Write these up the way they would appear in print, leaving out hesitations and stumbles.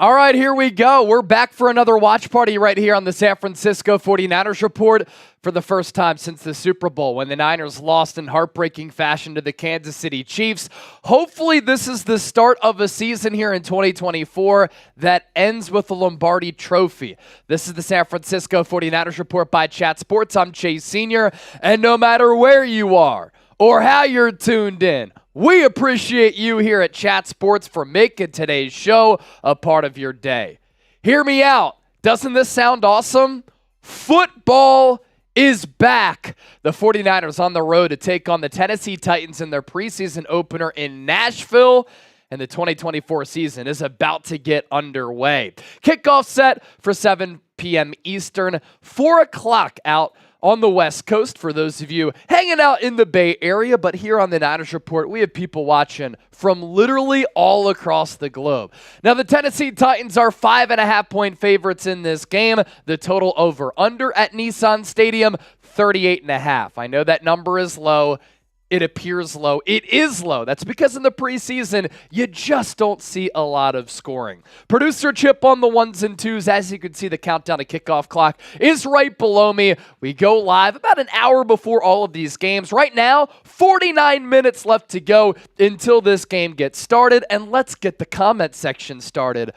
All right, here we go. We're back for another watch party right here on the San Francisco 49ers Report for the first time since the Super Bowl when the Niners lost in heartbreaking fashion to the Kansas City Chiefs. Hopefully this is the start of a season here in 2024 that ends with the Lombardi Trophy. This is the San Francisco 49ers Report by Chat Sports. I'm Chase Sr., and no matter where you are or how you're tuned in, we appreciate you here at Chat Sports for making today's show a part of your day. Hear me out. Doesn't this sound awesome? Football is back. The 49ers on the road to take on the Tennessee Titans in their preseason opener in Nashville, and the 2024 season is about to get underway. Kickoff set for 7 p.m. Eastern, 4 o'clock out on the West Coast for those of you hanging out in the Bay Area. But here on the Niners Report, we have people watching from literally all across the globe. Now, the Tennessee Titans are 5.5-point favorites in this game. The total over-under at Nissan Stadium, 38.5. I know that number is low. It appears low. It is low. That's because in the preseason, you just don't see a lot of scoring. Producer Chip on the ones and twos. As you can see, the countdown to kickoff clock is right below me. We go live about an hour before all of these games. Right now, 49 minutes left to go until this game gets started. And let's get the comment section started.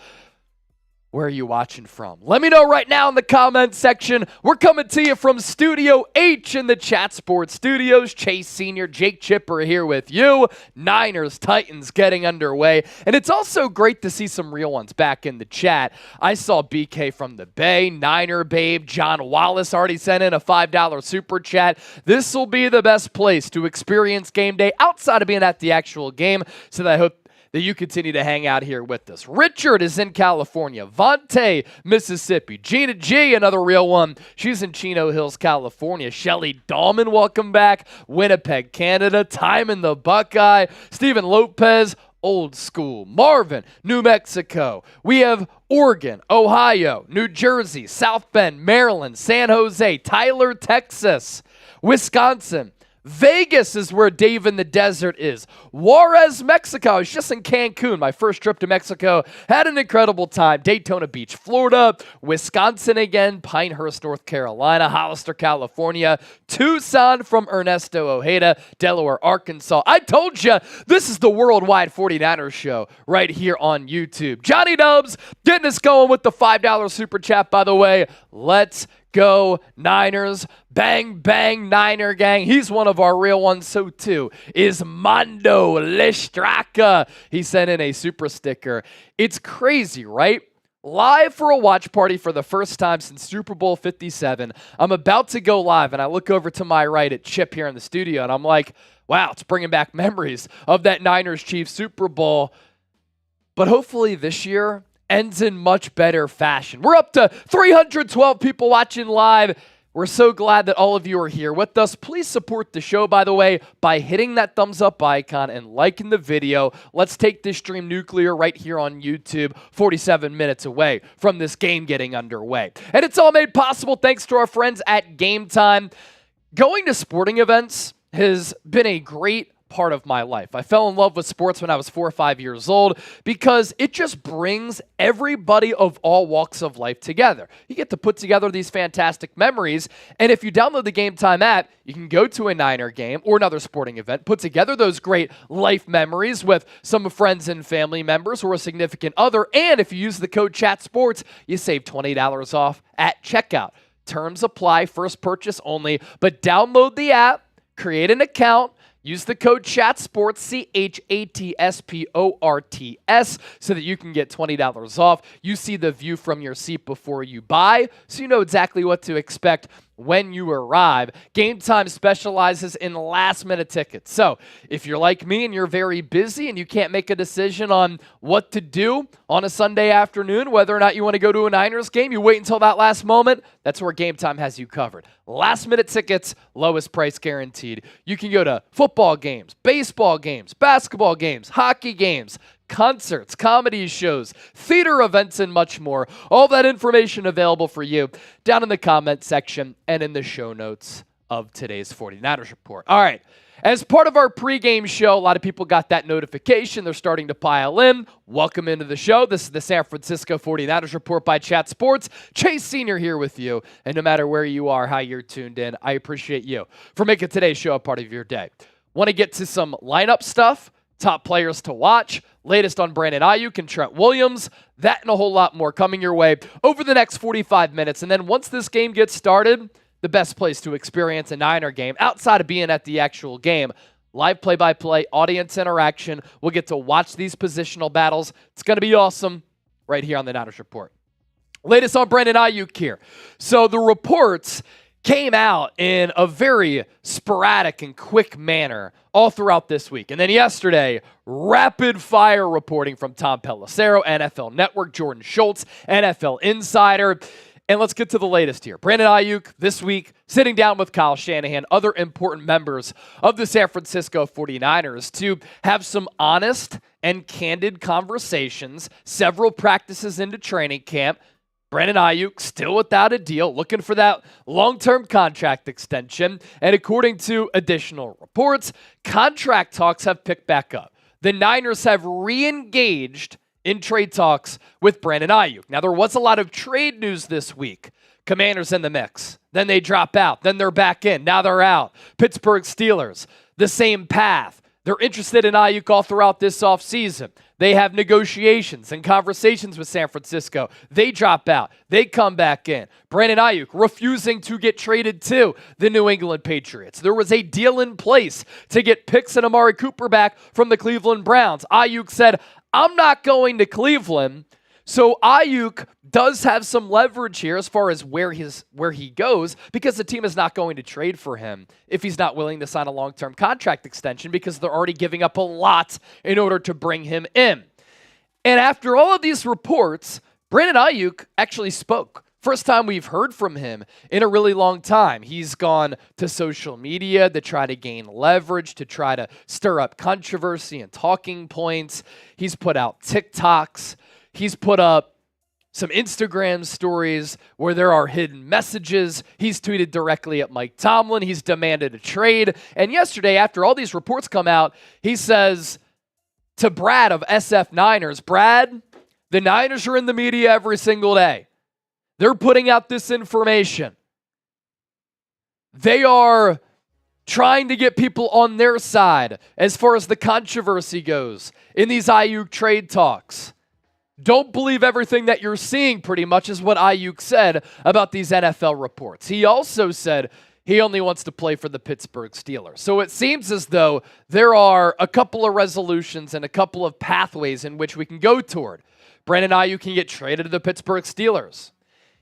Where are you watching from? Let me know right now in the comment section. We're coming to you from Studio H in the Chat Sports Studios. Chase Sr., Jake Chipper here with you. Niners, Titans getting underway. And it's also great to see some real ones back in the chat. I saw BK from the Bay, Niner Babe, John Wallace already sent in a $5 super chat. This will be the best place to experience game day outside of being at the actual game. So that I hope that you continue to hang out here with us. Richard is in California. Vontae, Mississippi. Gina G, another real one. She's in Chino Hills, California. Shelly Dahlman, welcome back. Winnipeg, Canada. Timon the Buckeye. Stephen Lopez, old school. Marvin, New Mexico. We have Oregon, Ohio, New Jersey, South Bend, Maryland, San Jose, Tyler, Texas, Wisconsin. Vegas is where Dave in the Desert is. Juarez, Mexico. I was just in Cancun. My first trip to Mexico. Had an incredible time. Daytona Beach, Florida. Wisconsin again. Pinehurst, North Carolina. Hollister, California. Tucson from Ernesto Ojeda. Delaware, Arkansas. I told you, this is the Worldwide 49ers show right here on YouTube. Johnny Dubs getting us going with the $5 super chat, by the way. Let's go Niners. Bang, bang, Niner gang. He's one of our real ones. So, too, is Mondo Lestraka. He sent in a super sticker. It's crazy, right? Live for a watch party for the first time since Super Bowl 57. I'm about to go live, and I look over to my right at Chip here in the studio, and I'm like, wow, it's bringing back memories of that Niners-Chiefs Super Bowl. But hopefully this year ends in much better fashion. We're up to 312 people watching live. We're so glad that all of you are here with us. Please support the show, by the way, by hitting that thumbs up icon and liking the video. Let's take this stream nuclear right here on YouTube, 47 minutes away from this game getting underway. And it's all made possible thanks to our friends at Game Time. Going to sporting events has been a great part of my life. I fell in love with sports when I was 4 or 5 years old because it just brings everybody of all walks of life together. You get to put together these fantastic memories, and if you download the Game Time app, you can go to a Niner game or another sporting event, put together those great life memories with some friends and family members or a significant other, and if you use the code CHATSPORTS, you save $20 off at checkout. Terms apply, first purchase only, but download the app, create an account, use the code CHATSPORTS, CHATSPORTS, so that you can get $20 off. You see the view from your seat before you buy, so you know exactly what to expect when you arrive. Game Time specializes in last-minute tickets. So if you're like me and you're very busy and you can't make a decision on what to do on a Sunday afternoon, whether or not you want to go to a Niners game, you wait until that last moment, that's where Game Time has you covered. Last-minute tickets, lowest price guaranteed. You can go to football games, baseball games, basketball games, hockey games, concerts, comedy shows, theater events, and much more. All that information available for you down in the comment section and in the show notes of today's 49ers Report. All right, As part of our pregame show, a lot of people got that notification. They're starting to pile in. Welcome into the show. This is the San Francisco 49ers Report by Chat Sports. Chase Sr. here with you. And no matter where you are, how you're tuned in, I appreciate you for making today's show a part of your day. Want to get to some lineup stuff, top players to watch, latest on Brandon Aiyuk and Trent Williams, that and a whole lot more coming your way over the next 45 minutes. And then once this game gets started, the best place to experience a Niner game outside of being at the actual game. Live play-by-play, audience interaction. We'll get to watch these positional battles. It's going to be awesome right here on the Niners Report. Latest on Brandon Aiyuk here. So the reports came out in a very sporadic and quick manner all throughout this week. And then yesterday, rapid-fire reporting from Tom Pelissero, NFL Network, Jordan Schultz, NFL Insider. And let's get to the latest here. Brandon Aiyuk this week sitting down with Kyle Shanahan, other important members of the San Francisco 49ers to have some honest and candid conversations, several practices into training camp. Brandon Aiyuk still without a deal, looking for that long-term contract extension. And according to additional reports, contract talks have picked back up. The Niners have re-engaged in trade talks with Brandon Aiyuk. Now, there was a lot of trade news this week. Commanders in the mix. Then they drop out. Then they're back in. Now they're out. Pittsburgh Steelers, the same path. They're interested in Aiyuk all throughout this offseason. They have negotiations and conversations with San Francisco. They drop out. They come back in. Brandon Aiyuk refusing to get traded to the New England Patriots. There was a deal in place to get picks and Amari Cooper back from the Cleveland Browns. Aiyuk said, I'm not going to Cleveland. So Aiyuk does have some leverage here as far as where he goes, because the team is not going to trade for him if he's not willing to sign a long-term contract extension, because they're already giving up a lot in order to bring him in. And after all of these reports, Brandon Aiyuk actually spoke. First time we've heard from him in a really long time. He's gone to social media to try to gain leverage, to try to stir up controversy and talking points. He's put out TikToks. He's put up some Instagram stories where there are hidden messages. He's tweeted directly at Mike Tomlin. He's demanded a trade. And yesterday, after all these reports come out, he says to Brad of SF Niners, Brad, the Niners are in the media every single day. They're putting out this information. They are trying to get people on their side as far as the controversy goes in these Aiyuk trade talks. Don't believe everything that you're seeing, pretty much, is what Aiyuk said about these NFL reports. He also said he only wants to play for the Pittsburgh Steelers. So it seems as though there are a couple of resolutions and a couple of pathways in which we can go toward. Brandon Aiyuk can get traded to the Pittsburgh Steelers.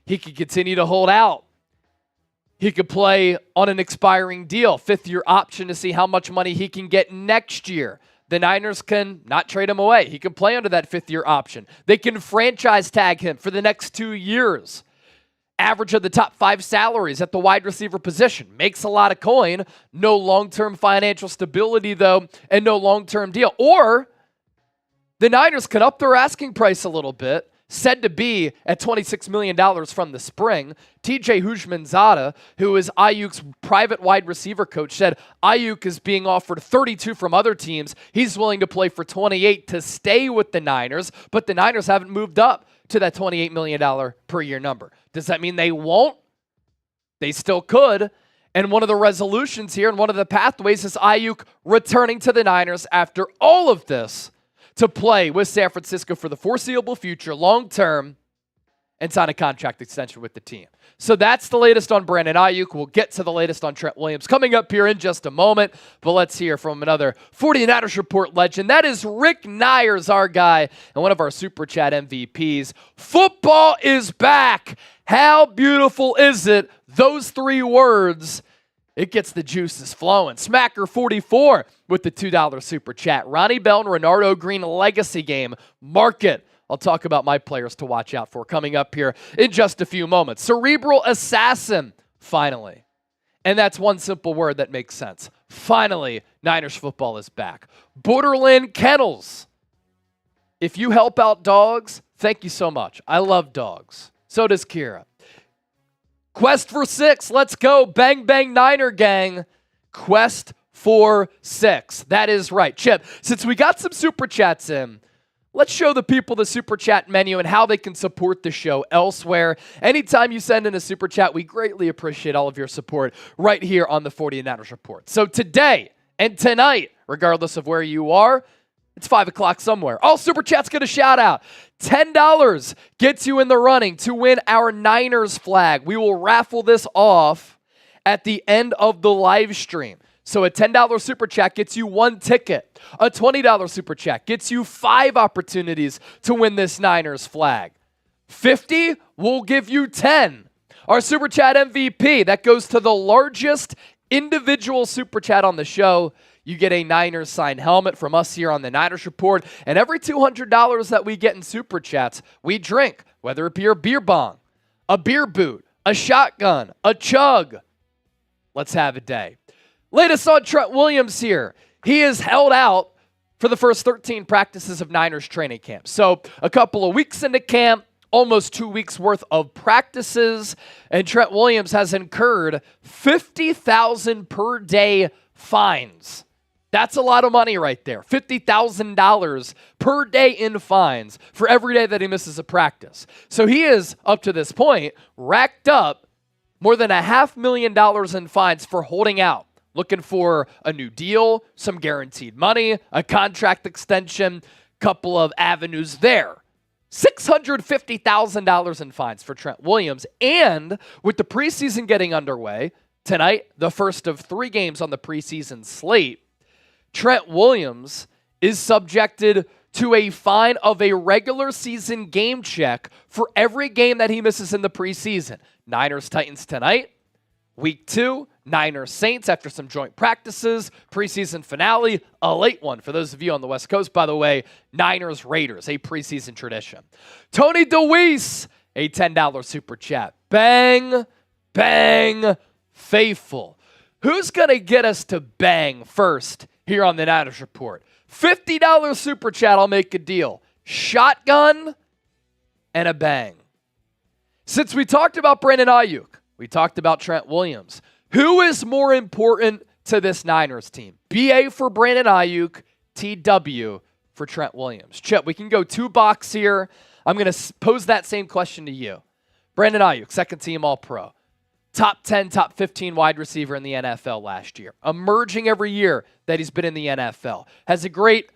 He could continue to hold out. He could play on an expiring deal, fifth-year option to see how much money he can get next year. The Niners can not trade him away. He can play under that fifth-year option. They can franchise tag him for the next 2 years. Average of the top 5 salaries at the wide receiver position. Makes a lot of coin. No long-term financial stability, though, and no long-term deal. Or the Niners can up their asking price a little bit, said to be at $26 million from the spring. TJ Houshmandzadeh, who is Aiyuk's private wide receiver coach, said Aiyuk is being offered 32 from other teams. He's willing to play for 28 to stay with the Niners, but the Niners haven't moved up to that $28 million per year number. Does that mean they won't? They still could. And one of the resolutions here and one of the pathways is Aiyuk returning to the Niners after all of this to play with San Francisco for the foreseeable future, long-term, and sign a contract extension with the team. So that's the latest on Brandon Aiyuk. We'll get to the latest on Trent Williams coming up here in just a moment, but let's hear from another 49ers Report legend. That is Rick Nyers, our guy, and one of our Super Chat MVPs. Football is back. How beautiful is it? Those 3 words. It gets the juices flowing. Smacker44 with the $2 Super Chat. Ronnie Bell and Renardo Green legacy game. Mark it. I'll talk about my players to watch out for coming up here in just a few moments. Cerebral Assassin, finally. And that's one simple word that makes sense. Finally, Niners football is back. Borderland Kennels. If you help out dogs, thank you so much. I love dogs. So does Kira. Quest for 6. Let's go. Bang, bang, Niner gang. Quest 846. That is right. Chip, since we got some super chats in, let's show the people the super chat menu and how they can support the show elsewhere. Anytime you send in a super chat, we greatly appreciate all of your support right here on the 49ers Report. So today and tonight, regardless of where you are, it's 5 o'clock somewhere. All super chats get a shout out. $10 gets you in the running to win our Niners flag. We will raffle this off at the end of the live stream. So a $10 super chat gets you 1 ticket. A $20 super chat gets you 5 opportunities to win this Niners flag. 50 will give you 10. Our super chat MVP, that goes to the largest individual super chat on the show. You get a Niners signed helmet from us here on the Niners Report. And every $200 that we get in super chats, we drink, whether it be a beer bong, a beer boot, a shotgun, a chug. Let's have a day. Latest on Trent Williams here. He is held out for the first 13 practices of Niners training camp. So a couple of weeks into camp, almost 2 weeks worth of practices, and Trent Williams has incurred $50,000 per day fines. That's a lot of money right there. $50,000 per day in fines for every day that he misses a practice. So he is, up to this point, racked up more than $500,000 in fines for holding out. Looking for a new deal, some guaranteed money, a contract extension, couple of avenues there. $650,000 in fines for Trent Williams. And with the preseason getting underway, tonight, the first of 3 games on the preseason slate, Trent Williams is subjected to a fine of a regular season game check for every game that he misses in the preseason. Niners-Titans tonight. Week 2, Niners-Saints after some joint practices. Preseason finale, a late one. For those of you on the West Coast, by the way, Niners-Raiders, a preseason tradition. Tony DeWeese, a $10 super chat. Bang, bang, faithful. Who's going to get us to bang first here on the Niners Report? $50 super chat, I'll make a deal. Shotgun and a bang. Since we talked about Brandon Aiyuk, we talked about Trent Williams. Who is more important to this Niners team? BA for Brandon Aiyuk, TW for Trent Williams. Chip, we can go 2 box here. I'm going to pose that same question to you. Brandon Aiyuk, second team All-Pro. Top 10, top 15 wide receiver in the NFL last year. Emerging every year that he's been in the NFL. Has a great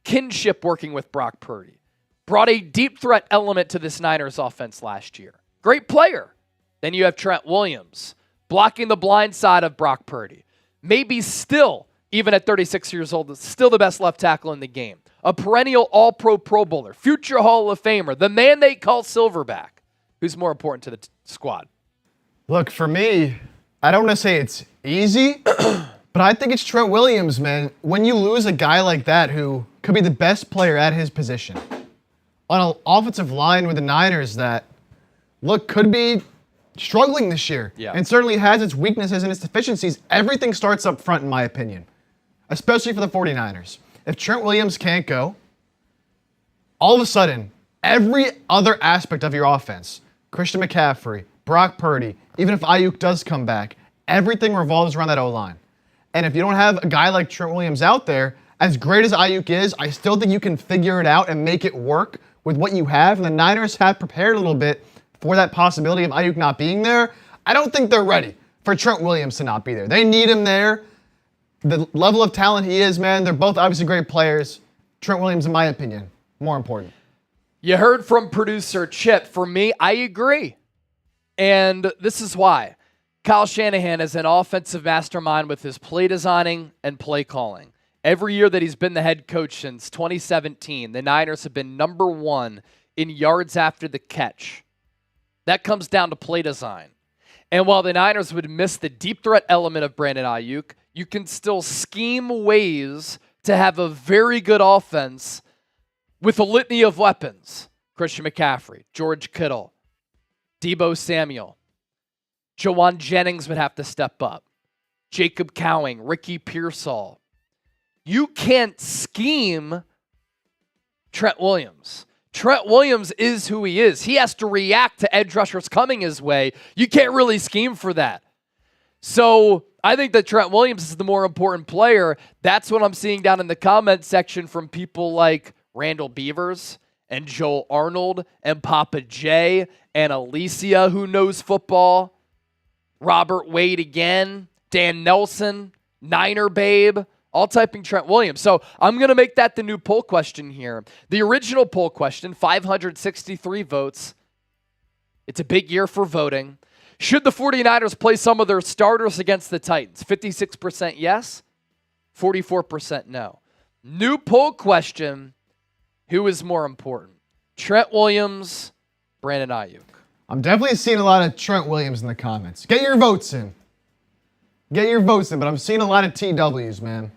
kinship working with Brock Purdy. Brought a deep threat element to this Niners offense last year. Great player. Then you have Trent Williams blocking the blind side of Brock Purdy. Maybe still, even at 36 years old, still the best left tackle in the game. A perennial all-pro Pro Bowler, future Hall of Famer, the man they call Silverback. Who's more important to the squad? Look, for me, I don't want to say it's easy, but I think it's Trent Williams, man. When you lose a guy like that who could be the best player at his position on an offensive line with the Niners that, look, could be struggling this year and certainly has its weaknesses and its deficiencies. Everything starts up front, in my opinion, especially for the 49ers. If Trent Williams can't go, all of a sudden, every other aspect of your offense, Christian McCaffrey, Brock Purdy, even if Aiyuk does come back, everything revolves around that O-line. And if you don't have a guy like Trent Williams out there, as great as Aiyuk is, I still think you can figure it out and make it work with what you have. And the Niners have prepared a little bit for that possibility of Aiyuk not being there. I don't think they're ready for Trent Williams to not be there. They need him there. The level of talent he is, man, they're both obviously great players. Trent Williams, in my opinion, more important. You heard from producer Chip. For me, I agree. And this is why. Kyle Shanahan is an offensive mastermind with his play designing and play calling. Every year that he's been the head coach since 2017, the Niners have been number 1 in yards after the catch. That comes down to play design. And while the Niners would miss the deep threat element of Brandon Aiyuk, you can still scheme ways to have a very good offense with a litany of weapons. Christian McCaffrey, George Kittle, Deebo Samuel. Jawan Jennings would have to step up. Jacob Cowing, Ricky Pearsall. You can't scheme Trent Williams. Trent Williams is who he is. He has to react to edge rushers coming his way. You can't really scheme for that. So I think that Trent Williams is the more important player. That's what I'm seeing down in the comment section from people like Randall Beavers and Joel Arnold and Papa J and Alicia, who knows football, Robert Wade again, Dan Nelson, Niner Babe, all typing Trent Williams. So I'm going to make that the new poll question here. The original poll question, 563 votes. It's a big year for voting. Should the 49ers play some of their starters against the Titans? 56% yes, 44% no. New poll question, who is more important? Trent Williams, Brandon Aiyuk. I'm definitely seeing a lot of Trent Williams in the comments. Get your votes in. Get your votes in, but I'm seeing a lot of TWs, man.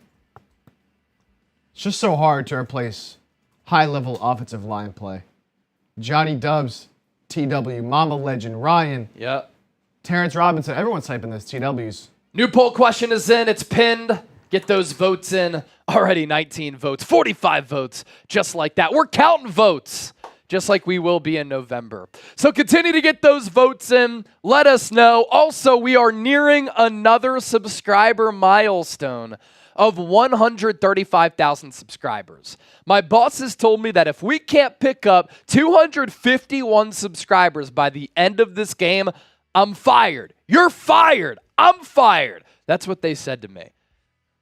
It's just so hard to replace high-level offensive line play. Johnny Dubs, TW, Mama Legend, Ryan. Yep. Terrence Robinson, everyone's typing this, TWs. New poll question is in. It's pinned. Get those votes in. Already 19 votes, 45 votes, just like that. We're counting votes, just like we will be in November. So continue to get those votes in. Let us know. Also, we are nearing another subscriber milestone of 135,000 subscribers. My bosses told me that if we can't pick up 251 subscribers by the end of this game, I'm fired. You're fired. I'm fired. That's what they said to me.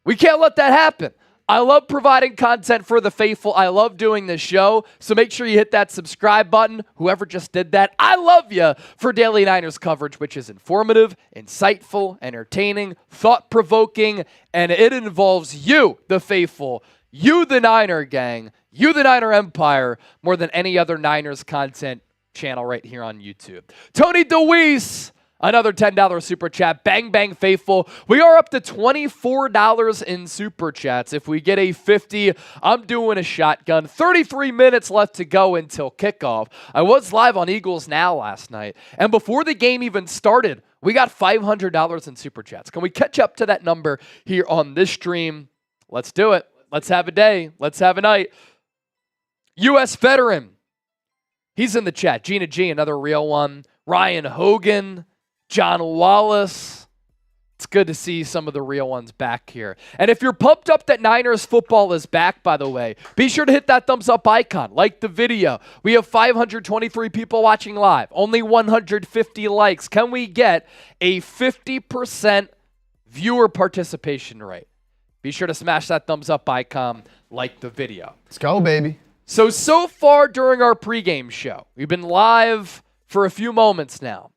We can't let that happen. I love providing content for the faithful. I love doing this show. So make sure you hit that subscribe button. Whoever just did that, I love you for Daily Niners coverage, which is informative, insightful, entertaining, thought-provoking, and it involves you, the faithful, you, the Niner gang, you, the Niner Empire, more than any other Niners content channel right here on YouTube. Tony DeWeese, another $10 super chat. Bang, bang, faithful. We are up to $24 in super chats. If we get a 50, I'm doing a shotgun. 33 minutes left to go until kickoff. I was live on Eagles Now last night, and before the game even started, we got $500 in super chats. Can we catch up to that number here on this stream? Let's do it. Let's have a day. Let's have a night. U.S. veteran. He's in the chat. Gina G, another real one. Ryan Hogan. John Wallace. It's good to see some of the real ones back here. And if you're pumped up that Niners football is back, by the way, be sure to hit that thumbs up icon. Like the video. We have 523 people watching live. Only 150 likes. Can we get a 50% viewer participation rate? Be sure to smash that thumbs up icon. Like the video. Let's go, baby. So far during our pregame show, we've been live for a few moments now.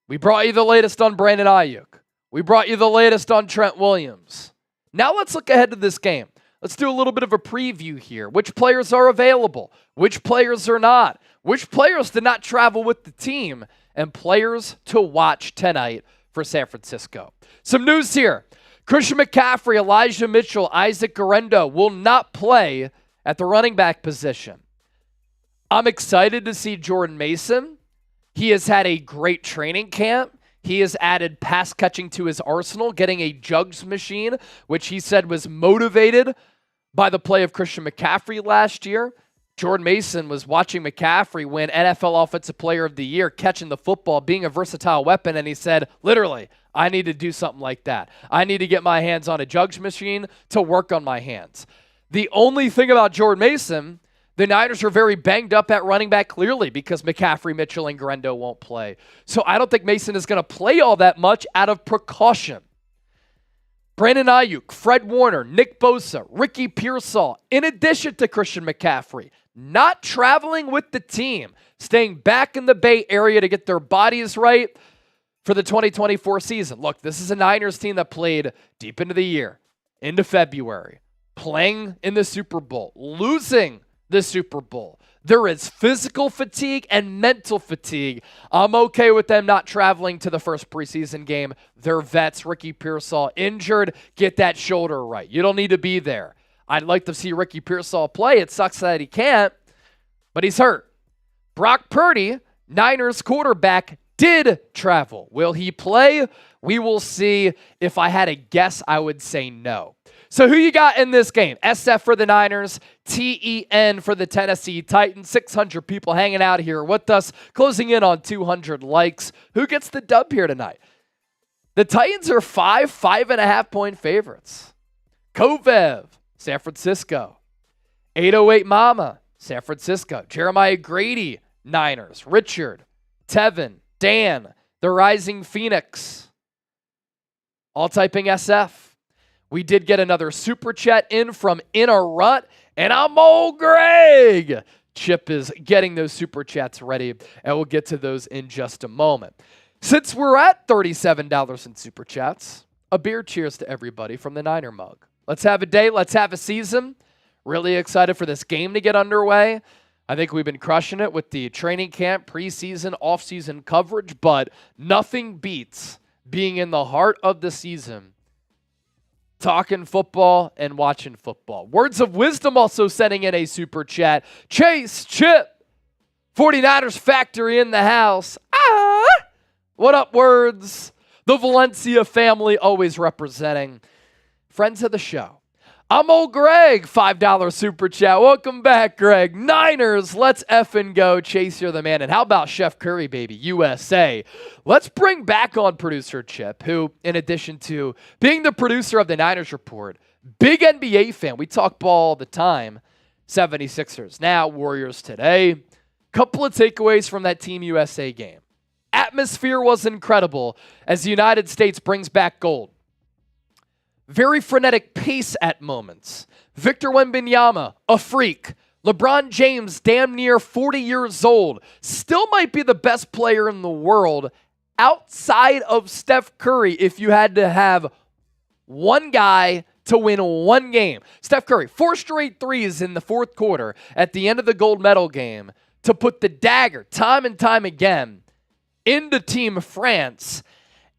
We brought you the latest on Brandon Aiyuk. We brought you the latest on Trent Williams. Now let's look ahead to this game. Let's do a little bit of a preview here. Which players are available? Which players are not? Which players did not travel with the team? And players to watch tonight for San Francisco. Some news here. Christian McCaffrey, Elijah Mitchell, Isaac Guerrero will not play at the running back position. I'm excited to see Jordan Mason. He has had a great training camp. He has added pass catching to his arsenal, getting a jugs machine, which he said was motivated by the play of Christian McCaffrey last year. Jordan Mason was watching McCaffrey win NFL Offensive Player of the Year, catching the football, being a versatile weapon, and he said, literally, I need to do something like that. I need to get my hands on a jugs machine to work on my hands. The only thing about Jordan Mason, the Niners are very banged up at running back clearly because McCaffrey, Mitchell, and Guerrero won't play. So I don't think Mason is going to play all that much out of precaution. Brandon Aiyuk, Fred Warner, Nick Bosa, Ricky Pearsall, in addition to Christian McCaffrey, not traveling with the team, staying back in the Bay Area to get their bodies right for the 2024 season. Look, this is a Niners team that played deep into the year, into February, playing in the Super Bowl, losing the Super Bowl. There is physical fatigue and mental fatigue. I'm okay with them not traveling to the first preseason game. They're vets. Ricky Pearsall injured. Get that shoulder right. You don't need to be there. I'd like to see Ricky Pearsall play. It sucks that he can't, but he's hurt. Brock Purdy, Niners quarterback, did travel. Will he play? We will see. If I had a guess, I would say no. So who you got in this game? SF for the Niners, TEN for the Tennessee Titans. 600 people hanging out here with us, closing in on 200 likes. Who gets the dub here tonight? The Titans are 5.5 favorites. Kovev, San Francisco. 808 Mama, San Francisco. Jeremiah Grady, Niners. Richard, Tevin, Dan, the Rising Phoenix. All typing SF. We did get another super chat in from In a Rut, and I'm old Greg. Chip is getting those super chats ready, and we'll get to those in just a moment. Since we're at $37 in super chats, a beer cheers to everybody from the Niner mug. Let's have a day. Let's have a season. Really excited for this game to get underway. I think we've been crushing it with the training camp, preseason, offseason coverage, but nothing beats being in the heart of the season, talking football and watching football. Words of Wisdom also sending in a super chat. Chase, Chip, 49ers factory in the house. What up, Words? The Valencia family always representing. Friends of the show. I'm old Greg, $5 super chat. Welcome back, Greg. Niners, let's effing go. Chase, you're the man. And how about Chef Curry, baby, USA? Let's bring back on producer Chip, who, in addition to being the producer of the Niners Report, big NBA fan. We talk ball all the time. 76ers now, Warriors today. Couple of takeaways from that Team USA game. Atmosphere was incredible as the United States brings back gold. Very frenetic pace at moments. Victor Wembanyama, a freak. LeBron James, damn near 40 years old, still might be the best player in the world outside of Steph Curry if you had to have one guy to win one game. Steph Curry, 4 straight threes in the fourth quarter at the end of the gold medal game to put the dagger time and time again into Team France.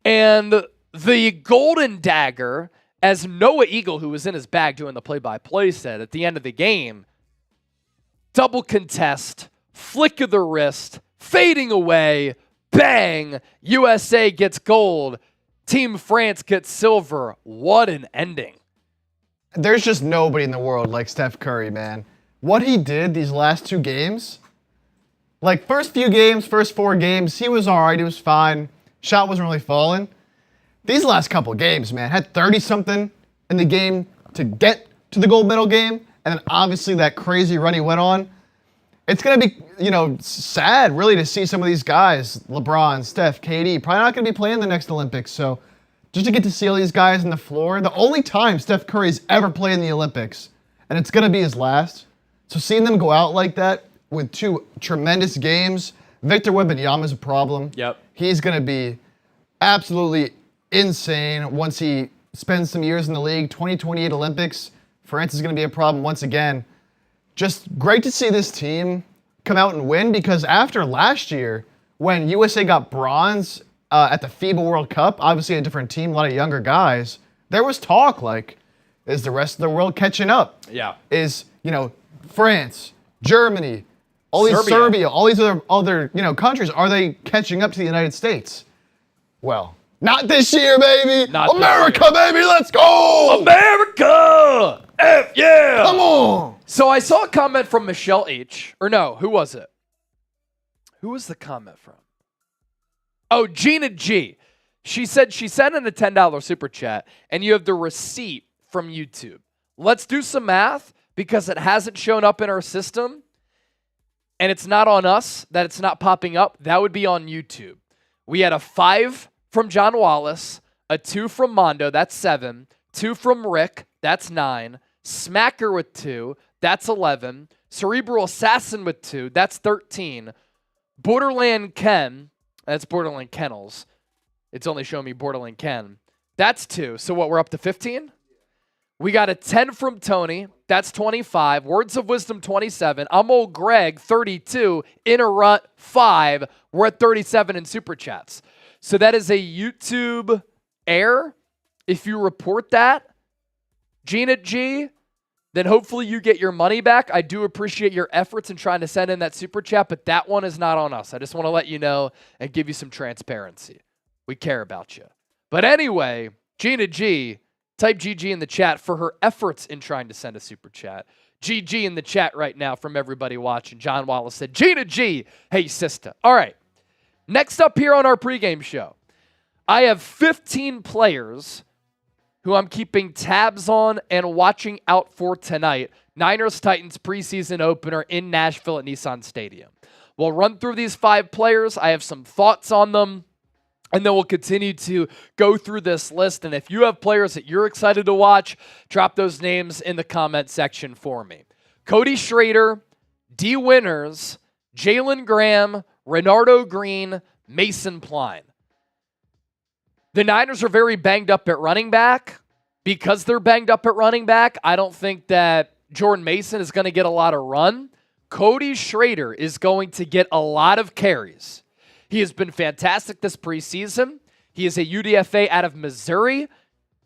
And the golden dagger, as Noah Eagle, who was in his bag doing the play-by-play, said at the end of the game, double contest, flick of the wrist, fading away, bang, USA gets gold, Team France gets silver. What an ending. There's just nobody in the world like Steph Curry, man. What he did these last 2 games, like first 4 games, he was all right, he was fine. Shot wasn't really falling. These last couple games, man, had 30-something in the game to get to the gold medal game, and then obviously that crazy run he went on. It's going to be, sad, really, to see some of these guys, LeBron, Steph, KD, probably not going to be playing the next Olympics, so just to get to see all these guys on the floor, the only time Steph Curry's ever played in the Olympics, and it's going to be his last. So seeing them go out like that with 2 tremendous games, Victor Wembanyama's a problem. Yep. He's going to be absolutely insane once he spends some years in the league. 2028 Olympics, France is going to be a problem once again. Just great to see this team come out and win, because after last year, when USA got bronze at the FIBA World Cup, obviously a different team, a lot of younger guys, there was talk like, is the rest of the world catching up? Yeah. Is, France, Germany, all these Serbia, all these other countries, are they catching up to the United States? Well, not this year, baby. Not America, baby, let's go. America! F yeah! Come on. So I saw a comment from Michelle H. Or no, who was it? Who was the comment from? Oh, Gina G. She said she sent in a $10 super chat, and you have the receipt from YouTube. Let's do some math, because it hasn't shown up in our system, and it's not on us that it's not popping up. That would be on YouTube. We had a 5 from John Wallace, a 2 from Mondo, that's 7, 2 from Rick, that's 9, Smacker with 2, that's 11, Cerebral Assassin with 2, that's 13, Borderland Ken, that's Borderland Kennels, it's only showing me Borderland Ken, that's 2, so what, we're up to 15? We got a 10 from Tony, that's 25, Words of Wisdom 27, I'm old Greg 32, In a Rut 5, we're at 37 in super chats. So that is a YouTube error. If you report that, Gina G, then hopefully you get your money back. I do appreciate your efforts in trying to send in that super chat, but that one is not on us. I just want to let you know and give you some transparency. We care about you. But anyway, Gina G, type GG in the chat for her efforts in trying to send a super chat. GG in the chat right now from everybody watching. John Wallace said, Gina G, hey, sister. All right. Next up here on our pregame show, I have 15 players who I'm keeping tabs on and watching out for tonight. Niners-Titans preseason opener in Nashville at Nissan Stadium. We'll run through these 5 players. I have some thoughts on them. And then we'll continue to go through this list. And if you have players that you're excited to watch, drop those names in the comment section for me. Cody Schrader, D. Winters, Jalen Graham, Renardo Green, Mason Pline. The Niners are very banged up at running back. Because they're banged up at running back, I don't think that Jordan Mason is going to get a lot of run. Cody Schrader is going to get a lot of carries. He has been fantastic this preseason. He is a UDFA out of Missouri.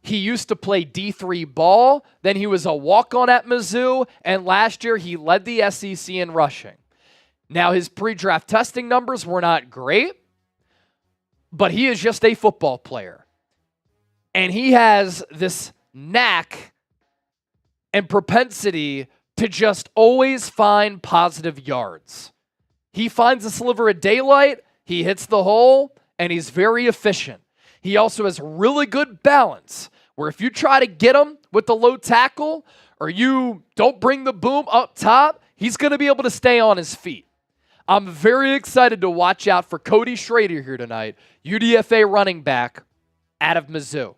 He used to play D3 ball. Then he was a walk-on at Mizzou. And last year, he led the SEC in rushing. Now, his pre-draft testing numbers were not great, but he is just a football player. And he has this knack and propensity to just always find positive yards. He finds a sliver of daylight, he hits the hole, and he's very efficient. He also has really good balance, where if you try to get him with the low tackle, or you don't bring the boom up top, he's going to be able to stay on his feet. I'm very excited to watch out for Cody Schrader here tonight, UDFA running back out of Mizzou.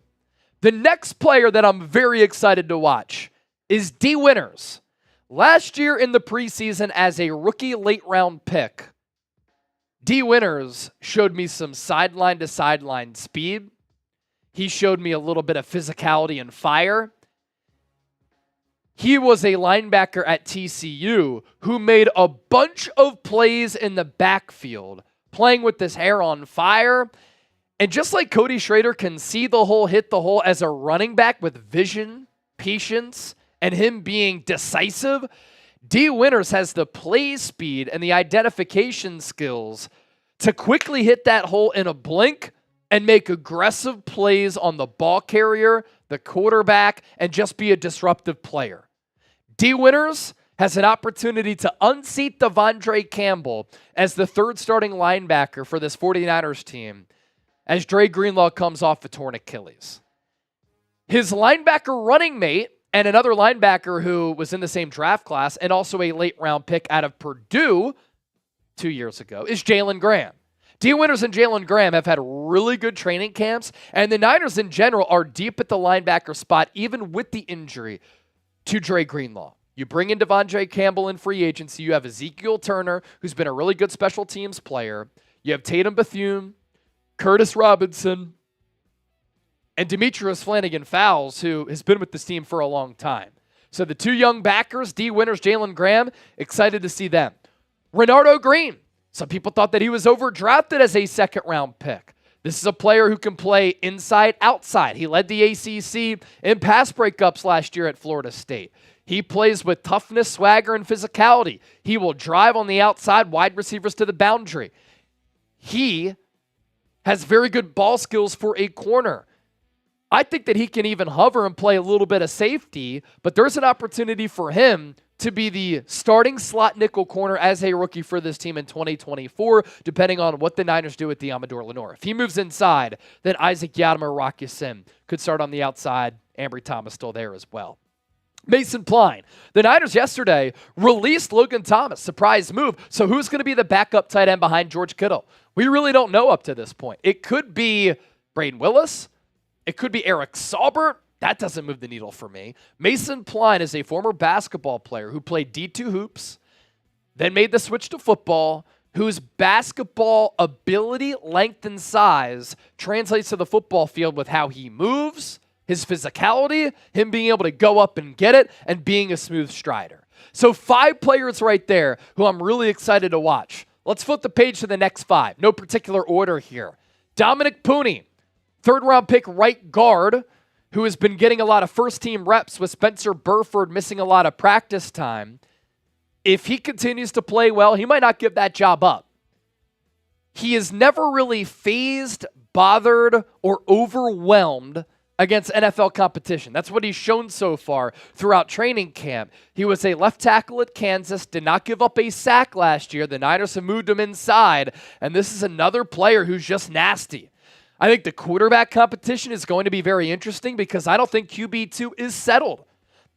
The next player that I'm very excited to watch is D. Winters. Last year in the preseason as a rookie late-round pick, D. Winters showed me some sideline-to-sideline speed. He showed me a little bit of physicality and fire. He was a linebacker at TCU who made a bunch of plays in the backfield, playing with his hair on fire. And just like Cody Schrader can see the hole, hit the hole as a running back with vision, patience, and him being decisive, D. Winters has the play speed and the identification skills to quickly hit that hole in a blink and make aggressive plays on the ball carrier, the quarterback, and just be a disruptive player. D. Winters has an opportunity to unseat Devondre Campbell as the third starting linebacker for this 49ers team as Dre Greenlaw comes off a torn Achilles. His linebacker running mate and another linebacker who was in the same draft class and also a late-round pick out of Purdue 2 years ago is Jalen Graham. D. Winters and Jalen Graham have had really good training camps, and the Niners in general are deep at the linebacker spot, even with the injury to Dre Greenlaw. You bring in Devondre Campbell in free agency. You have Ezekiel Turner, who's been a really good special teams player. You have Tatum Bethune, Curtis Robinson, and Demetrius Flanagan-Fowles, who has been with this team for a long time. So the 2 young backers, D. Winters, Jalen Graham, excited to see them. Renardo Green. Some people thought that he was overdrafted as a second-round pick. This is a player who can play inside, outside. He led the ACC in pass breakups last year at Florida State. He plays with toughness, swagger, and physicality. He will drive on the outside, wide receivers to the boundary. He has very good ball skills for a corner. I think that he can even hover and play a little bit of safety, but there's an opportunity for him to be the starting slot nickel corner as a rookie for this team in 2024, depending on what the Niners do with Amador Lenore. If he moves inside, then Isaac Yiadom or Rock Ya-Sin could start on the outside. Ambry Thomas still there as well. Mason Pline. The Niners yesterday released Logan Thomas. Surprise move. So who's going to be the backup tight end behind George Kittle? We really don't know up to this point. It could be Braden Willis. It could be Eric Saubert. That doesn't move the needle for me. Mason Pline is a former basketball player who played D2 hoops, then made the switch to football, whose basketball ability, length, and size translates to the football field with how he moves, his physicality, him being able to go up and get it, and being a smooth strider. So 5 players right there who I'm really excited to watch. Let's flip the page to the next 5. No particular order here. Dominic Pooney, third-round pick right guard, who has been getting a lot of first-team reps with Spencer Burford missing a lot of practice time. If he continues to play well, he might not give that job up. He is never really fazed, bothered, or overwhelmed against NFL competition. That's what he's shown so far throughout training camp. He was a left tackle at Kansas, did not give up a sack last year. The Niners have moved him inside, and this is another player who's just nasty. I think the quarterback competition is going to be very interesting because I don't think QB2 is settled.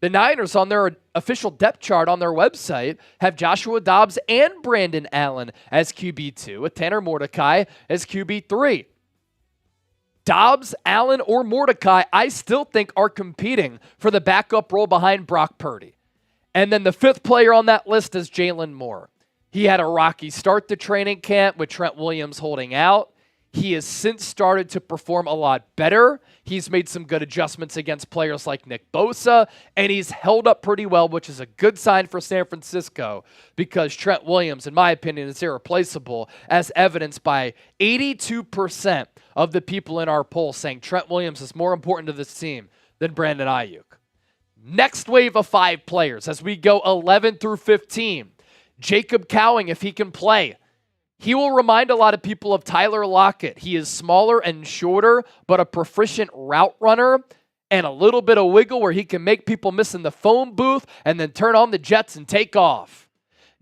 The Niners on their official depth chart on their website have Joshua Dobbs and Brandon Allen as QB2 with Tanner Mordecai as QB3. Dobbs, Allen, or Mordecai, I still think are competing for the backup role behind Brock Purdy. And then the fifth player on that list is Jalen Moore. He had a rocky start to training camp with Trent Williams holding out. He has since started to perform a lot better. He's made some good adjustments against players like Nick Bosa, and he's held up pretty well, which is a good sign for San Francisco because Trent Williams, in my opinion, is irreplaceable, as evidenced by 82% of the people in our poll saying Trent Williams is more important to this team than Brandon Aiyuk. Next wave of 5 players as we go 11 through 15. Jacob Cowing, if he can play. He will remind a lot of people of Tyler Lockett. He is smaller and shorter, but a proficient route runner and a little bit of wiggle where he can make people miss in the phone booth and then turn on the jets and take off.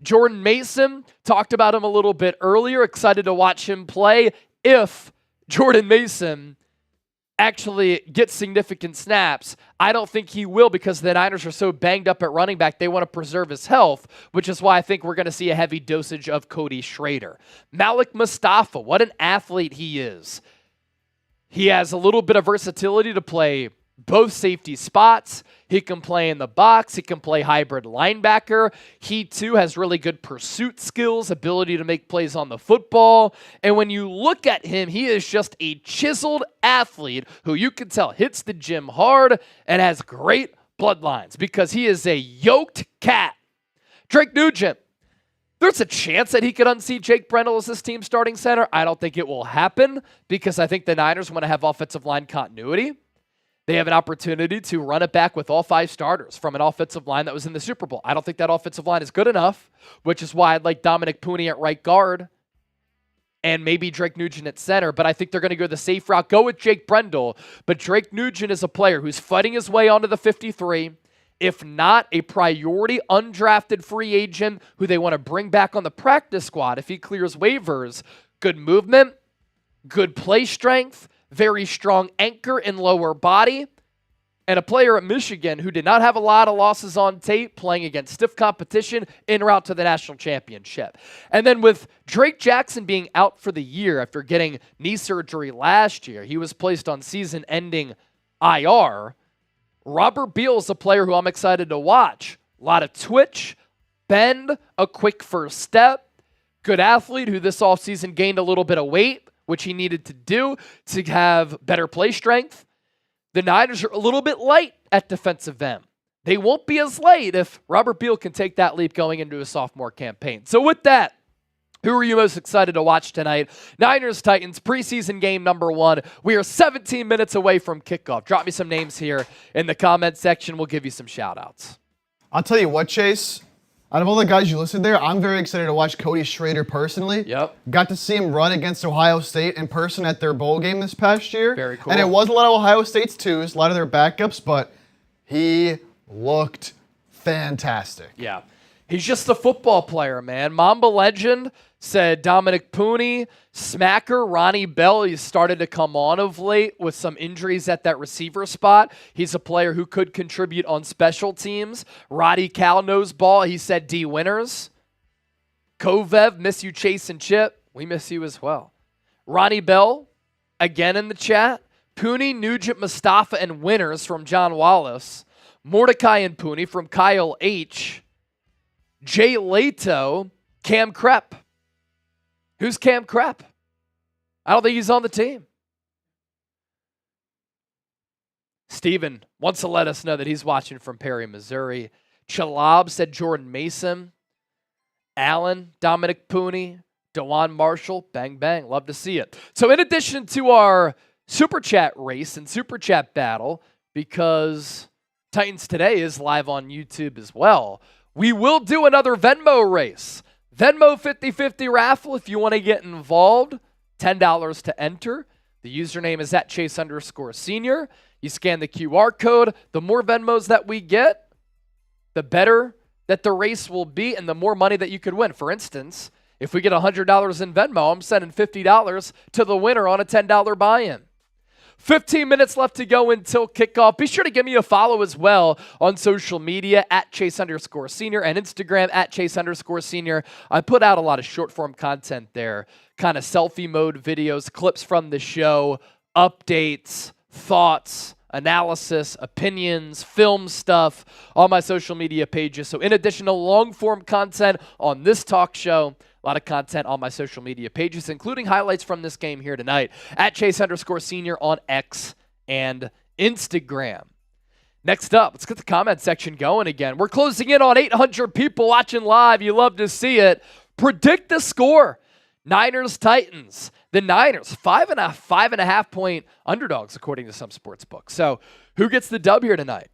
Jordan Mason, talked about him a little bit earlier. Excited to watch him play if Jordan Mason actually gets significant snaps. I don't think he will because the Niners are so banged up at running back, they want to preserve his health, which is why I think we're going to see a heavy dosage of Cody Schrader. Malik Mustafa, what an athlete he is. He has a little bit of versatility to play both safety spots. He can play in the box. He can play hybrid linebacker. He, too, has really good pursuit skills, ability to make plays on the football. And when you look at him, he is just a chiseled athlete who you can tell hits the gym hard and has great bloodlines because he is a yoked cat. Drake Nugent. There's a chance that he could unseat Jake Brendel as this team's starting center. I don't think it will happen because I think the Niners want to have offensive line continuity. They have an opportunity to run it back with all 5 starters from an offensive line that was in the Super Bowl. I don't think that offensive line is good enough, which is why I'd like Dominic Pooney at right guard and maybe Drake Nugent at center, but I think they're going to go the safe route, go with Jake Brendel. But Drake Nugent is a player who's fighting his way onto the 53, if not a priority undrafted free agent who they want to bring back on the practice squad if he clears waivers. Good movement, good play strength, very strong anchor in lower body, and a player at Michigan who did not have a lot of losses on tape playing against stiff competition en route to the national championship. And then with Drake Jackson being out for the year after getting knee surgery last year, he was placed on season-ending IR. Robert Beal is a player who I'm excited to watch. A lot of twitch, bend, a quick first step, good athlete who this offseason gained a little bit of weight, which he needed to do to have better play strength. The Niners are a little bit light at defensive end. They won't be as light if Robert Beal can take that leap going into a sophomore campaign. So with that, who are you most excited to watch tonight? Niners-Titans, preseason game number 1. We are 17 minutes away from kickoff. Drop me some names here in the comment section. We'll give you some shout-outs. I'll tell you what, Chase. Out of all the guys you listed there, I'm very excited to watch Cody Schrader personally. Yep. Got to see him run against Ohio State in person at their bowl game this past year. Very cool. And it was a lot of Ohio State's twos, a lot of their backups, but he looked fantastic. Yeah. He's just a football player, man. Mamba legend said Dominic Pooney, Smacker, Ronnie Bell. He's started to come on of late with some injuries at that receiver spot. He's a player who could contribute on special teams. Roddy Cal knows ball. He said D Winners. Kovev, miss you, Chase and Chip. We miss you as well. Ronnie Bell, again in the chat. Pooney, Nugent, Mustafa, and Winners from John Wallace. Mordecai and Pooney from Kyle H. Jay Lato, Cam Krepp. Who's Cam Krepp? I don't think he's on the team. Steven wants to let us know that he's watching from Perry, Missouri. Chalab said Jordan Mason. Allen, Dominic Pooney, DeJuan Marshall, bang, bang. Love to see it. So in addition to our Super Chat race and Super Chat battle, because Titans Today is live on YouTube as well, we will do another Venmo race. Venmo 50-50 raffle if you want to get involved. $10 to enter. The username is at Chase_senior. You scan the QR code. The more Venmos that we get, the better that the race will be and the more money that you could win. For instance, If we get $100 in Venmo, I'm sending $50 to the winner on a $10 buy-in. 15 minutes left to go until kickoff. Be sure to give me a follow as well on social media at Chase_Senior and Instagram at Chase_Senior. I put out a lot of short-form content there, kind of selfie mode videos, clips from the show, updates, thoughts, analysis, opinions, film stuff on my social media pages. So in addition to long-form content on this talk show, a lot of content on my social media pages, including highlights from this game here tonight at Chase_Senior on X and Instagram. Next up, let's get the comment section going again. We're closing in on 800 people watching live. You love to see it. Predict the score. Niners-Titans. The Niners, 5.5 point underdogs, according to some sports books. So who gets the dub here tonight?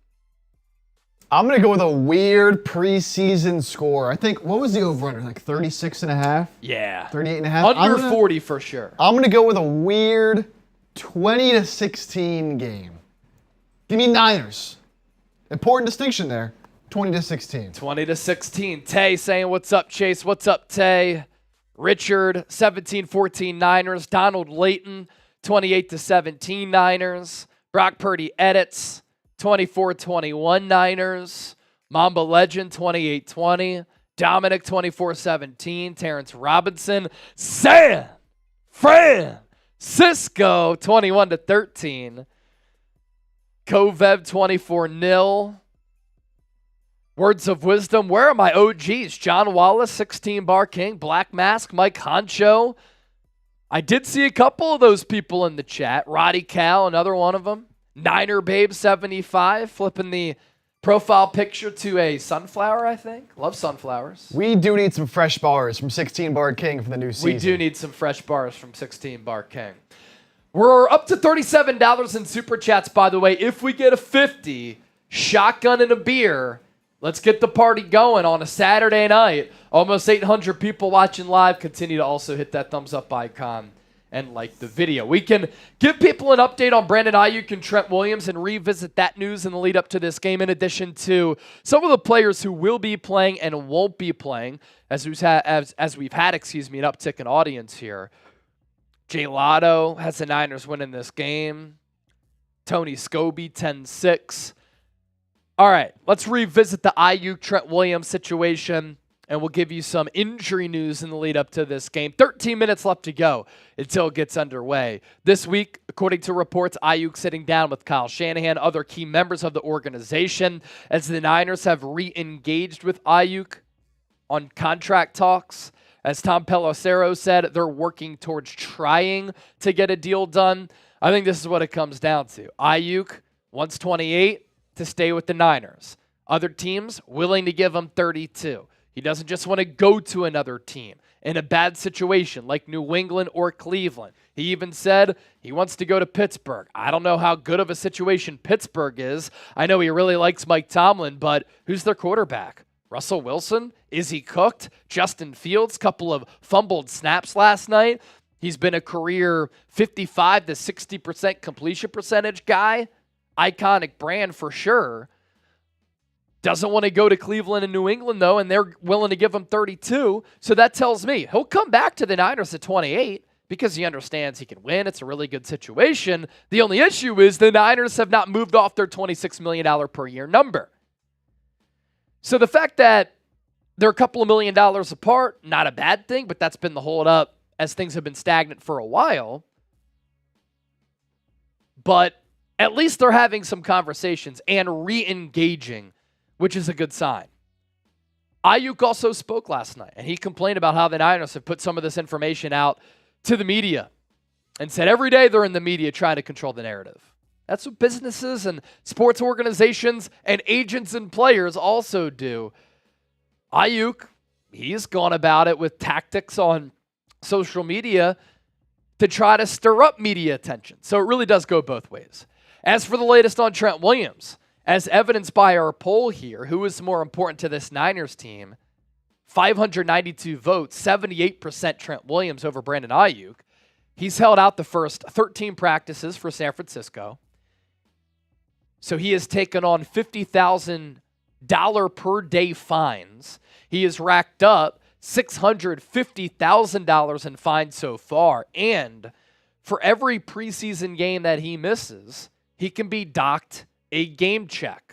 I'm going to go with a weird preseason score. I think, what was the over-under? Like 36.5? Yeah. 38.5? Under 40 for sure. I'm going to go with a weird 20-16 game. Give me Niners. Important distinction there. 20-16. 20-16. Tay saying, what's up, Chase? What's up, Tay? Richard, 17-14 Niners. Donald Layton, 28-17 Niners. Brock Purdy edits, 24-21 Niners. Mamba Legend, 28-20. Dominic, 24-17. Terrence Robinson. San Francisco, 21-13. Kovev, 24-0. Words of wisdom. Where are my OGs? John Wallace, 16 Bar King. Black Mask, Mike Honcho. I did see a couple of those people in the chat. Roddy Cal, another one of them. Niner Babe, 75. Flipping the profile picture to a sunflower, I think. Love sunflowers. We do need some fresh bars from 16 Bar King for the new season. We do need some fresh bars from 16 Bar King. We're up to $37 in Super Chats, by the way. If we get a 50, shotgun and a beer, let's get the party going on a Saturday night. Almost 800 people watching live. Continue to also hit that thumbs up icon and like the video. We can give people an update on Brandon Aiyuk and Trent Williams and revisit that news in the lead up to this game, in addition to some of the players who will be playing and won't be playing, as we've had an uptick in audience here. Jay Lotto has the Niners winning this game. Tony Scobie, 10-6. All right, let's revisit the Aiyuk Trent Williams situation, and we'll give you some injury news in the lead up to this game. 13 minutes left to go until it gets underway. This week, according to reports, Aiyuk sitting down with Kyle Shanahan, other key members of the organization, as the Niners have re-engaged with Aiyuk on contract talks. As Tom Pelissero said, they're working towards trying to get a deal done. I think this is what it comes down to. Aiyuk wants 28 to stay with the Niners. Other teams willing to give him 32. He doesn't just want to go to another team in a bad situation like New England or Cleveland. He even said he wants to go to Pittsburgh. I don't know how good of a situation Pittsburgh is. I know he really likes Mike Tomlin, but who's their quarterback? Russell Wilson? Is he cooked? Justin Fields, couple of fumbled snaps last night. He's been a career 55 to 60% completion percentage guy. Iconic brand for sure. Doesn't want to go to Cleveland and New England, though, and they're willing to give him 32. So that tells me he'll come back to the Niners at 28 because he understands he can win. It's a really good situation. The only issue is the Niners have not moved off their $26 million per year number. So the fact that they're a couple of $1 million apart, not a bad thing, but that's been the holdup as things have been stagnant for a while. But at least they're having some conversations and re-engaging, which is a good sign. Aiyuk also spoke last night, and he complained about how the Niners have put some of this information out to the media and said every day they're in the media trying to control the narrative. That's what businesses and sports organizations and agents and players also do. Aiyuk, he's gone about it with tactics on social media to try to stir up media attention. So it really does go both ways. As for the latest on Trent Williams, as evidenced by our poll here, who is more important to this Niners team? 592 votes, 78% Trent Williams over Brandon Aiyuk. He's held out the first 13 practices for San Francisco. So he has taken on $50,000 per day fines. He has racked up $650,000 in fines so far. And for every preseason game that he misses, he can be docked a game check.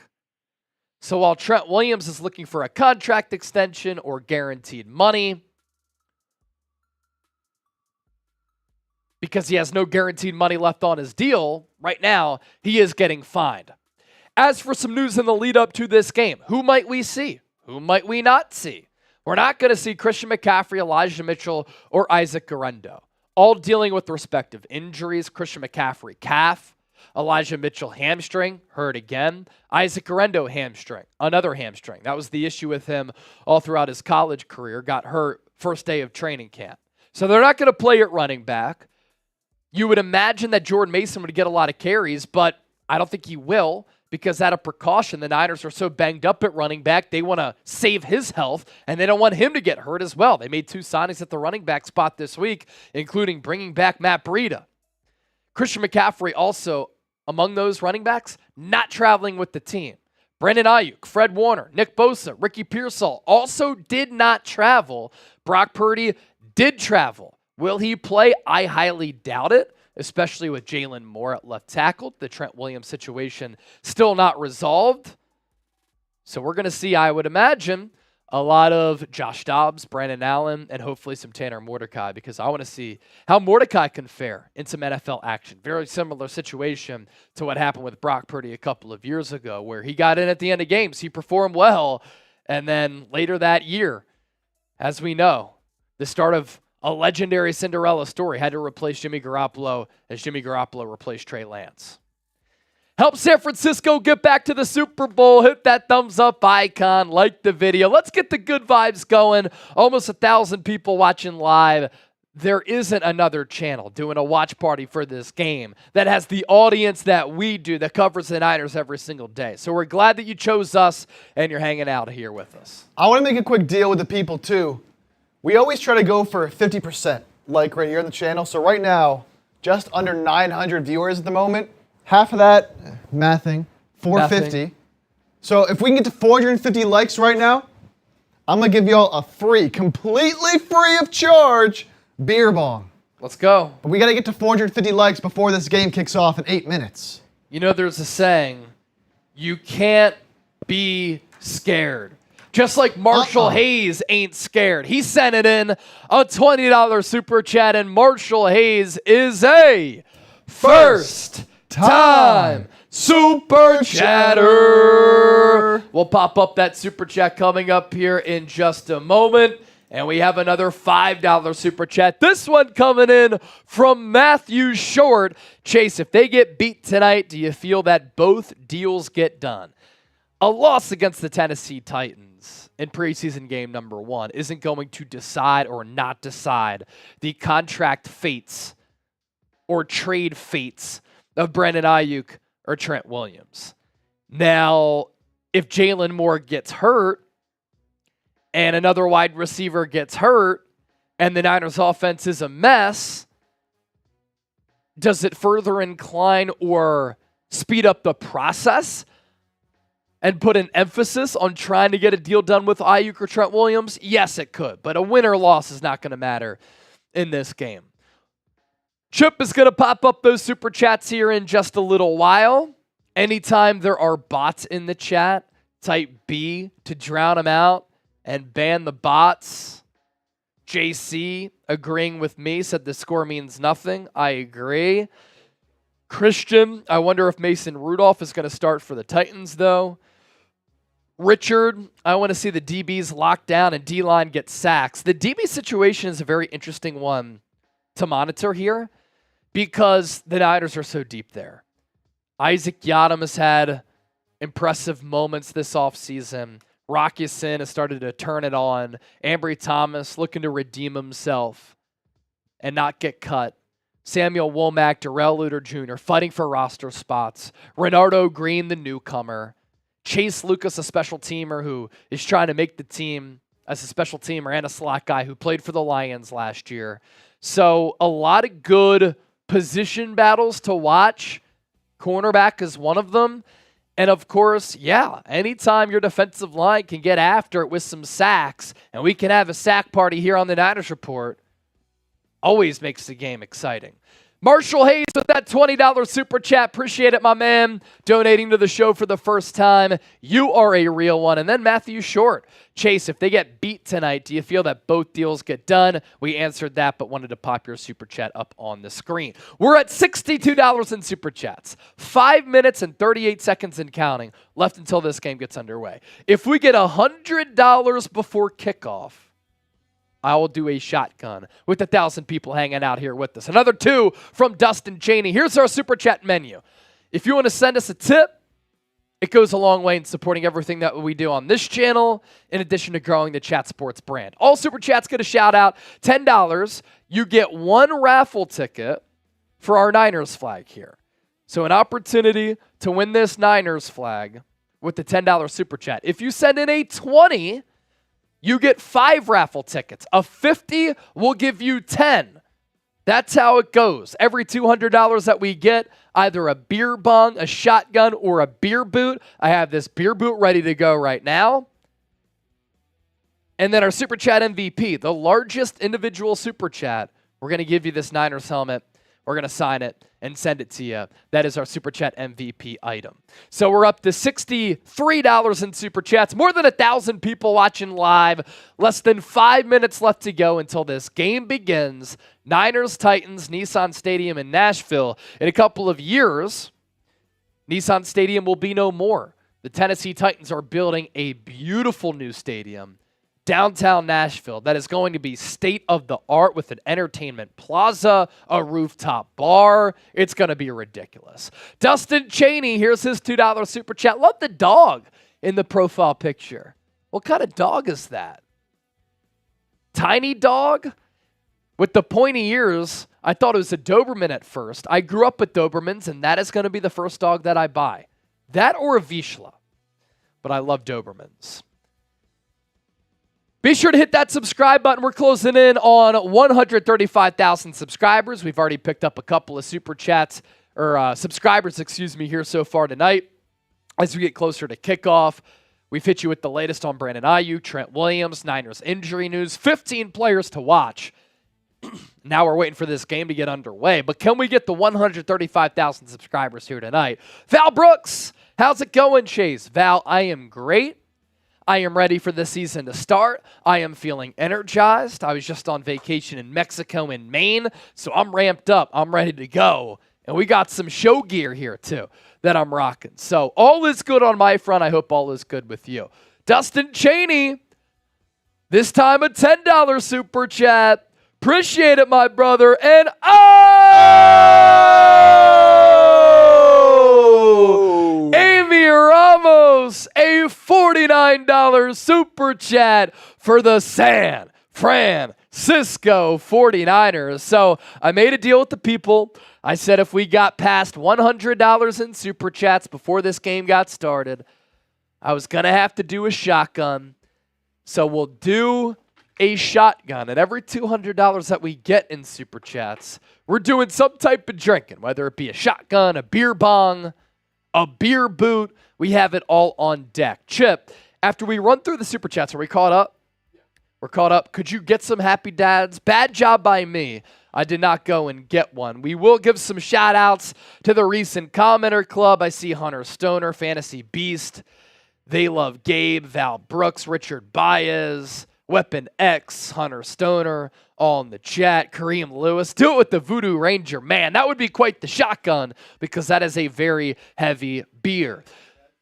So while Trent Williams is looking for a contract extension or guaranteed money, because he has no guaranteed money left on his deal, right now, he is getting fined. As for some news in the lead up to this game, who might we see? Who might we not see? We're not going to see Christian McCaffrey, Elijah Mitchell, or Isaac Guerendo, all dealing with respective injuries. Christian McCaffrey, calf. Elijah Mitchell, hamstring, hurt again. Isaac Guerendo, hamstring, another hamstring. That was the issue with him all throughout his college career. Got hurt first day of training camp. So they're not going to play at running back. You would imagine that Jordan Mason would get a lot of carries, but I don't think he will, because out of precaution, the Niners are so banged up at running back, they want to save his health, and they don't want him to get hurt as well. They made 2 signings at the running back spot this week, including bringing back Matt Breida. Christian McCaffrey also, among those running backs, not traveling with the team. Brandon Aiyuk, Fred Warner, Nick Bosa, Ricky Pearsall also did not travel. Brock Purdy did travel. Will he play? I highly doubt it, especially with Jalen Moore at left tackle. The Trent Williams situation still not resolved. So we're going to see, I would imagine, a lot of Josh Dobbs, Brandon Allen, and hopefully some Tanner Mordecai, because I want to see how Mordecai can fare in some NFL action. Very similar situation to what happened with Brock Purdy a couple of years ago, where he got in at the end of games. He performed well, and then later that year, as we know, the start of a legendary Cinderella story, had to replace Jimmy Garoppolo as Jimmy Garoppolo replaced Trey Lance. Help San Francisco get back to the Super Bowl. Hit that thumbs up icon. Like the video. Let's get the good vibes going. Almost 1,000 people watching live. There isn't another channel doing a watch party for this game that has the audience that we do, that covers the Niners every single day. So we're glad that you chose us and you're hanging out here with us. I want to make a quick deal with the people, too. We always try to go for 50%, like right here on the channel. So right now, just under 900 viewers at the moment. Half of that, mathing, 450. Mathing. So if we can get to 450 likes right now, I'm going to give y'all a free, completely free of charge, beer bong. Let's go. But we got to get to 450 likes before this game kicks off in 8 minutes. You know, there's a saying, you can't be scared. Just like Marshall Hayes ain't scared. He sent it in, a $20 super chat, and Marshall Hayes is a first time super chatter. We'll pop up that super chat coming up here in just a moment. And we have another $5 super chat. This one coming in from Matthew Short. Chase, if they get beat tonight, do you feel that both deals get done? A loss against the Tennessee Titans in preseason game number 1 isn't going to decide or not decide the contract fates or trade fates of Brandon Aiyuk or Trent Williams. Now, if Jalen Moore gets hurt and another wide receiver gets hurt and the Niners offense is a mess, does it further incline or speed up the process and put an emphasis on trying to get a deal done with Aiyuk or Trent Williams? Yes, it could, but a win or loss is not going to matter in this game. Chip is going to pop up those super chats here in just a little while. Anytime there are bots in the chat, type B to drown them out and ban the bots. JC agreeing with me, said the score means nothing. I agree. Christian, I wonder if Mason Rudolph is going to start for the Titans, though. Richard, I want to see the DBs locked down and D-line get sacks. The DB situation is a very interesting one to monitor here because the Niners are so deep there. Isaac Yiadom has had impressive moments this offseason. Rock Ya-Sin has started to turn it on. Ambry Thomas looking to redeem himself and not get cut. Samuel Womack, Darrell Luter Jr. fighting for roster spots. Renardo Green, the newcomer. Chase Lucas, a special teamer who is trying to make the team as a special teamer and a slot guy who played for the Lions last year. So a lot of good position battles to watch. Cornerback is one of them. And of course, yeah, anytime your defensive line can get after it with some sacks, and we can have a sack party here on the Niners Report, always makes the game exciting. Marshall Hayes with that $20 super chat. Appreciate it, my man. Donating to the show for the first time. You are a real one. And then Matthew Short. Chase, if they get beat tonight, do you feel that both deals get done? We answered that, but wanted to pop your super chat up on the screen. We're at $62 in super chats. 5 minutes and 38 seconds and counting left until this game gets underway. If we get $100 before kickoff, I will do a shotgun with 1,000 people hanging out here with us. Another 2 from Dustin Cheney. Here's our super chat menu. If you want to send us a tip, it goes a long way in supporting everything that we do on this channel, in addition to growing the Chat Sports brand. All super chats get a shout out. $10, you get 1 raffle ticket for our Niners flag here. So an opportunity to win this Niners flag with the $10 super chat. If you send in a 20, you get 5 raffle tickets. A 50 will give you 10. That's how it goes. Every $200 that we get, either a beer bong, a shotgun, or a beer boot. I have this beer boot ready to go right now. And then our Super Chat MVP, the largest individual Super Chat. We're going to give you this Niners helmet. We're going to sign it and send it to you. That is our Super Chat MVP item. So we're up to $63 in Super Chats. More than 1,000 people watching live. Less than 5 minutes left to go until this game begins. Niners-Titans, Nissan Stadium in Nashville. In a couple of years, Nissan Stadium will be no more. The Tennessee Titans are building a beautiful new stadium downtown Nashville that is going to be state-of-the-art with an entertainment plaza, a rooftop bar. It's going to be ridiculous. Dustin Cheney, here's his $2 super chat. Love the dog in the profile picture. What kind of dog is that? Tiny dog? With the pointy ears, I thought it was a Doberman at first. I grew up with Dobermans, and that is going to be the first dog that I buy. That or a Vizsla. But I love Dobermans. Be sure to hit that subscribe button. We're closing in on 135,000 subscribers. We've already picked up a couple of super chats, or subscribers, here so far tonight. As we get closer to kickoff, we've hit you with the latest on Brandon Aiyuk, Trent Williams, Niners injury news, 15 players to watch. Now we're waiting for this game to get underway. But can we get the 135,000 subscribers here tonight? Val Brooks, how's it going, Chase? Val, I am great. I am ready for the season to start. I am feeling energized. I was just on vacation in Mexico and Maine, so I'm ramped up. I'm ready to go. And we got some show gear here, too, that I'm rocking. So all is good on my front. I hope all is good with you. Dustin Cheney, this time a $10 super chat. Appreciate it, my brother. And Amy Ramos, a $49 super chat for the San Francisco 49ers. So I made a deal with the people. I said if we got past $100 in super chats before this game got started, I was going to have to do a shotgun. So we'll do a shotgun. And every $200 that we get in super chats, we're doing some type of drinking, whether it be a shotgun, a beer bong, a beer boot. We have it all on deck. Chip, after we run through the super chats, are we caught up? Yeah. We're caught up. Could you get some happy dads? Bad job by me. I did not go and get one. We will give some shout outs to the recent commenter club. I see Hunter Stoner, Fantasy Beast. They Love Gabe, Val Brooks, Richard Baez, Weapon X, Hunter Stoner, all in the chat. Kareem Lewis, do it with the Voodoo Ranger. Man, that would be quite the shotgun because that is a very heavy beer.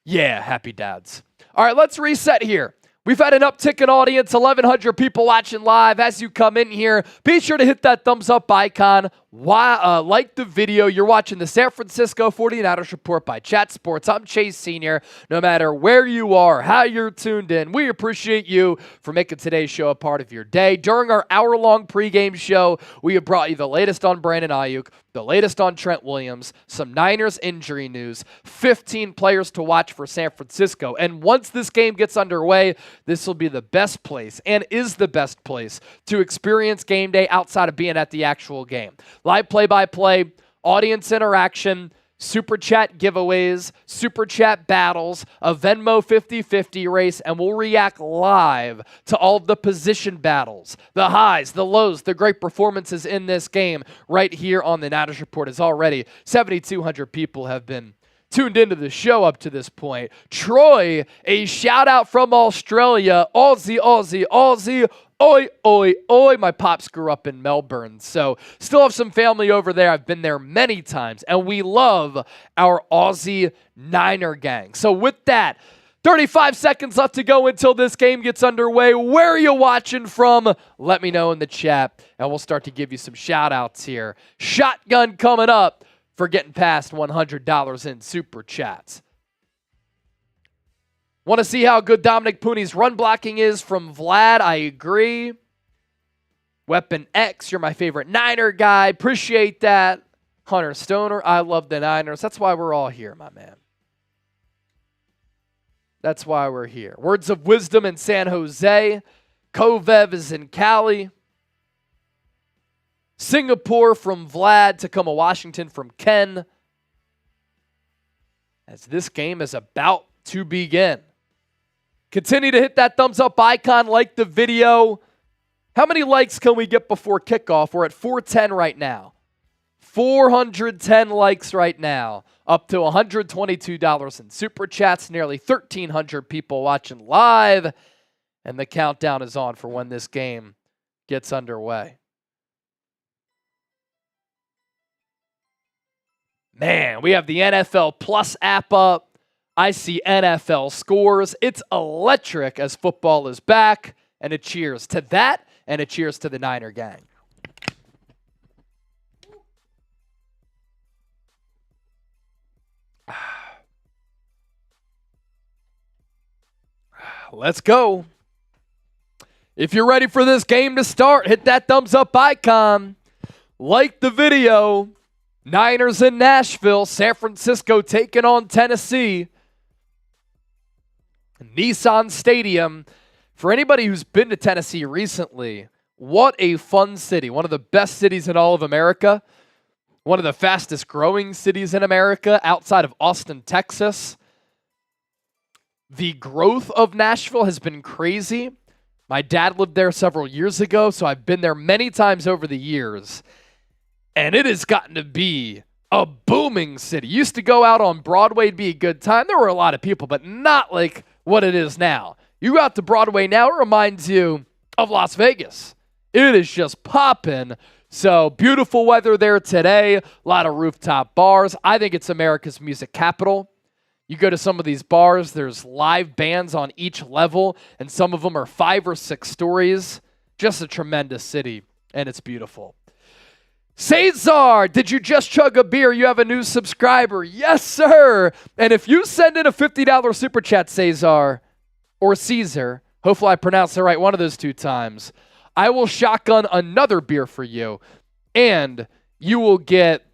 Yeah, happy dads. All right, let's reset here. We've had an uptick in audience, 1,100 people watching live. As you come in here, be sure to hit that thumbs up icon. Like the video. You're watching the San Francisco 49ers Report by Chat Sports. I'm Chase Sr. No matter where you are, how you're tuned in, we appreciate you for making today's show a part of your day. During our hour-long pregame show, we have brought you the latest on Brandon Aiyuk, the latest on Trent Williams, some Niners injury news, 15 players to watch for San Francisco. And once this game gets underway, this will be the best place and is the best place to experience game day outside of being at the actual game. Live play-by-play, audience interaction, Super Chat giveaways, Super Chat battles, a Venmo 50-50 race, and we'll react live to all of the position battles, the highs, the lows, the great performances in this game right here on the Niners Report. As already 7,200 people have been tuned into the show up to this point. Troy, a shout out from Australia. Aussie, Aussie, Aussie. Oi, oi, oi. My pops grew up in Melbourne, so still have some family over there. I've been there many times, and we love our Aussie Niner gang. So with that, 35 seconds left to go until this game gets underway. Where are you watching from? Let me know in the chat, and we'll start to give you some shout outs here. Shotgun coming up for getting past $100 in Super Chats. Want to see how good Dominic Pooney's run blocking is from Vlad? I agree. Weapon X, you're my favorite Niner guy. Appreciate that. Hunter Stoner, I love the Niners. That's why we're all here, my man. That's why we're here. Words of wisdom in San Jose. Kovev is in Cali. Singapore from Vlad. Tacoma, Washington from Ken. As this game is about to begin. Continue to hit that thumbs up icon, like the video. How many likes can we get before kickoff? We're at 410 right now. 410 likes right now. Up to $122 in Super Chats. Nearly 1,300 people watching live. And the countdown is on for when this game gets underway. Man, we have the NFL Plus app up. I see NFL scores. It's electric as football is back. And a cheers to that, and a cheers to the Niner gang. Let's go. If you're ready for this game to start, hit that thumbs up icon. Like the video. Niners in Nashville. San Francisco taking on Tennessee. Nissan Stadium. For anybody who's been to Tennessee recently, what a fun city. One of the best cities in all of America. One of the fastest growing cities in America outside of Austin, Texas. The growth of Nashville has been crazy. My dad lived there several years ago, so I've been there many times over the years. And it has gotten to be a booming city. Used to go out on Broadway to be a good time. There were a lot of people, but not like what it is now. You go out to Broadway now, it reminds you of Las Vegas. It is just popping. So beautiful weather there today. A lot of rooftop bars. I think it's America's music capital. You go to some of these bars, there's live bands on each level, and some of them are 5 or 6 stories. Just a tremendous city, and it's beautiful. Cesar, did you just chug a beer? You have a new subscriber. Yes, sir. And if you send in a $50 super chat, Cesar, or Caesar, hopefully I pronounced it right one of those 2 times, I will shotgun another beer for you, and you will get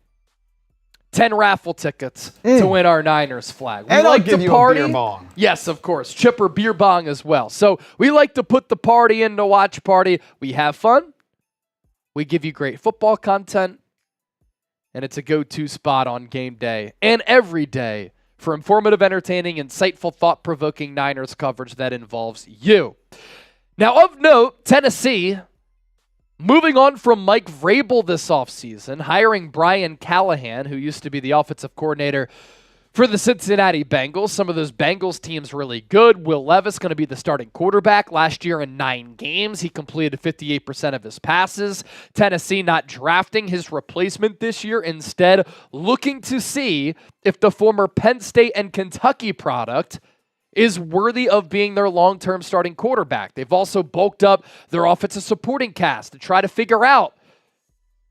10 raffle tickets to win our Niners flag. We and like I'll give to you party. a beer bong. Yes, of course. Chipper beer bong as well. So we like to put the party into watch party. We have fun. We give you great football content. And it's a go-to spot on game day and every day for informative, entertaining, insightful, thought-provoking Niners coverage that involves you. Now, of note, Tennessee, moving on from Mike Vrabel this offseason, hiring Brian Callahan, who used to be the offensive coordinator for the Cincinnati Bengals. Some of those Bengals teams really good. Will Levis going to be the starting quarterback. Last year in 9 games, he completed 58% of his passes. Tennessee not drafting his replacement this year. Instead, looking to see if the former Penn State and Kentucky product is worthy of being their long-term starting quarterback. They've also bulked up their offensive supporting cast to try to figure out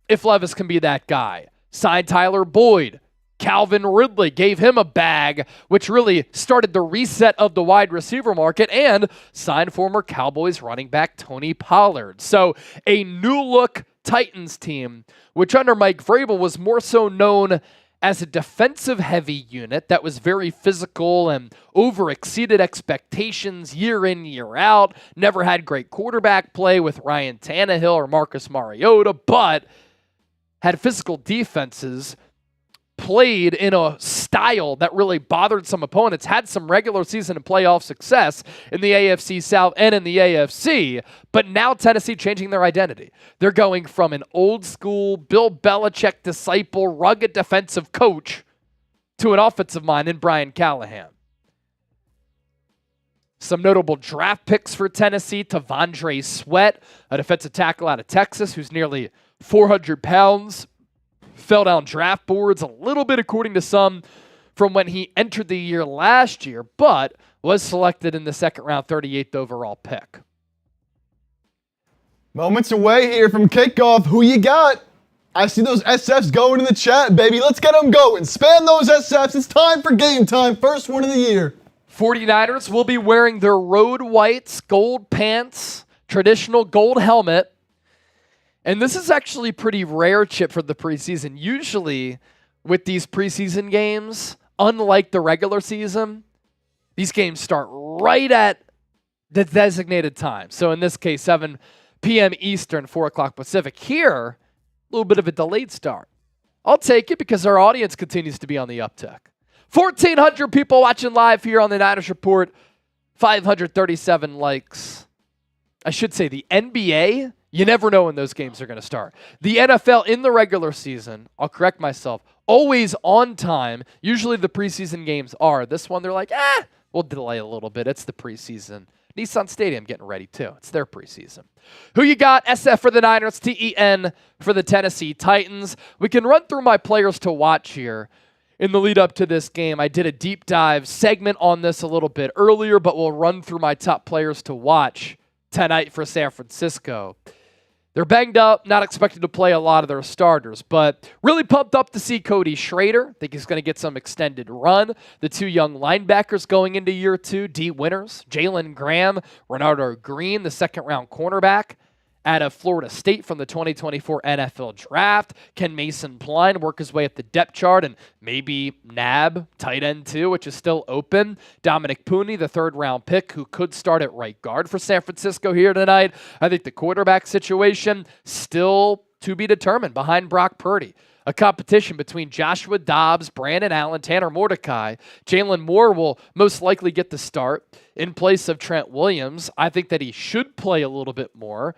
if Levis can be that guy. Signed Tyler Boyd. Calvin Ridley gave him a bag, which really started the reset of the wide receiver market, and signed former Cowboys running back Tony Pollard. So a new-look Titans team, which under Mike Vrabel was more so known as a defensive-heavy unit that was very physical and over-exceeded expectations year in, year out. Never had great quarterback play with Ryan Tannehill or Marcus Mariota, but had physical defenses played in a style that really bothered some opponents, had some regular season and playoff success in the AFC South and in the AFC, but now Tennessee changing their identity. They're going from an old school Bill Belichick disciple, rugged defensive coach to an offensive mind in Brian Callahan. Some notable draft picks for Tennessee: T'Vondre Sweat, a defensive tackle out of Texas who's nearly 400 pounds, fell down draft boards a little bit according to some from when he entered the year last year, but was selected in the second round, 38th overall pick. Moments away here from kickoff. Who you got? I see those SFs going in the chat, baby. Let's get them going. Spam those SFs. It's time for game time. First one of the year. 49ers will be wearing their road whites, gold pants, traditional gold helmet. And this is actually pretty rare, Chip, for the preseason. Usually with these preseason games, unlike the regular season, these games start right at the designated time. So in this case, 7 p.m. Eastern, 4 o'clock Pacific. Here, a little bit of a delayed start. I'll take it because our audience continues to be on the uptick. 1,400 people watching live here on the Niners Report. 537 likes. I should say the NBA, you never know when those games are going to start. The NFL in the regular season, I'll correct myself, always on time. Usually the preseason games are. This one, they're like, we'll delay a little bit. It's the preseason. Nissan Stadium getting ready too. It's their preseason. Who you got? SF for the Niners, TEN for the Tennessee Titans. We can run through my players to watch here. In the lead up to this game, I did a deep dive segment on this a little bit earlier, but we'll run through my top players to watch tonight for San Francisco. They're banged up, not expected to play a lot of their starters, but really pumped up to see Cody Schrader. Think he's going to get some extended run. The 2 young linebackers going into year 2, D Winters, Jalen Graham, Renardo Green, the second-round cornerback out of Florida State from the 2024 NFL Draft. Can Mason Pline work his way up the depth chart and maybe nab tight end too, which is still open? Dominic Pooney, the 3rd-round pick, who could start at right guard for San Francisco here tonight. I think the quarterback situation still to be determined behind Brock Purdy. A competition between Joshua Dobbs, Brandon Allen, Tanner Mordecai. Jalen Moore will most likely get the start in place of Trent Williams. I think that he should play a little bit more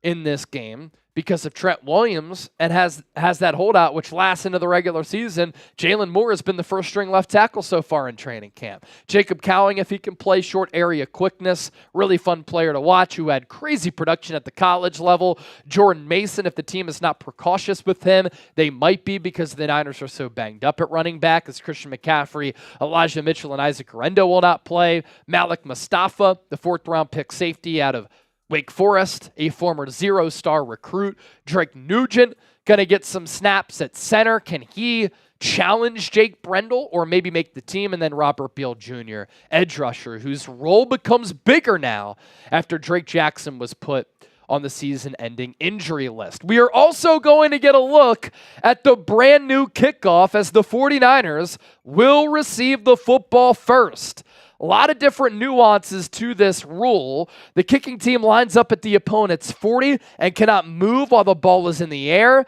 in this game because of Trent Williams and has that holdout which lasts into the regular season. Jalen Moore has been the first-string left tackle so far in training camp. Jacob Cowing, if he can play short area quickness, really fun player to watch who had crazy production at the college level. Jordan Mason, if the team is not precautious with him, they might be because the Niners are so banged up at running back as Christian McCaffrey, Elijah Mitchell, and Isaac Rendo will not play. Malik Mustafa, the 4th-round pick safety out of Wake Forest, a former 0-star recruit. Drake Nugent going to get some snaps at center. Can he challenge Jake Brendel or maybe make the team? And then Robert Beal Jr., edge rusher, whose role becomes bigger now after Drake Jackson was put on the season-ending injury list. We are also going to get a look at the brand new kickoff as the 49ers will receive the football first. A lot of different nuances to this rule. The kicking team lines up at the opponent's 40 and cannot move while the ball is in the air.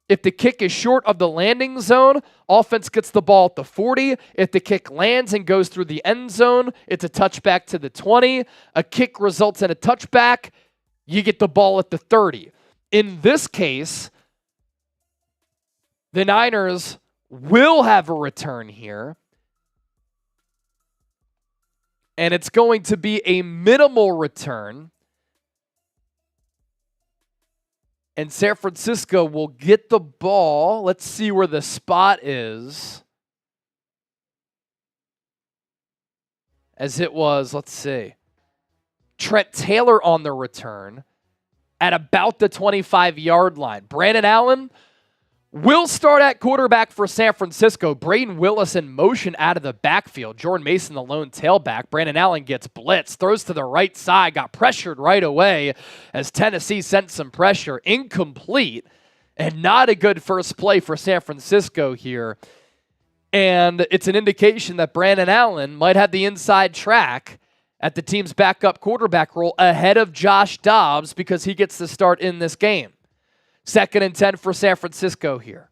If the kick is short of the landing zone, offense gets the ball at the 40. If the kick lands and goes through the end zone, it's a touchback to the 20. A kick results in a touchback, you get the ball at the 30. In this case, the Niners will have a return here. And it's going to be a minimal return. And San Francisco will get the ball. Let's see where the spot is. As it was, let's see, Trent Taylor on the return at about the 25-yard line. Brandon Allen will start at quarterback for San Francisco. Braden Willis in motion out of the backfield. Jordan Mason, the lone tailback. Brandon Allen gets blitzed, throws to the right side, got pressured right away as Tennessee sent some pressure. Incomplete, and not a good first play for San Francisco here. And it's an indication that Brandon Allen might have the inside track at the team's backup quarterback role ahead of Josh Dobbs because he gets the start in this game. 2nd and 10 for San Francisco here.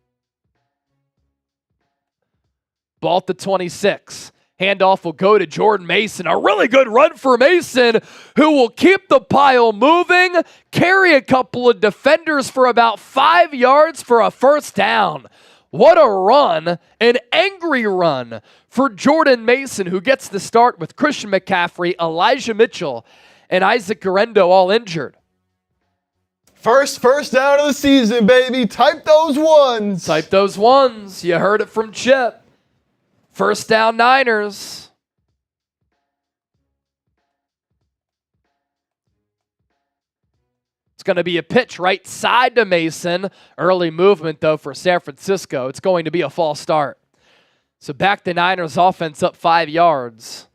Ball at the 26. Handoff will go to Jordan Mason. A really good run for Mason, who will keep the pile moving, carry a couple of defenders for about 5 yards for a first down. What a run, an angry run for Jordan Mason, who gets the start with Christian McCaffrey, Elijah Mitchell, and Isaac Guerrero all injured. First down of the season, baby. Type those ones. Type those ones. You heard it from Chip. First down Niners. It's going to be a pitch right side to Mason. Early movement, though, for San Francisco. It's going to be a false start. So back to Niners offense up 5 yards.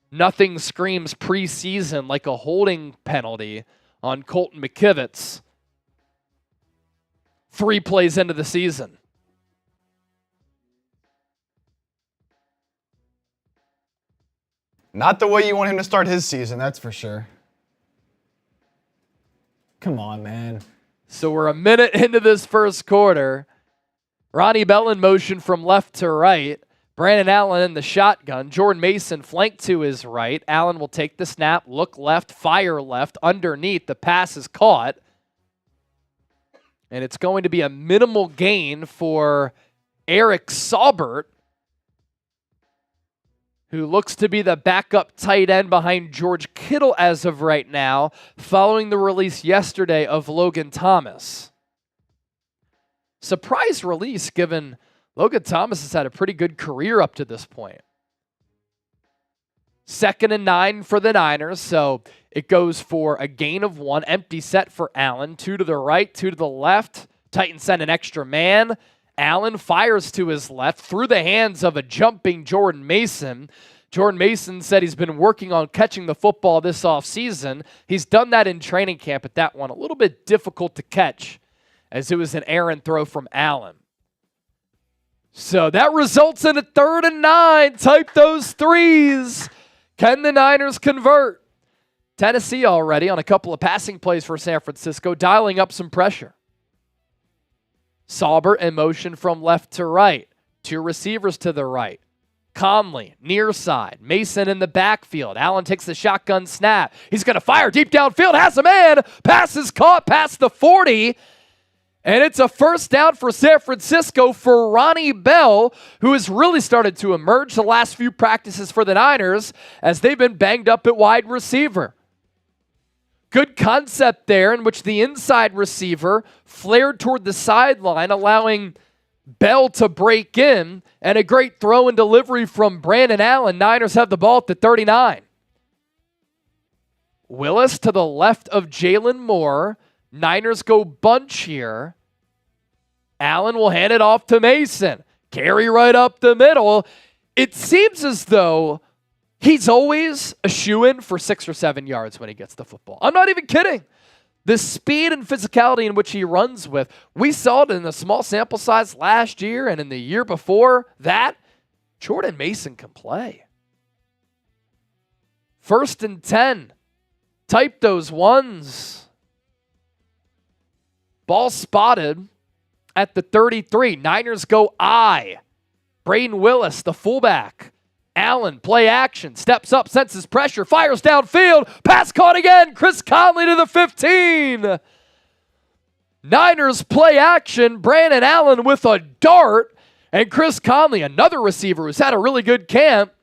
Nothing screams preseason like a holding penalty on Colton McKivitz. 3 plays into the season. Not the way you want him to start his season, that's for sure. Come on, man. So we're a minute into this first quarter. Ronnie Bell in motion from left to right. Brandon Allen in the shotgun. Jordan Mason flanked to his right. Allen will take the snap, look left, fire left. Underneath, the pass is caught. And it's going to be a minimal gain for Eric Saubert, who looks to be the backup tight end behind George Kittle as of right now, following the release yesterday of Logan Thomas. Surprise release, given Logan Thomas has had a pretty good career up to this point. 2nd and 9 for the Niners, so it goes for a gain of 1. Empty set for Allen. 2 to the right, 2 to the left. Titans send an extra man. Allen fires to his left through the hands of a jumping Jordan Mason. Jordan Mason said he's been working on catching the football this offseason. He's done that in training camp, but that one a little bit difficult to catch as it was an errant throw from Allen. So that results in a 3rd and 9. Type those threes. Can the Niners convert? Tennessee already on a couple of passing plays for San Francisco, dialing up some pressure. Saubert in motion from left to right. 2 receivers to the right. Conley, near side. Mason in the backfield. Allen takes the shotgun snap. He's going to fire deep downfield. Has a man. Pass is caught past the 40. And it's a first down for San Francisco for Ronnie Bell, who has really started to emerge the last few practices for the Niners as they've been banged up at wide receiver. Good concept there in which the inside receiver flared toward the sideline, allowing Bell to break in, and a great throw and delivery from Brandon Allen. Niners have the ball at the 39. Willis to the left of Jalen Moore. Niners go bunch here. Allen will hand it off to Mason. Carry right up the middle. It seems as though he's always a shoo-in for 6 or 7 yards when he gets the football. I'm not even kidding. The speed and physicality in which he runs with, we saw it in a small sample size last year and in the year before that. Jordan Mason can play. 1st and 10. Type those ones. Ball spotted at the 33. Niners go I. Braden Willis, the fullback. Allen, play action, steps up, senses pressure, fires downfield, pass caught again, Chris Conley to the 15. Niners play action, Brandon Allen with a dart, and Chris Conley, another receiver who's had a really good camp,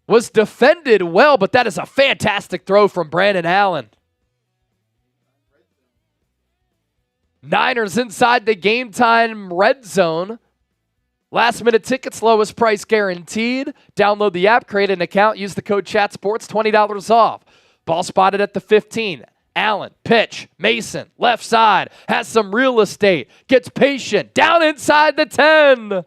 was defended well, but that is a fantastic throw from Brandon Allen. Niners inside the game time red zone. Last minute tickets, lowest price guaranteed. Download the app, create an account, use the code ChatSports, $20 off. Ball spotted at the 15. Allen, pitch, Mason, left side, has some real estate, gets patient, down inside the 10.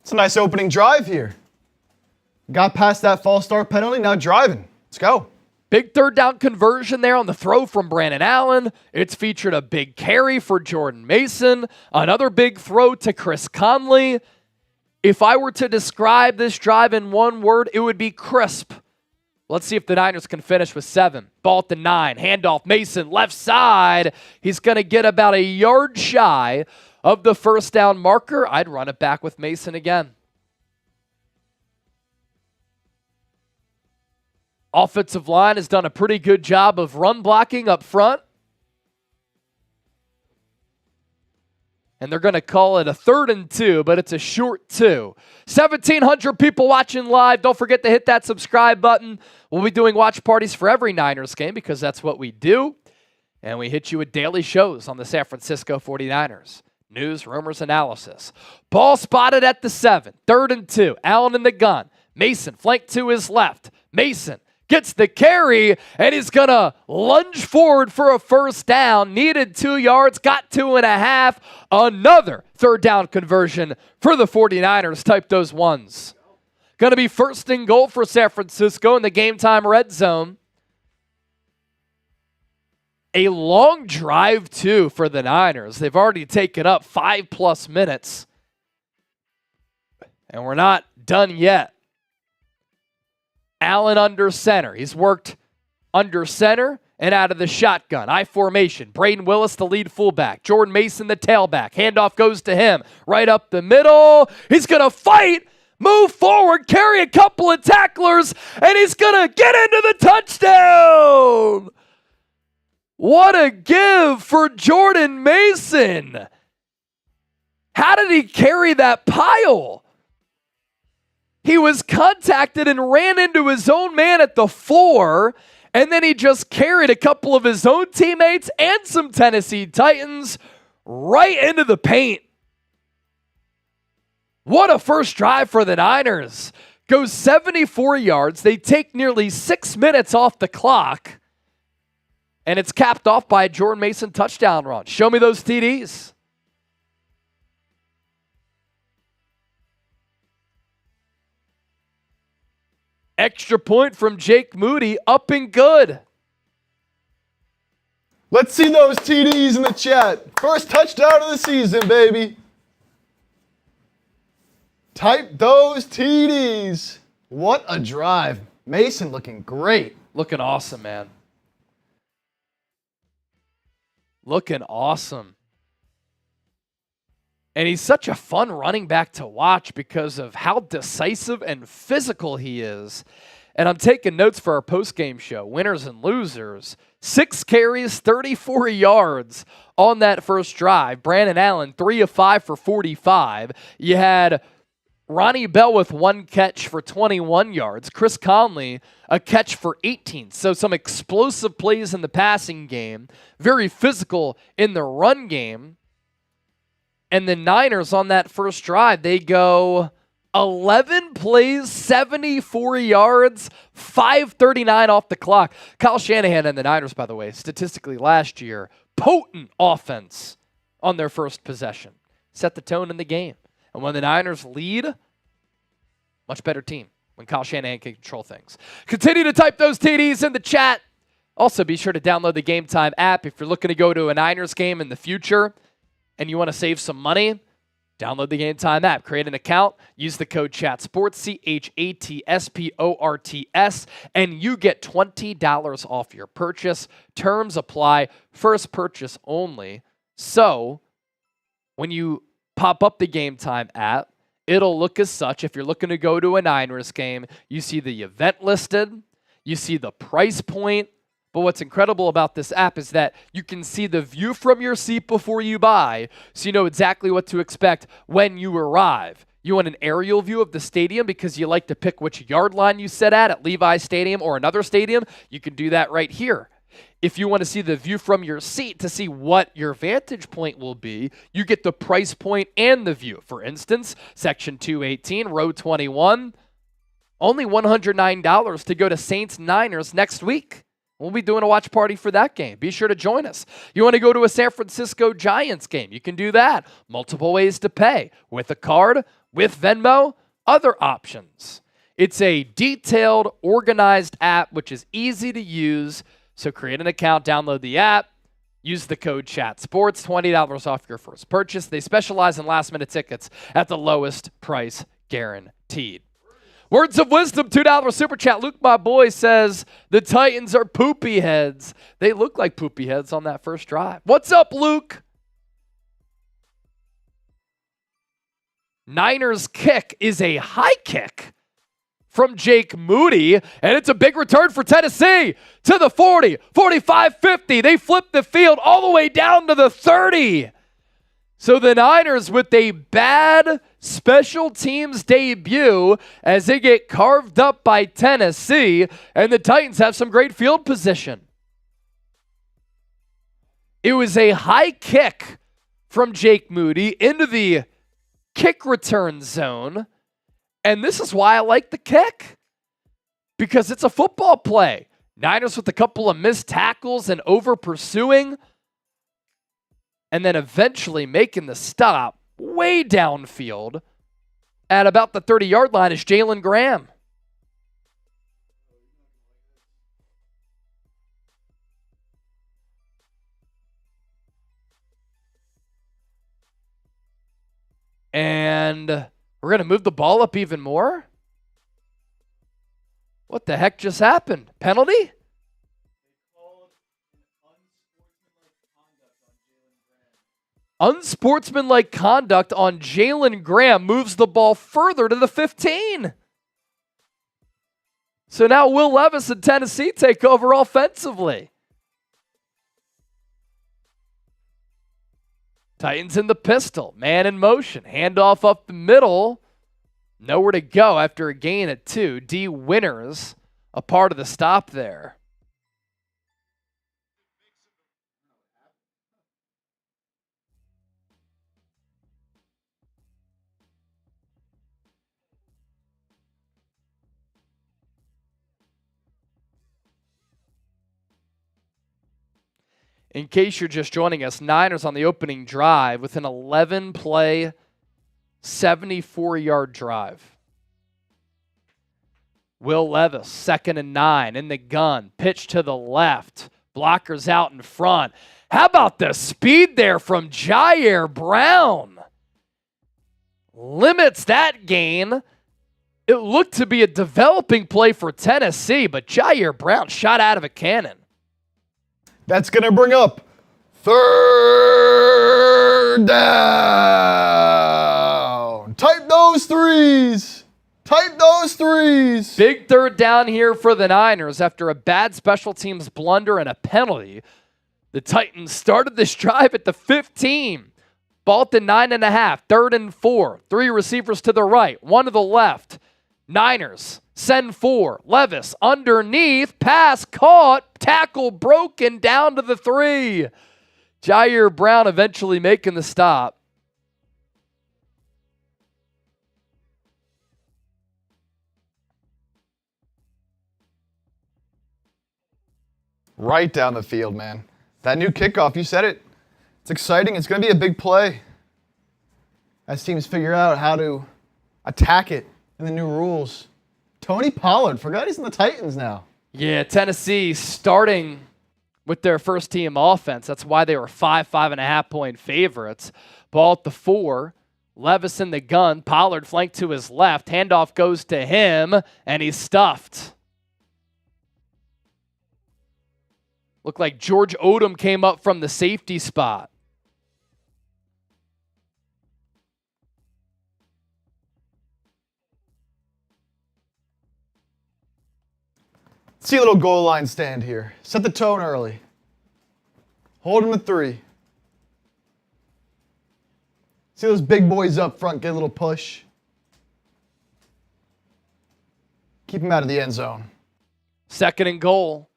It's a nice opening drive here. Got past that false start penalty, now driving. Let's go. Big 3rd down conversion there on the throw from Brandon Allen. It's featured a big carry for Jordan Mason. Another big throw to Chris Conley. If I were to describe this drive in one word, it would be crisp. Let's see if the Niners can finish with 7. Ball at the 9. Handoff, Mason, left side. He's going to get about a yard shy of the first down marker. I'd run it back with Mason again. Offensive line has done a pretty good job of run blocking up front. And they're going to call it a 3rd and 2, but it's a short 2. 1,700 people watching live. Don't forget to hit that subscribe button. We'll be doing watch parties for every Niners game because that's what we do. And we hit you with daily shows on the San Francisco 49ers. News, rumors, analysis. Ball spotted at the 7. 3rd and 2. Allen in the gun. Mason flanked to his left. Mason gets the carry, and he's going to lunge forward for a first down. Needed 2 yards, got 2.5. Another 3rd down conversion for the 49ers. Type those ones. Going to be 1st and goal for San Francisco in the game time red zone. A long drive, too, for the Niners. They've already taken up 5+ minutes, and we're not done yet. Allen under center. He's worked under center and out of the shotgun. I formation. Braden Willis, the lead fullback. Jordan Mason, the tailback. Handoff goes to him. Right up the middle. He's going to fight, move forward, carry a couple of tacklers, and he's going to get into the touchdown. What a give for Jordan Mason. How did he carry that pile? He was contacted and ran into his own man at the 4, and then he just carried a couple of his own teammates and some Tennessee Titans right into the paint. What a first drive for the Niners. Goes 74 yards. They take nearly 6 minutes off the clock, and it's capped off by a Jordan Mason touchdown run. Show me those TDs. Extra point from Jake Moody, up and good. Let's see those TDs in the chat. First touchdown of the season, baby. Type those TDs. What a drive. Mason looking great. Looking awesome, man. Looking awesome. And he's such a fun running back to watch because of how decisive and physical he is. And I'm taking notes for our post-game show, winners and losers. 6 carries, 34 yards on that first drive. Brandon Allen, 3 of 5 for 45. You had Ronnie Bell with 1 catch for 21 yards. Chris Conley, a catch for 18. So some explosive plays in the passing game. Very physical in the run game. And the Niners on that first drive, they go 11 plays, 74 yards, 5:39 off the clock. Kyle Shanahan and the Niners, by the way, statistically last year, potent offense on their first possession. Set the tone in the game. And when the Niners lead, much better team when Kyle Shanahan can control things. Continue to type those TDs in the chat. Also, be sure to download the Game Time app if you're looking to go to a Niners game in the future and you want to save some money. Download the Game Time app, create an account, use the code CHATSPORTS, CHATSPORTS, and you get $20 off your purchase. Terms apply, first purchase only. So when you pop up the Game Time app, it'll look as such. If you're looking to go to a Niners game, you see the event listed, you see the price point. But what's incredible about this app is that you can see the view from your seat before you buy, so you know exactly what to expect when you arrive. You want an aerial view of the stadium because you like to pick which yard line you sit at Levi Stadium or another stadium, you can do that right here. If you want to see the view from your seat to see what your vantage point will be, you get the price point and the view. For instance, Section 218, Row 21, only $109 to go to Saints-Niners next week. We'll be doing a watch party for that game. Be sure to join us. You want to go to a San Francisco Giants game? You can do that. Multiple ways to pay. With a card, with Venmo, other options. It's a detailed, organized app which is easy to use. So create an account, download the app, use the code CHATSPORTS, $20 off your first purchase. They specialize in last-minute tickets at the lowest price guaranteed. Words of wisdom, $2 super chat. Luke, my boy, says the Titans are poopy heads. They look like poopy heads on that first drive. What's up, Luke? Niners kick is a high kick from Jake Moody, and it's a big return for Tennessee to the 40, 45, 50. They flip the field all the way down to the 30. So the Niners with a bad special teams debut as they get carved up by Tennessee, and the Titans have some great field position. It was a high kick from Jake Moody into the kick return zone. And this is why I like the kick, because it's a football play. Niners with a couple of missed tackles and over pursuing, and then eventually making the stop way downfield at about the 30-yard line is Jalen Graham. And we're going to move the ball up even more? What the heck just happened? Penalty? Unsportsmanlike conduct on Jalen Graham moves the ball further to the 15. So now Will Levis and Tennessee take over offensively. Titans in the pistol. Man in motion. Handoff up the middle. Nowhere to go after a gain at 2. D Winners a part of the stop there. In case you're just joining us, Niners on the opening drive with an 11-play, 74-yard drive. Will Levis, 2nd and 9, in the gun. Pitch to the left. Blockers out in front. How about the speed there from Jair Brown? Limits that gain. It looked to be a developing play for Tennessee, but Jair Brown shot out of a cannon. That's going to bring up 3rd down. Type those threes. Type those threes. Big 3rd down here for the Niners after a bad special teams blunder and a penalty. The Titans started this drive at the 15. Ball to 9.5. 3rd and 4. 3 receivers to the right. 1 to the left. Niners send 4. Levis underneath. Pass caught. Tackle broken down to the 3. Jair Brown eventually making the stop. Right down the field, man. That new kickoff, you said it. It's exciting. It's going to be a big play as teams figure out how to attack it in the new rules. Tony Pollard, forgot he's in the Titans now. Yeah, Tennessee starting with their first team offense. That's why they were 5.5 point favorites. Ball at the 4. Levis in the gun. Pollard flanked to his left. Handoff goes to him, and he's stuffed. Looked like George Odom came up from the safety spot. See a little goal line stand here. Set the tone early. Hold him at 3. See those big boys up front get a little push. Keep him out of the end zone. 2nd and goal.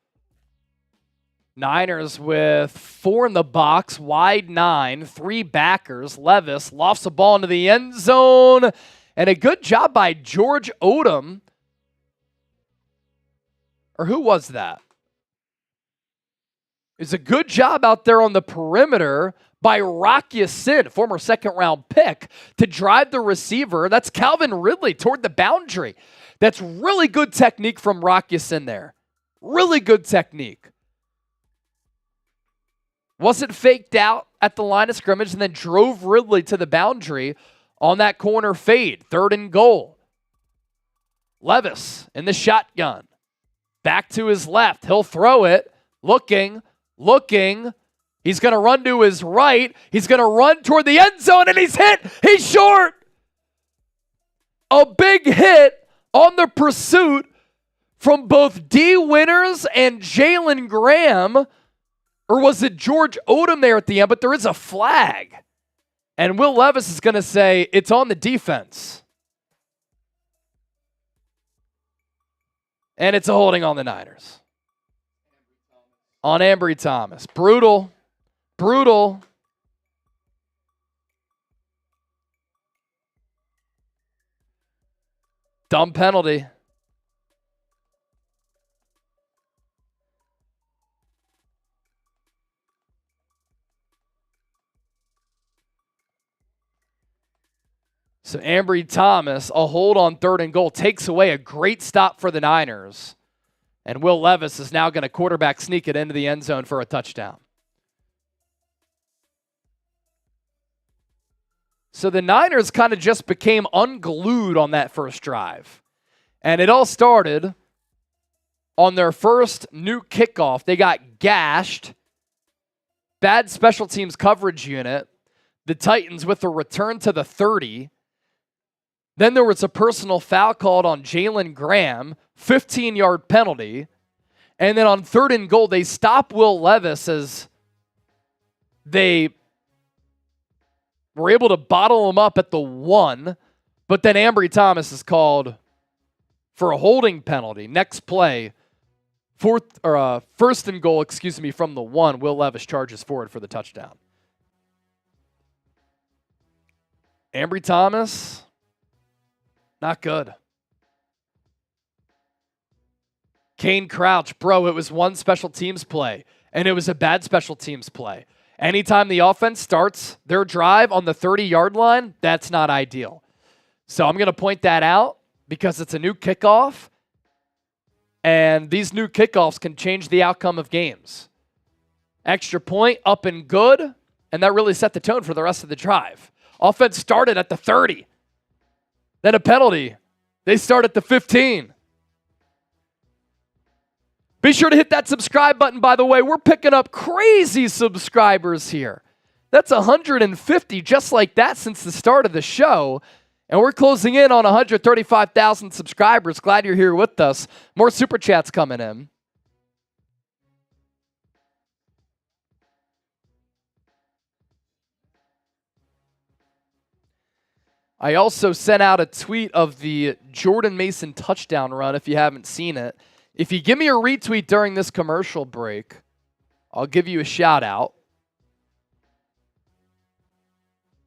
Niners with 4 in the box, wide 9, 3 backers. Levis lofts the ball into the end zone, and a good job by George Odom. Or who was that? It's a good job out there on the perimeter by Rock Ya-Sin, former 2nd-round pick, to drive the receiver. That's Calvin Ridley toward the boundary. That's really good technique from Rock Ya-Sin there. Really good technique. Wasn't faked out at the line of scrimmage and then drove Ridley to the boundary on that corner fade. 3rd and goal. Levis in the shotgun. Back to his left. He'll throw it. Looking. He's going to run to his right. He's going to run toward the end zone, and he's hit. He's short. A big hit on the pursuit from both D. Winters and Jalen Graham. Or was it George Odom there at the end? But there is a flag. And Will Levis is going to say it's on the defense. And it's a holding on the Niners. On Ambry Thomas. Brutal. Dumb penalty. So Ambry Thomas, a hold on 3rd and goal, takes away a great stop for the Niners. And Will Levis is now going to quarterback sneak it into the end zone for a touchdown. So the Niners kind of just became unglued on that first drive. And it all started on their first new kickoff. They got gashed. Bad special teams coverage unit. The Titans with a return to the 30. Then there was a personal foul called on Jalen Graham, 15-yard penalty. And then on 3rd and goal, they stop Will Levis as they were able to bottle him up at the 1. But then Ambry Thomas is called for a holding penalty. Next play, 1st and goal, from the 1. Will Levis charges forward for the touchdown. Ambry Thomas, not good. Kane Crouch, it was one special teams play, and it was a bad special teams play. Anytime the offense starts their drive on the 30-yard line, that's not ideal. So I'm going to point that out because it's a new kickoff, and these new kickoffs can change the outcome of games. Extra point, up and good, and that really set the tone for the rest of the drive. Offense started at the 30. Then a penalty. They start at the 15. Be sure to hit that subscribe button, by the way. We're picking up crazy subscribers here. That's 150 just like that since the start of the show. And we're closing in on 135,000 subscribers. Glad you're here with us. More super chats coming in. I also sent out a tweet of the Jordan Mason touchdown run if you haven't seen it. If you give me a retweet during this commercial break, I'll give you a shout out.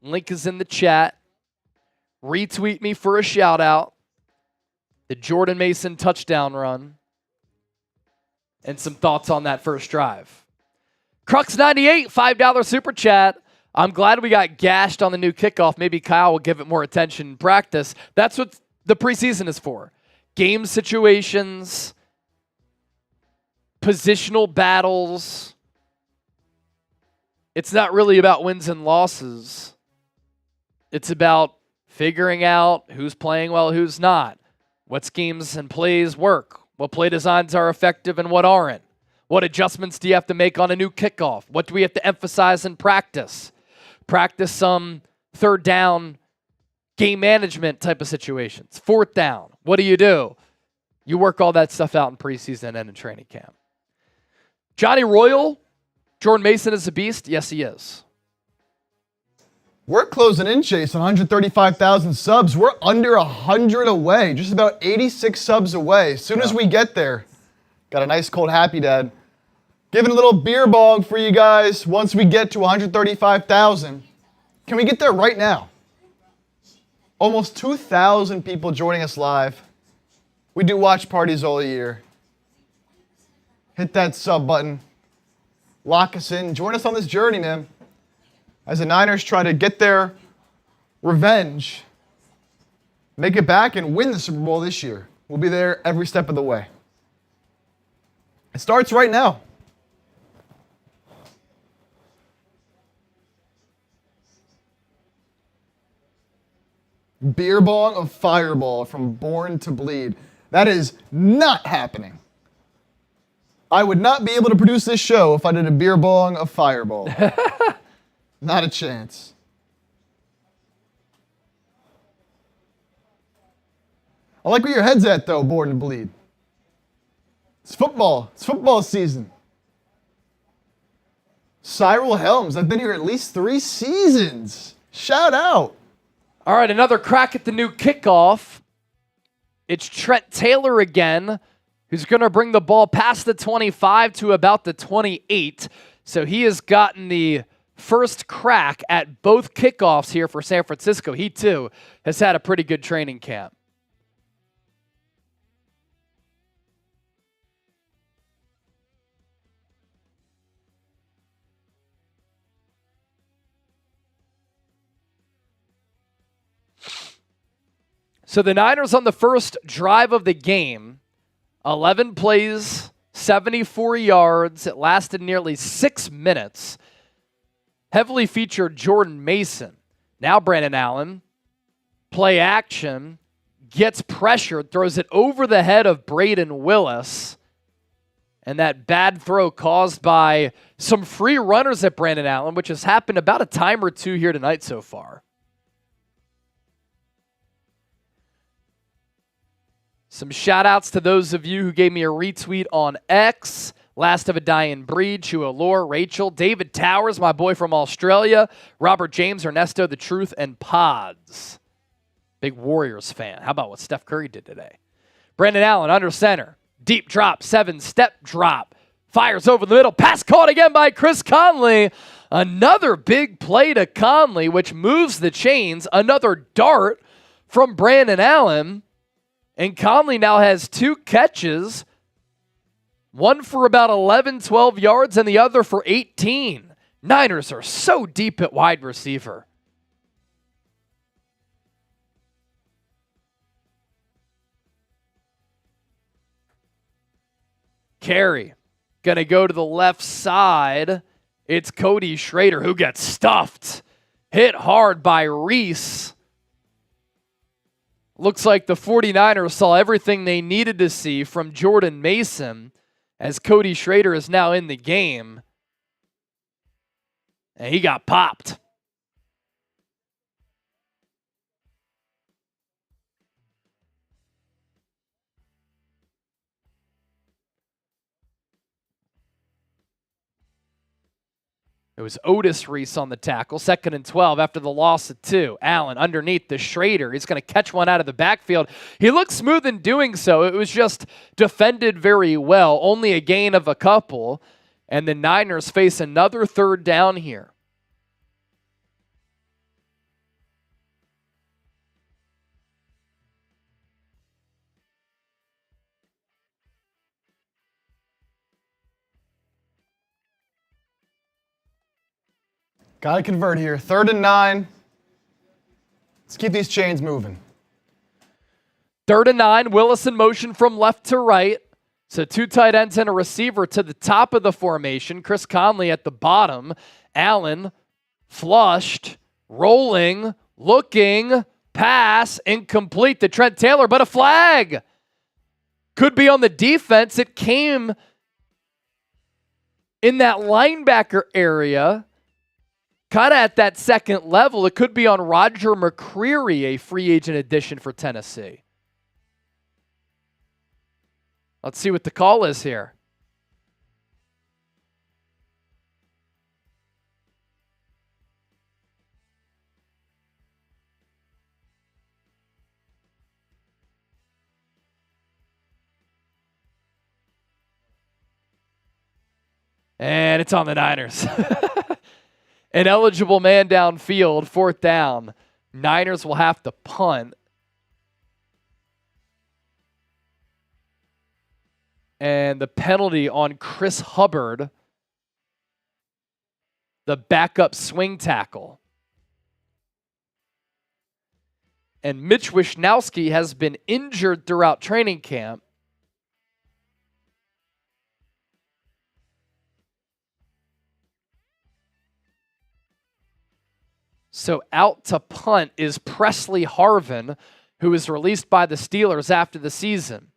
Link is in the chat. Retweet me for a shout out. The Jordan Mason touchdown run. And some thoughts on that first drive. Crux98, $5 super chat. I'm glad we got gashed on the new kickoff. Maybe Kyle will give it more attention in practice. That's what the preseason is for. Game situations, positional battles. It's not really about wins and losses. It's about figuring out who's playing well, who's not. What schemes and plays work. What play designs are effective and what aren't. What adjustments do you have to make on a new kickoff? What do we have to emphasize in practice? Practice some third down game management type of situations. Fourth down. What do? You work all that stuff out in preseason and in training camp. Johnny Royal, Jordan Mason is a beast? Yes, he is. We're closing in, Chase, on 135,000 subs. We're under 100 away, just about 86 subs away. As soon as we get there, got a nice cold Happy Dad. Giving a little beer bong for you guys once we get to 135,000. Can we get there right now? Almost 2,000 people joining us live. We do watch parties all year. Hit that sub button. Lock us in. Join us on this journey, man. As the Niners try to get their revenge, make it back and win the Super Bowl this year. We'll be there every step of the way. It starts right now. beer bong of Fireball from Born to Bleed. That is not happening. I would not be able to produce this show if I did a beer bong of Fireball. Not a chance. I like where your head's at, though, Born to Bleed. It's football. It's football season. Cyril Helms, I've been here at least 3 seasons. Shout out. All right, another crack at the new kickoff. It's Trent Taylor again, who's going to bring the ball past the 25 to about the 28. So he has gotten the first crack at both kickoffs here for San Francisco. He, too, has had a pretty good training camp. So the Niners on the first drive of the game, 11 plays, 74 yards. It lasted nearly 6 minutes. Heavily featured Jordan Mason. Now Brandon Allen, play action, gets pressured, throws it over the head of Braden Willis. And that bad throw caused by some free runners at Brandon Allen, which has happened about a time or two here tonight so far. Some shout-outs to those of you who gave me a retweet on X. Last of a Dying Breed, Chua Lore, Rachel, David Towers, my boy from Australia, Robert James, Ernesto, The Truth, and Pods. Big Warriors fan. How about what Steph Curry did today? Brandon Allen under center. Deep drop, 7-step drop. Fires over the middle. Pass caught again by Chris Conley. Another big play to Conley, which moves the chains. Another dart from Brandon Allen. And Conley now has 2 catches, one for about 11, 12 yards, and the other for 18. Niners are so deep at wide receiver. Carey going to go to the left side. It's Cody Schrader who gets stuffed. Hit hard by Reese. Looks like the 49ers saw everything they needed to see from Jordan Mason as Cody Schrader is now in the game. And he got popped. It was Otis Reese on the tackle, 2nd and 12 after the loss of 2. Allen underneath the Schrader. He's going to catch one out of the backfield. He looked smooth in doing so. It was just defended very well. Only a gain of a couple. And the Niners face another 3rd down here. Got to convert here. 3rd and 9. Let's keep these chains moving. 3rd and 9. Willis in motion from left to right. So 2 tight ends and a receiver to the top of the formation. Chris Conley at the bottom. Allen flushed, rolling, looking, pass, incomplete to Trent Taylor, but a flag. Could be on the defense. It came in that linebacker area. Kind of at that 2nd level. It could be on Roger McCreary, a free agent addition for Tennessee. Let's see what the call is here. And it's on the Niners. An eligible man downfield, 4th down. Niners will have to punt. And the penalty on Chris Hubbard, the backup swing tackle. And Mitch Wishnowsky has been injured throughout training camp. So out to punt is Presley Harvin, who was released by the Steelers after the season.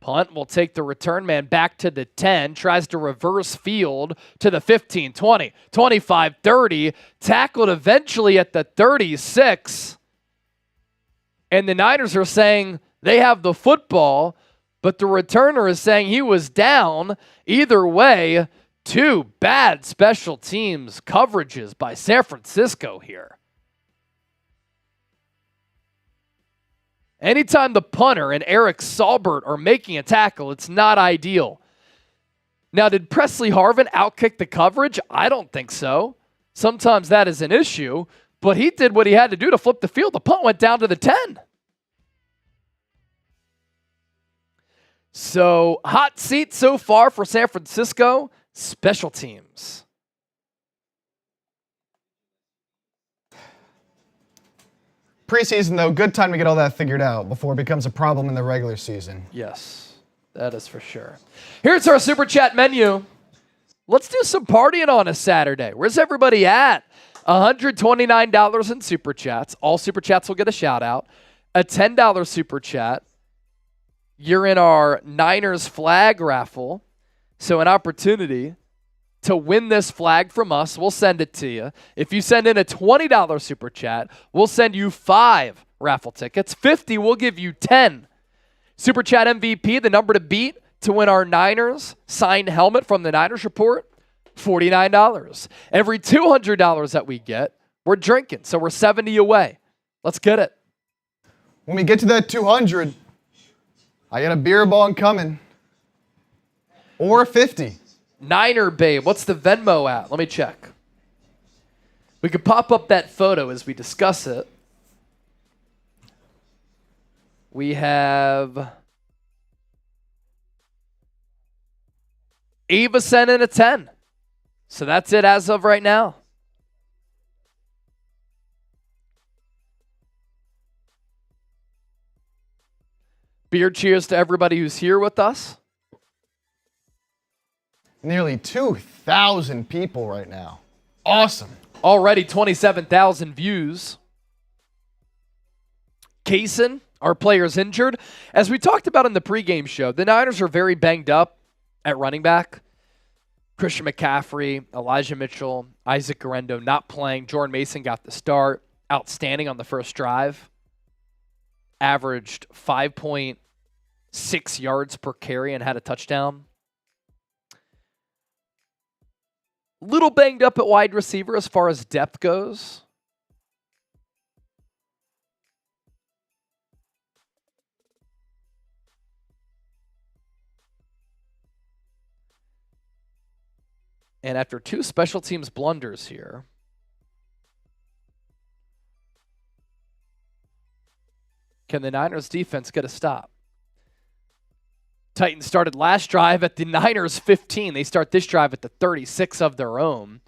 Punt will take the return man back to the 10, tries to reverse field to the 15, 20, 25, 30, tackled eventually at the 36. And the Niners are saying they have the football, but the returner is saying he was down. Either way, two bad special teams coverages by San Francisco here. Anytime the punter and Eric Saubert are making a tackle, it's not ideal. Now, did Presley Harvin outkick the coverage? I don't think so. Sometimes that is an issue, but he did what he had to do to flip the field. The punt went down to the 10. So, hot seat so far for San Francisco, special teams. Preseason, though, good time to get all that figured out before it becomes a problem in the regular season. Yes, that is for sure. Here's our Super Chat menu. Let's do some partying on a Saturday. Where's everybody at? $129 in Super Chats. All Super Chats will get a shout out. A $10 Super Chat. You're in our Niners flag raffle. So an opportunity to win this flag from us. We'll send it to you. If you send in a $20 Super Chat, we'll send you 5 raffle tickets. 50, we'll give you 10. Super Chat MVP, the number to beat to win our Niners signed helmet from the Niners Report, $49. Every $200 that we get, we're drinking. So we're 70 away. Let's get it. When we get to that 200, I got a beer bong coming. Or 50. Niner Babe, what's the Venmo at? Let me check. We could pop up that photo as we discuss it. We have Ava sent in a 10. So that's it as of right now. Beer cheers to everybody who's here with us. Nearly 2,000 people right now. Awesome. Already 27,000 views. Kaysen, our player's injured. As we talked about in the pregame show, the Niners are very banged up at running back. Christian McCaffrey, Elijah Mitchell, Isaac Guerrero not playing. Jordan Mason got the start. Outstanding on the first drive. Averaged 5.6 yards per carry and had a touchdown. Little banged up at wide receiver as far as depth goes. And after 2 special teams blunders here, can the Niners defense get a stop? Titans started last drive at the Niners 15. They start this drive at the 36 of their own.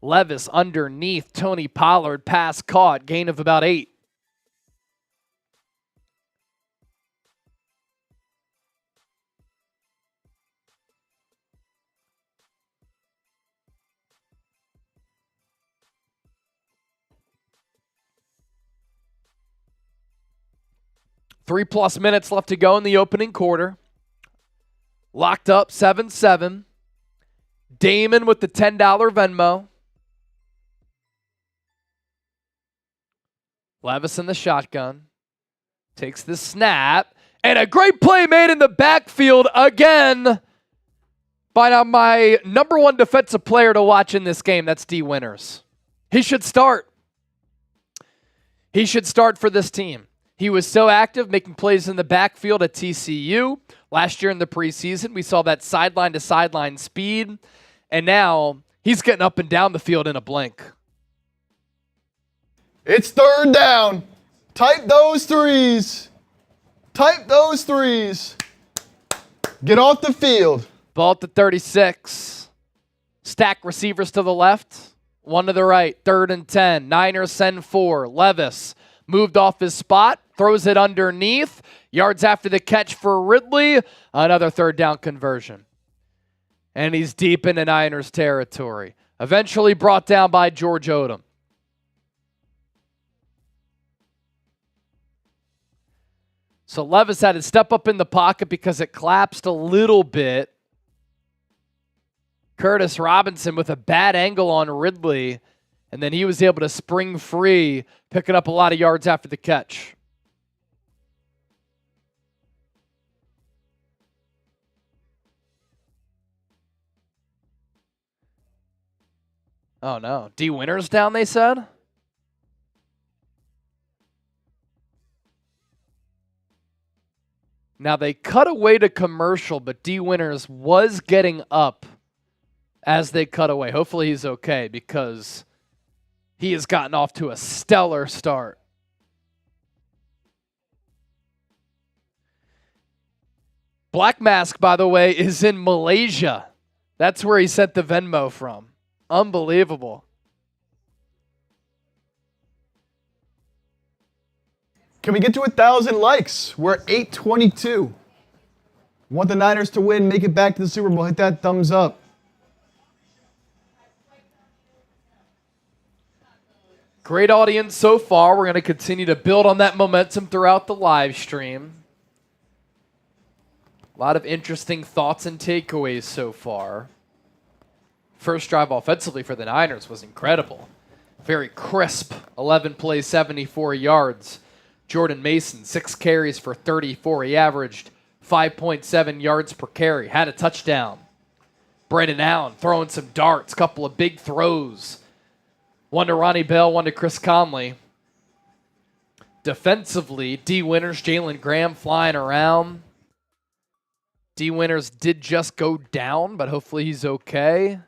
Levis underneath. Tony Pollard pass caught. Gain of about 8. Three-plus minutes left to go in the opening quarter. Locked up 7-7. Damon with the $10 Venmo. Levis in the shotgun. Takes the snap. And a great play made in the backfield again by my number 1 defensive player to watch in this game. That's D. Winters. He should start. He should start for this team. He was so active making plays in the backfield at TCU. Last year in the preseason, we saw that sideline-to-sideline speed. And now he's getting up and down the field in a blink. It's 3rd down. Type those threes. Type those threes. Get off the field. Ball at the 36. Stack receivers to the left. 1 to the right. 3rd and 10. Niners send 4. Levis moved off his spot. Throws it underneath. Yards after the catch for Ridley. Another 3rd down conversion. And he's deep into Niners territory. Eventually brought down by George Odom. So Levis had to step up in the pocket because it collapsed a little bit. Curtis Robinson with a bad angle on Ridley, and then he was able to spring free, picking up a lot of yards after the catch. Oh no, D Winner's down, they said? Now they cut away to commercial, but D Winners was getting up as they cut away. Hopefully he's okay because he has gotten off to a stellar start. Black Mask, by the way, is in Malaysia. That's where he sent the Venmo from. Unbelievable. Can we get to 1,000 likes? We're at 822. Want the Niners to win, make it back to the Super Bowl. Hit that thumbs up. Great audience so far. We're going to continue to build on that momentum throughout the live stream. A lot of interesting thoughts and takeaways so far. First drive offensively for the Niners was incredible. Very crisp, 11 plays, 74 yards. Jordan Mason, 6 carries for 34. He averaged 5.7 yards per carry. Had a touchdown. Brandon Allen throwing some darts, couple of big throws. One to Ronnie Bell, one to Chris Conley. Defensively, D Winners, Jalen Graham flying around. D Winners did just go down, but hopefully he's okay.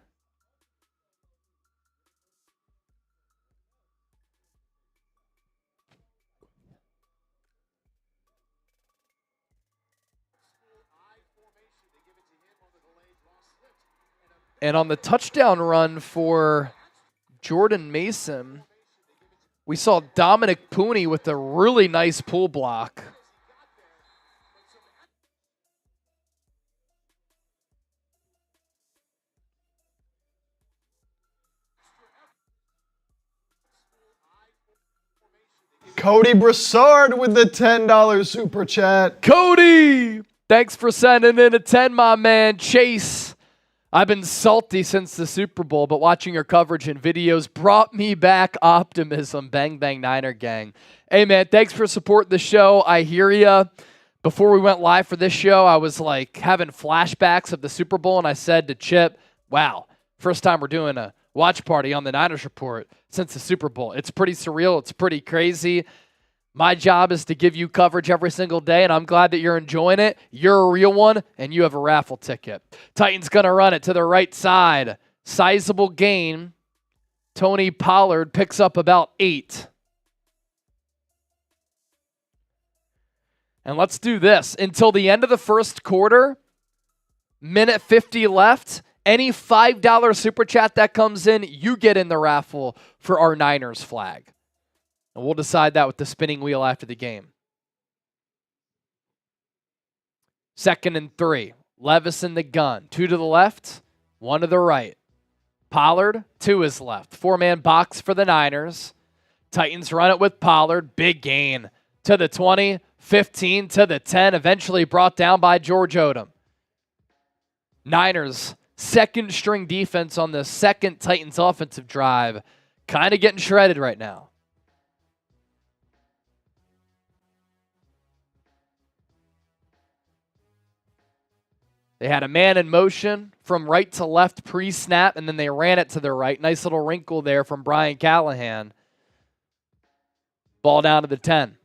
And on the touchdown run for Jordan Mason, we saw Dominic Pooney with a really nice pull block. Cody Broussard with the $10 super chat. Cody, thanks for sending in a 10, my man. Chase, I've been salty since the Super Bowl, but watching your coverage and videos brought me back optimism. Bang, bang, Niner gang. Hey, man, thanks for supporting the show. I hear ya. Before we went live for this show, I was like having flashbacks of the Super Bowl, and I said to Chip, wow, first time we're doing a watch party on the Niners Report since the Super Bowl. It's pretty surreal. It's pretty crazy. My job is to give you coverage every single day, and I'm glad that you're enjoying it. You're a real one, and you have a raffle ticket. Titans going to run it to the right side. Sizable gain. Tony Pollard picks up about 8. And let's do this. Until the end of the first quarter, minute 50 left, any $5 super chat that comes in, you get in the raffle for our Niners flag. And we'll decide that with the spinning wheel after the game. 2nd and 3. Levis in the gun. 2 to the left, 1 to the right. Pollard to his left. 4-man box for the Niners. Titans run it with Pollard. Big gain to the 20, 15 to the 10. Eventually brought down by George Odom. Niners second string defense on the second Titans offensive drive. Kind of getting shredded right now. They had a man in motion from right to left pre-snap, and then they ran it to the right. Nice little wrinkle there from Brian Callahan. Ball down to the 10.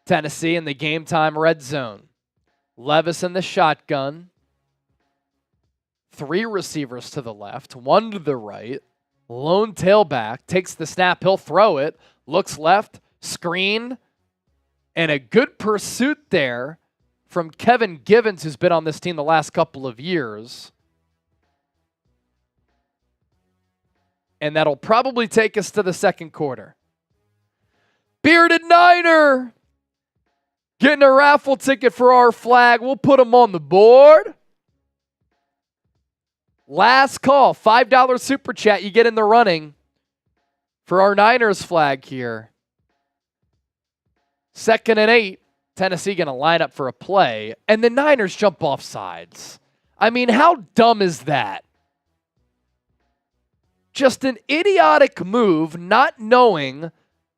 Tennessee in the game time red zone. Levis in the shotgun. 3 receivers to the left, 1 to the right. Lone tailback takes the snap. He'll throw it. Looks left. Screen. And a good pursuit there from Kevin Givens, who's been on this team the last couple of years. And that'll probably take us to the second quarter. Bearded Niner getting a raffle ticket for our flag. We'll put them on the board. Last call, $5 super chat. You get in the running for our Niners flag here. 2nd and 8. Tennessee going to line up for a play, and the Niners jump off sides. I mean, how dumb is that? Just an idiotic move, not knowing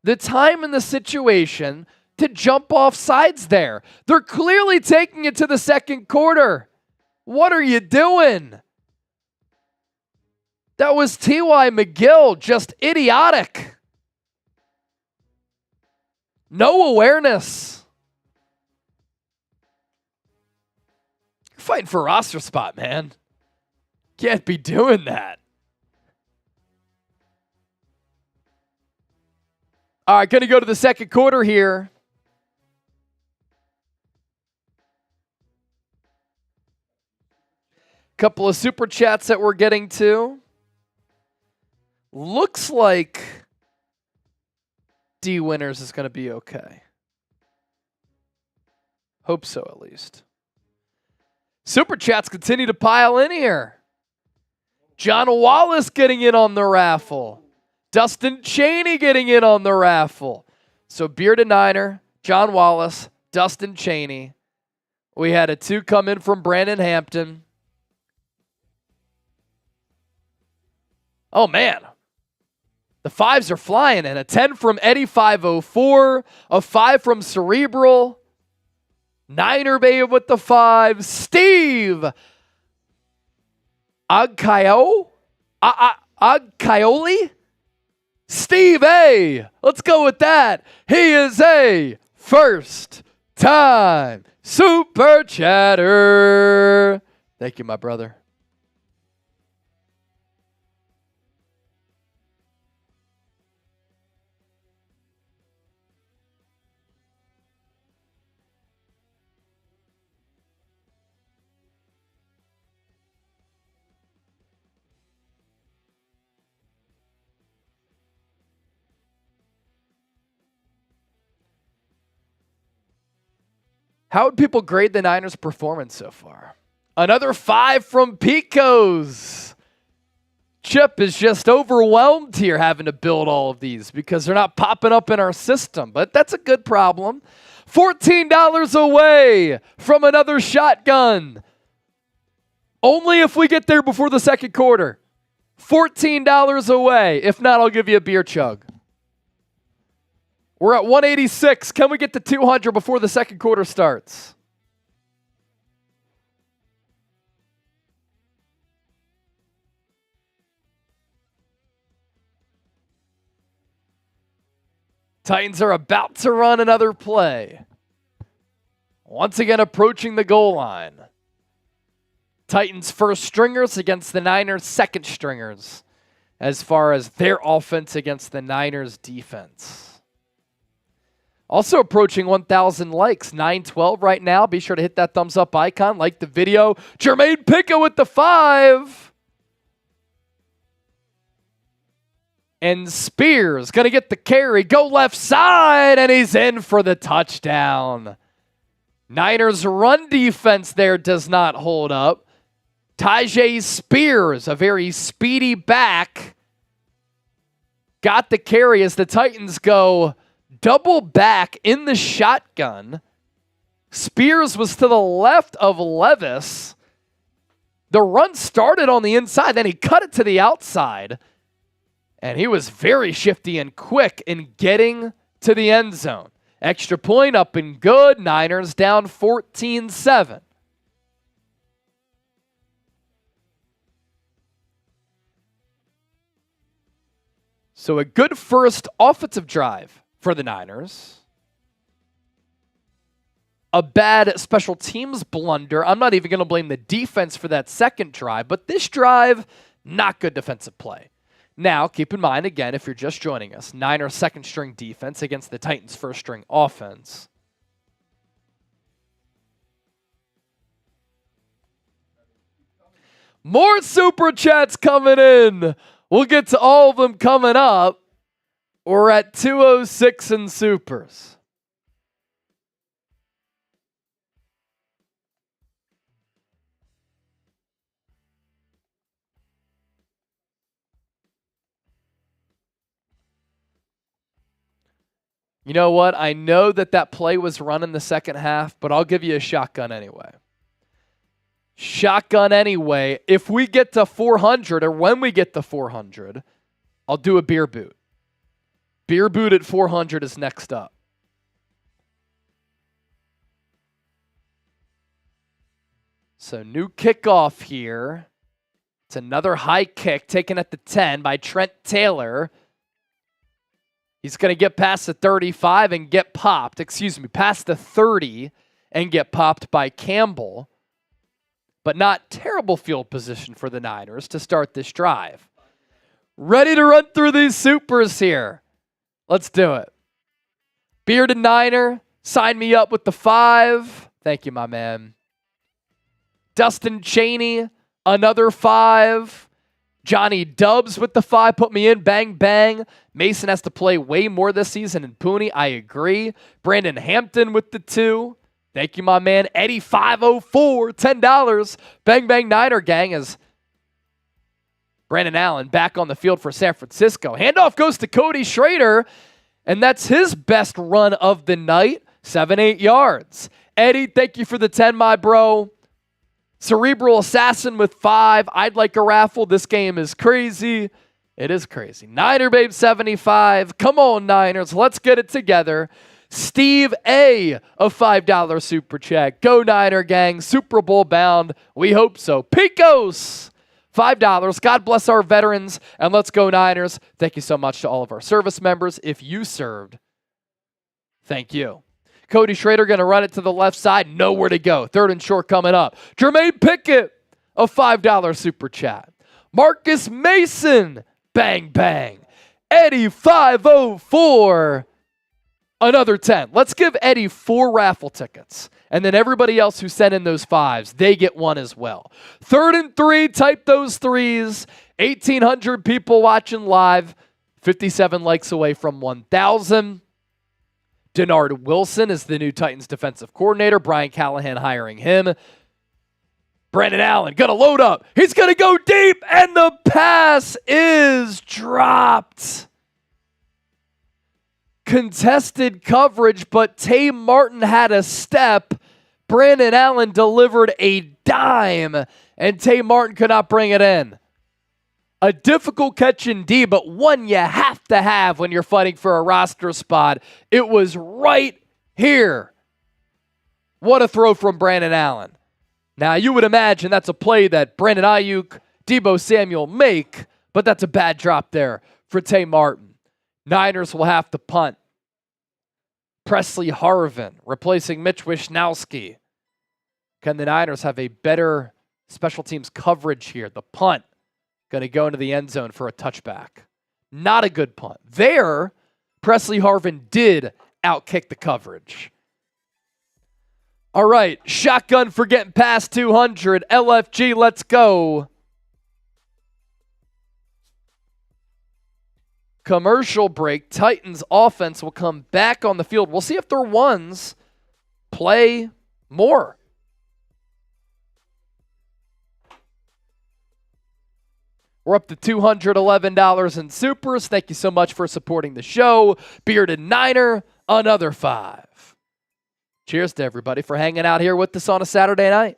the time and the situation to jump off sides there. They're clearly taking it to the second quarter. What are you doing? That was T.Y. McGill, just idiotic. No awareness. You're fighting for a roster spot, man. Can't be doing that. All right, going to go to the second quarter here. Couple of super chats that we're getting to. Looks like D Winners is going to be okay. Hope so, at least. Super chats continue to pile in here. John Wallace getting in on the raffle. Dustin Chaney getting in on the raffle. So Bearded Niner, John Wallace, Dustin Chaney. We had a 2 come in from Brandon Hampton. Oh, man. The 5s are flying in. A 10 from Eddie 504. A 5 from Cerebral. Niner Babe with the 5. Steve Agkaioli? Steve A. Let's go with that. He is a first-time super chatter. Thank you, my brother. How would people grade the Niners' performance so far? Another 5 from Picos. Chip is just overwhelmed here having to build all of these because they're not popping up in our system, but that's a good problem. $14 away from another shotgun. Only if we get there before the second quarter. $14 away. If not, I'll give you a beer chug. We're at 186. Can we get to 200 before the second quarter starts? Titans are about to run another play. Once again approaching the goal line. Titans first stringers against the Niners second stringers as far as their offense against the Niners defense. Also approaching 1,000 likes, 912 right now. Be sure to hit that thumbs up icon, like the video. Jermaine Pickett with the 5. And Spears going to get the carry, go left side, and he's in for the touchdown. Niners run defense there does not hold up. Tyjae Spears, a very speedy back, got the carry as the Titans go double back in the shotgun. Spears was to the left of Levis. The run started on the inside, then he cut it to the outside. And he was very shifty and quick in getting to the end zone. Extra point up and good. Niners down 14-7. So a good first offensive drive for the Niners. A bad special teams blunder. I'm not even going to blame the defense for that second drive, but this drive, not good defensive play. Now, keep in mind, again, if you're just joining us, Niners second string defense against the Titans first string offense. More super chats coming in. We'll get to all of them coming up. We're at 206 in supers. You know what? I know that play was run in the second half, but I'll give you a shotgun anyway. Shotgun anyway. If we get to 400, or when we get to 400, I'll do a beer boot. Beer boot at 400 is next up. So new kickoff here. It's another high kick taken at the 10 by Trent Taylor. He's going to get past the 35 and get popped. Past the 30 and get popped by Campbell. But not terrible field position for the Niners to start this drive. Ready to run through these supers here. Let's do it. Bearded Niner, sign me up with the 5. Thank you, my man. Dustin Chaney, another 5. Johnny Dubs with the 5. Put me in. Bang, bang. Mason has to play way more this season than Pooney. I agree. Brandon Hampton with the 2. Thank you, my man. Eddie 504, $10. Bang, bang, Niner gang as Brandon Allen back on the field for San Francisco. Handoff goes to Cody Schrader, and that's his best run of the night. 7-8 yards. Eddie, thank you for the 10, my bro. Cerebral Assassin with 5. I'd like a raffle. This game is crazy. It is crazy. Niner Babe 75. Come on, Niners. Let's get it together. Steve A, a $5 super chat. Go Niner gang. Super Bowl bound. We hope so. Picos, $5. God bless our veterans. And let's go Niners. Thank you so much to all of our service members. If you served, thank you. Cody Schrader going to run it to the left side. Nowhere to go. 3rd and short coming up. Jermaine Pickett, a $5 super chat. Marcus Mason, bang, bang. Eddie 504, another 10. Let's give Eddie 4 raffle tickets. And then everybody else who sent in those 5s, they get 1 as well. 3rd and 3, type those 3s. 1,800 people watching live. 57 likes away from 1,000. Denard Wilson is the new Titans defensive coordinator. Brian Callahan hiring him. Brandon Allen going to load up. He's going to go deep, and the pass is dropped. Contested coverage, but Tay Martin had a step. Brandon Allen delivered a dime, and Tay Martin could not bring it in. A difficult catch indeed, but one you have to have when you're fighting for a roster spot. It was right here. What a throw from Brandon Allen. Now, you would imagine that's a play that Brandon Aiyuk, Deebo Samuel make, but that's a bad drop there for Tay Martin. Niners will have to punt. Presley Harvin replacing Mitch Wishnowski. Can the Niners have a better special teams coverage here? The punt going to go into the end zone for a touchback. Not a good punt. There, Presley Harvin did outkick the coverage. All right, shotgun for getting past 200. LFG, let's go. Commercial break. Titans offense will come back on the field. We'll see if their ones play more. We're up to $211 in supers. Thank you so much for supporting the show. Bearded Niner, another 5. Cheers to everybody for hanging out here with us on a Saturday night.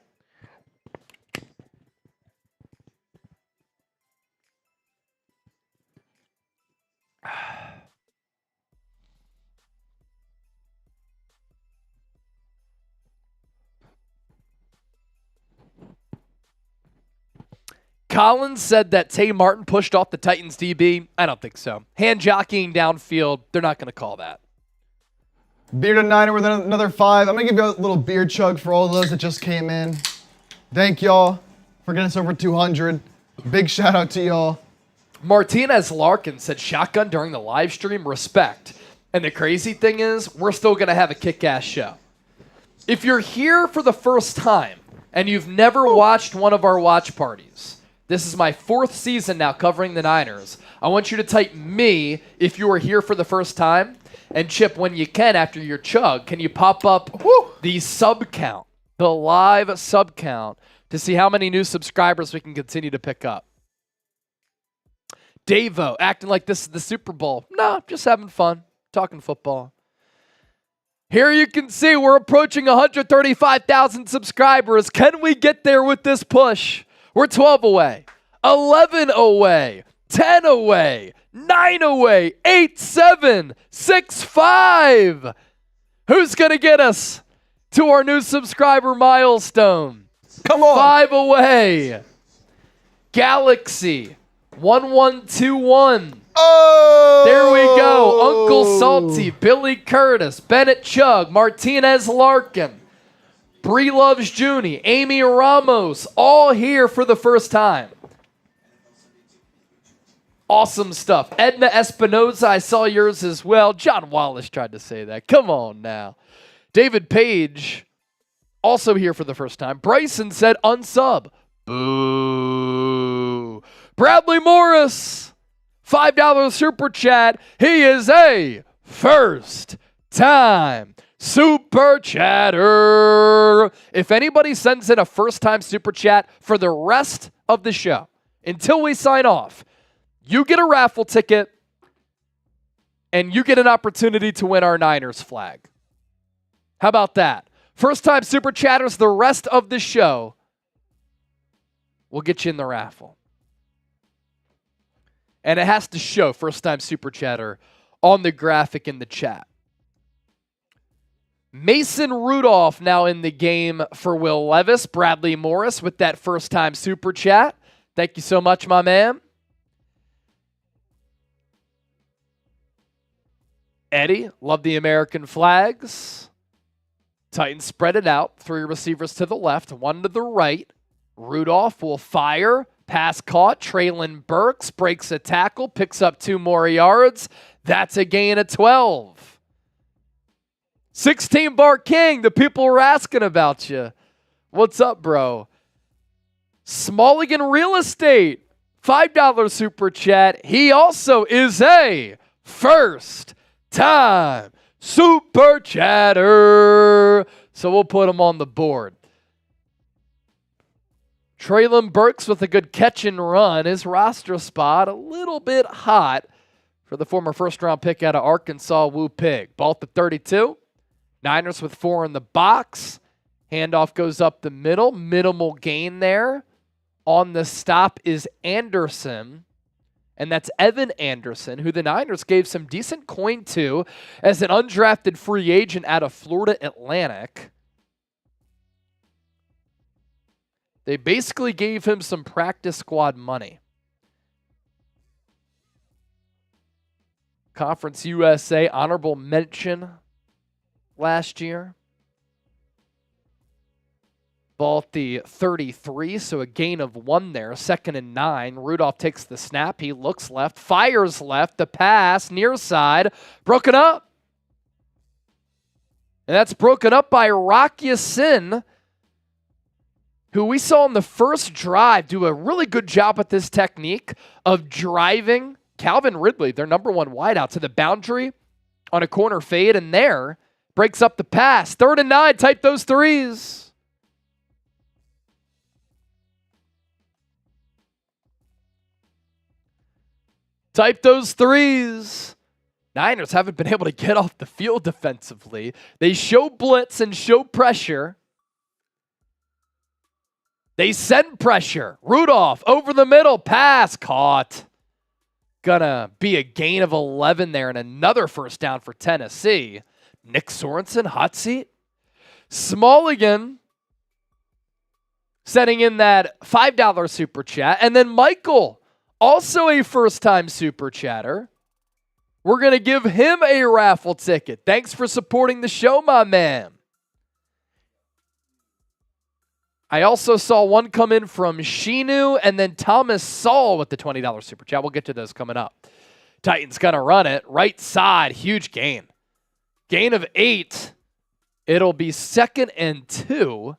Collins said that Tay Martin pushed off the Titans DB. I don't think so. Hand jockeying downfield, they're not going to call that. Bearded Niner with another 5. I'm going to give you a little beer chug for all those that just came in. Thank y'all for getting us over 200. Big shout out to y'all. Martinez Larkin said shotgun during the live stream. Respect. And the crazy thing is, we're still going to have a kick-ass show. If you're here for the first time and you've never watched one of our watch parties, this is my 4th season now covering the Niners. I want you to type me if you are here for the first time. And Chip, when you can, after your chug, can you pop up the sub count, the live sub count, to see how many new subscribers we can continue to pick up? Davo, acting like this is the Super Bowl. No, just having fun, talking football. Here you can see we're approaching 135,000 subscribers. Can we get there with this push? We're 12 away, 11 away, 10 away, 9 away, 8, 7, 6, 5. Who's going to get us to our new subscriber milestone? Come on. 5 away. Galaxy 1121. Oh! There we go. Uncle Salty, Billy Curtis, Bennett Chug, Martinez Larkin, Bree Loves Junie, Amy Ramos, all here for the first time. Awesome stuff. Edna Espinoza, I saw yours as well. John Wallace tried to say that. Come on now. David Page, also here for the first time. Bryson said unsub. Boo. Bradley Morris, $5 super chat. He is a first-time super chatter. If anybody sends in a first-time super chat for the rest of the show, until we sign off, you get a raffle ticket, and you get an opportunity to win our Niners flag. How about that? First-time super chatters the rest of the show, we'll get you in the raffle. And it has to show first-time super chatter on the graphic in the chat. Mason Rudolph now in the game for Will Levis. Bradley Morris with that first-time super chat. Thank you so much, my man. Eddie, love the American flags. Titans spread it out. 3 receivers to the left, 1 to the right. Rudolph will fire. Pass caught. Traylon Burks breaks a tackle, picks up 2 more yards. That's a gain of 12. 16 Bart King, the people were asking about you. What's up, bro? Smalligan Real Estate, $5 super chat. He also is a first-time super chatter. So we'll put him on the board. Traylon Burks with a good catch and run. His roster spot a little bit hot for the former first-round pick out of Arkansas, Woo Pig. Ball at the 32. Niners with 4 in the box. Handoff goes up the middle. Minimal gain there. On the stop is Anderson. And that's Evan Anderson, who the Niners gave some decent coin to as an undrafted free agent out of Florida Atlantic. They basically gave him some practice squad money. Conference USA honorable mention last year. Ball at the 33, so a gain of 1 there. 2nd and 9. Rudolph takes the snap. He looks left, fires left. The pass, near side, broken up. And that's broken up by Rock Ya-Sin, who we saw in the first drive do a really good job at this technique of driving Calvin Ridley, their number 1 wideout, to the boundary on a corner fade, and there breaks up the pass. 3rd and 9, type those threes. Type those threes. Niners haven't been able to get off the field defensively. They show blitz and show pressure. They send pressure. Rudolph over the middle. Pass caught. Gonna be a gain of 11 there and another first down for Tennessee. Nick Sorensen, hot seat. Smalligan setting in that $5 super chat. And then Michael, also a first-time super chatter. We're going to give him a raffle ticket. Thanks for supporting the show, my man. I also saw one come in from Shinu and then Thomas Saul with the $20 super chat. We'll get to those coming up. Titans going to run it. Right side, huge gain. Gain of 8. It'll be 2nd and 2.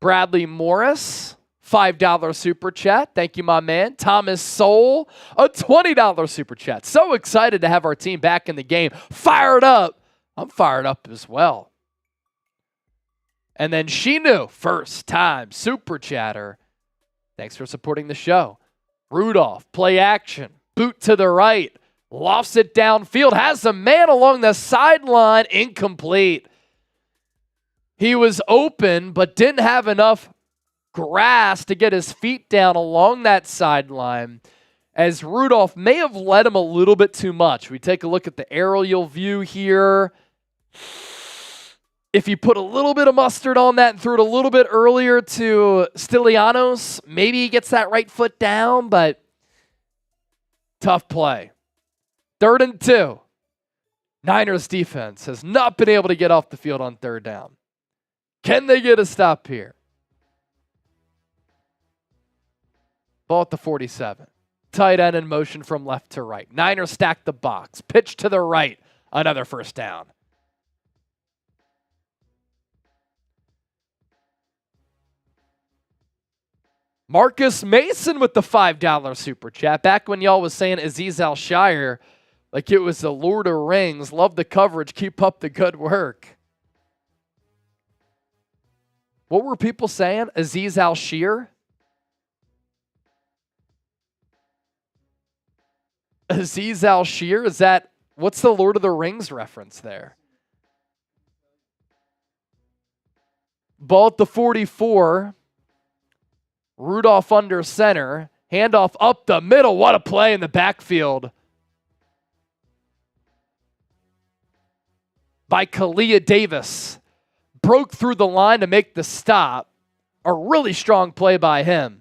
Bradley Morris, $5 super chat. Thank you, my man. Thomas Soul, a $20 super chat. So excited to have our team back in the game. Fired up. I'm fired up as well. And then Shinu, first time super chatter. Thanks for supporting the show. Rudolph, play action, boot to the right, lofts it downfield, has a man along the sideline, incomplete. He was open, but didn't have enough grass to get his feet down along that sideline, as Rudolph may have led him a little bit too much. We take a look at the aerial view here. If you put a little bit of mustard on that and threw it a little bit earlier to Stylianos, maybe he gets that right foot down, but tough play. 3rd and 2. Niners defense has not been able to get off the field on 3rd down. Can they get a stop here? Ball at the 47. Tight end in motion from left to right. Niners stack the box. Pitch to the right. Another 1st down. Marcus Mason with the $5 super chat. Back when y'all was saying Aziz Al-Shire like it was the Lord of Rings. Love the coverage. Keep up the good work. What were people saying? Aziz Al-Shire? Aziz Al-Shire? Is that, what's the Lord of the Rings reference there? Ball at the 44. Rudolph under center. Handoff up the middle. What a play in the backfield by Kalia Davis. Broke through the line to make the stop. A really strong play by him.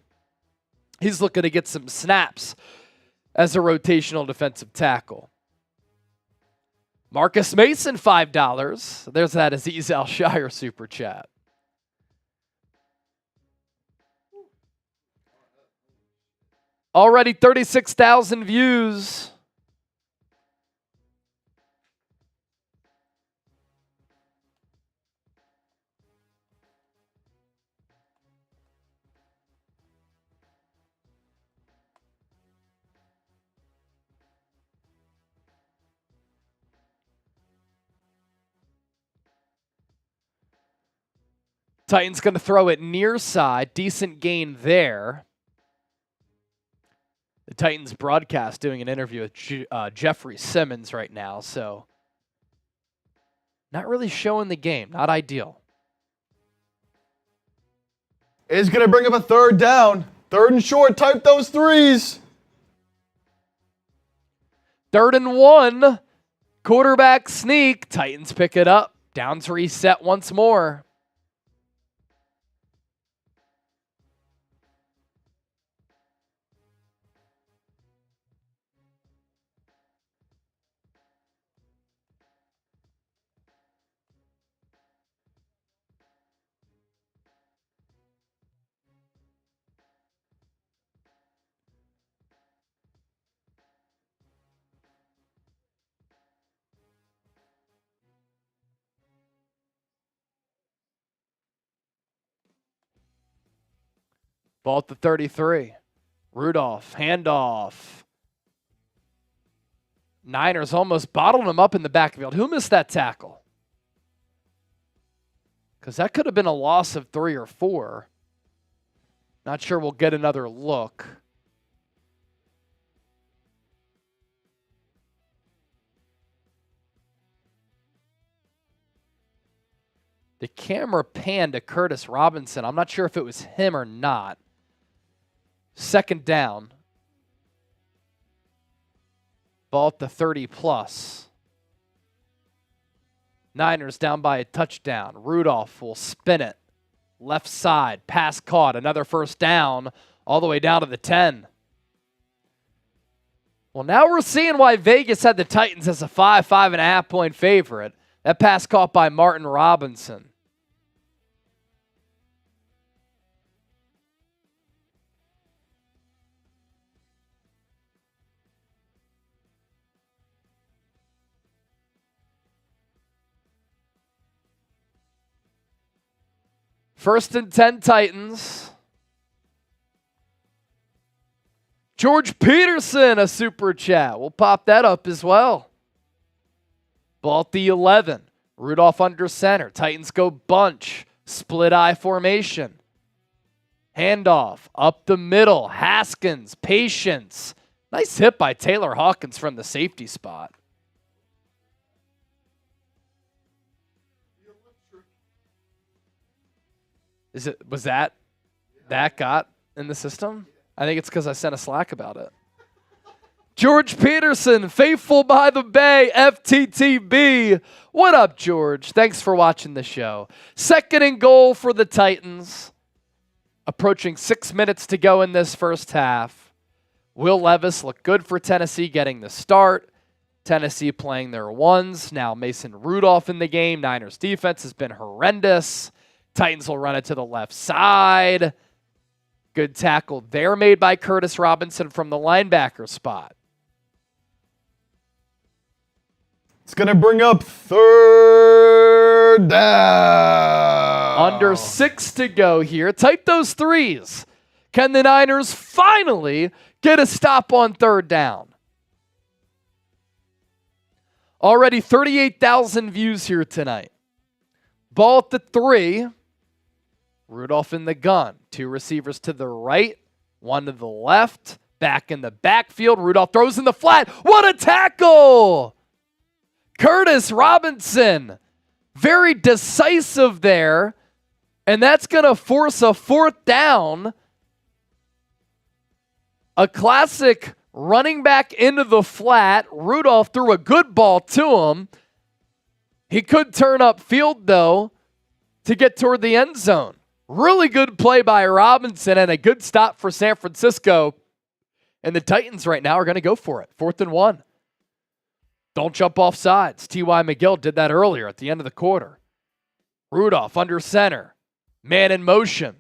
He's looking to get some snaps as a rotational defensive tackle. Marcus Mason, $5. There's that Aziz Al-Shire super chat. Already 36,000 views. Titans going to throw it near side. Decent gain there. The Titans broadcast doing an interview with Jeffrey Simmons right now, so not really showing the game. Not ideal. Is going to bring up a 3rd down. 3rd and short. Type those 3s. 3rd and 1. Quarterback sneak. Titans pick it up. Downs reset once more. Ball at the 33. Rudolph, handoff. Niners almost bottled him up in the backfield. Who missed that tackle? Because that could have been a loss of 3 or 4. Not sure we'll get another look. The camera panned to Curtis Robinson. I'm not sure if it was him or not. 2nd down. Ball at the 30+. Niners down by a touchdown. Rudolph will spin it. Left side. Pass caught. Another 1st down. All the way down to the 10. Well, now we're seeing why Vegas had the Titans as a 5.5 point favorite. That pass caught by Martin Robinson. First and 10 Titans. George Peterson, a super chat. We'll pop that up as well. Ball at the 11. Rudolph under center. Titans go bunch. Split eye formation. Handoff up the middle. Haskins, patience. Nice hit by Taylor Hawkins from the safety spot. Was that got in the system? I think it's because I sent a Slack about it. George Peterson, faithful by the Bay, FTTB. What up, George? Thanks for watching the show. 2nd and goal for the Titans. Approaching 6 minutes to go in this first half. Will Levis looked good for Tennessee getting the start. Tennessee playing their ones. Now Mason Rudolph in the game. Niners defense has been horrendous. Titans will run it to the left side. Good tackle there made by Curtis Robinson from the linebacker spot. It's going to bring up 3rd down. Under 6 to go here. Type those threes. Can the Niners finally get a stop on 3rd down? Already 38,000 views here tonight. Ball at the 3. Rudolph in the gun. 2 receivers to the right, 1 to the left. Back in the backfield. Rudolph throws in the flat. What a tackle! Curtis Robinson, very decisive there, and that's going to force a 4th down. A classic running back into the flat. Rudolph threw a good ball to him. He could turn upfield, though, to get toward the end zone. Really good play by Robinson and a good stop for San Francisco. And the Titans right now are going to go for it. 4th and 1. Don't jump off sides. T.Y. McGill did that earlier at the end of the quarter. Rudolph under center. Man in motion.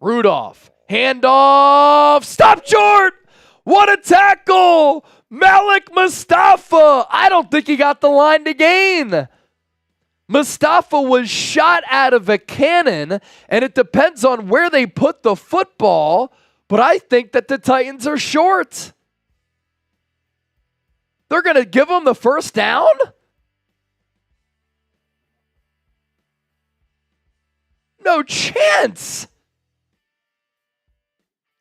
Rudolph. Handoff. Stop short. What a tackle. Malik Mustafa. I don't think he got the line to gain. Mustafa was shot out of a cannon, and it depends on where they put the football, but I think that the Titans are short. They're going to give him the 1st down? No chance.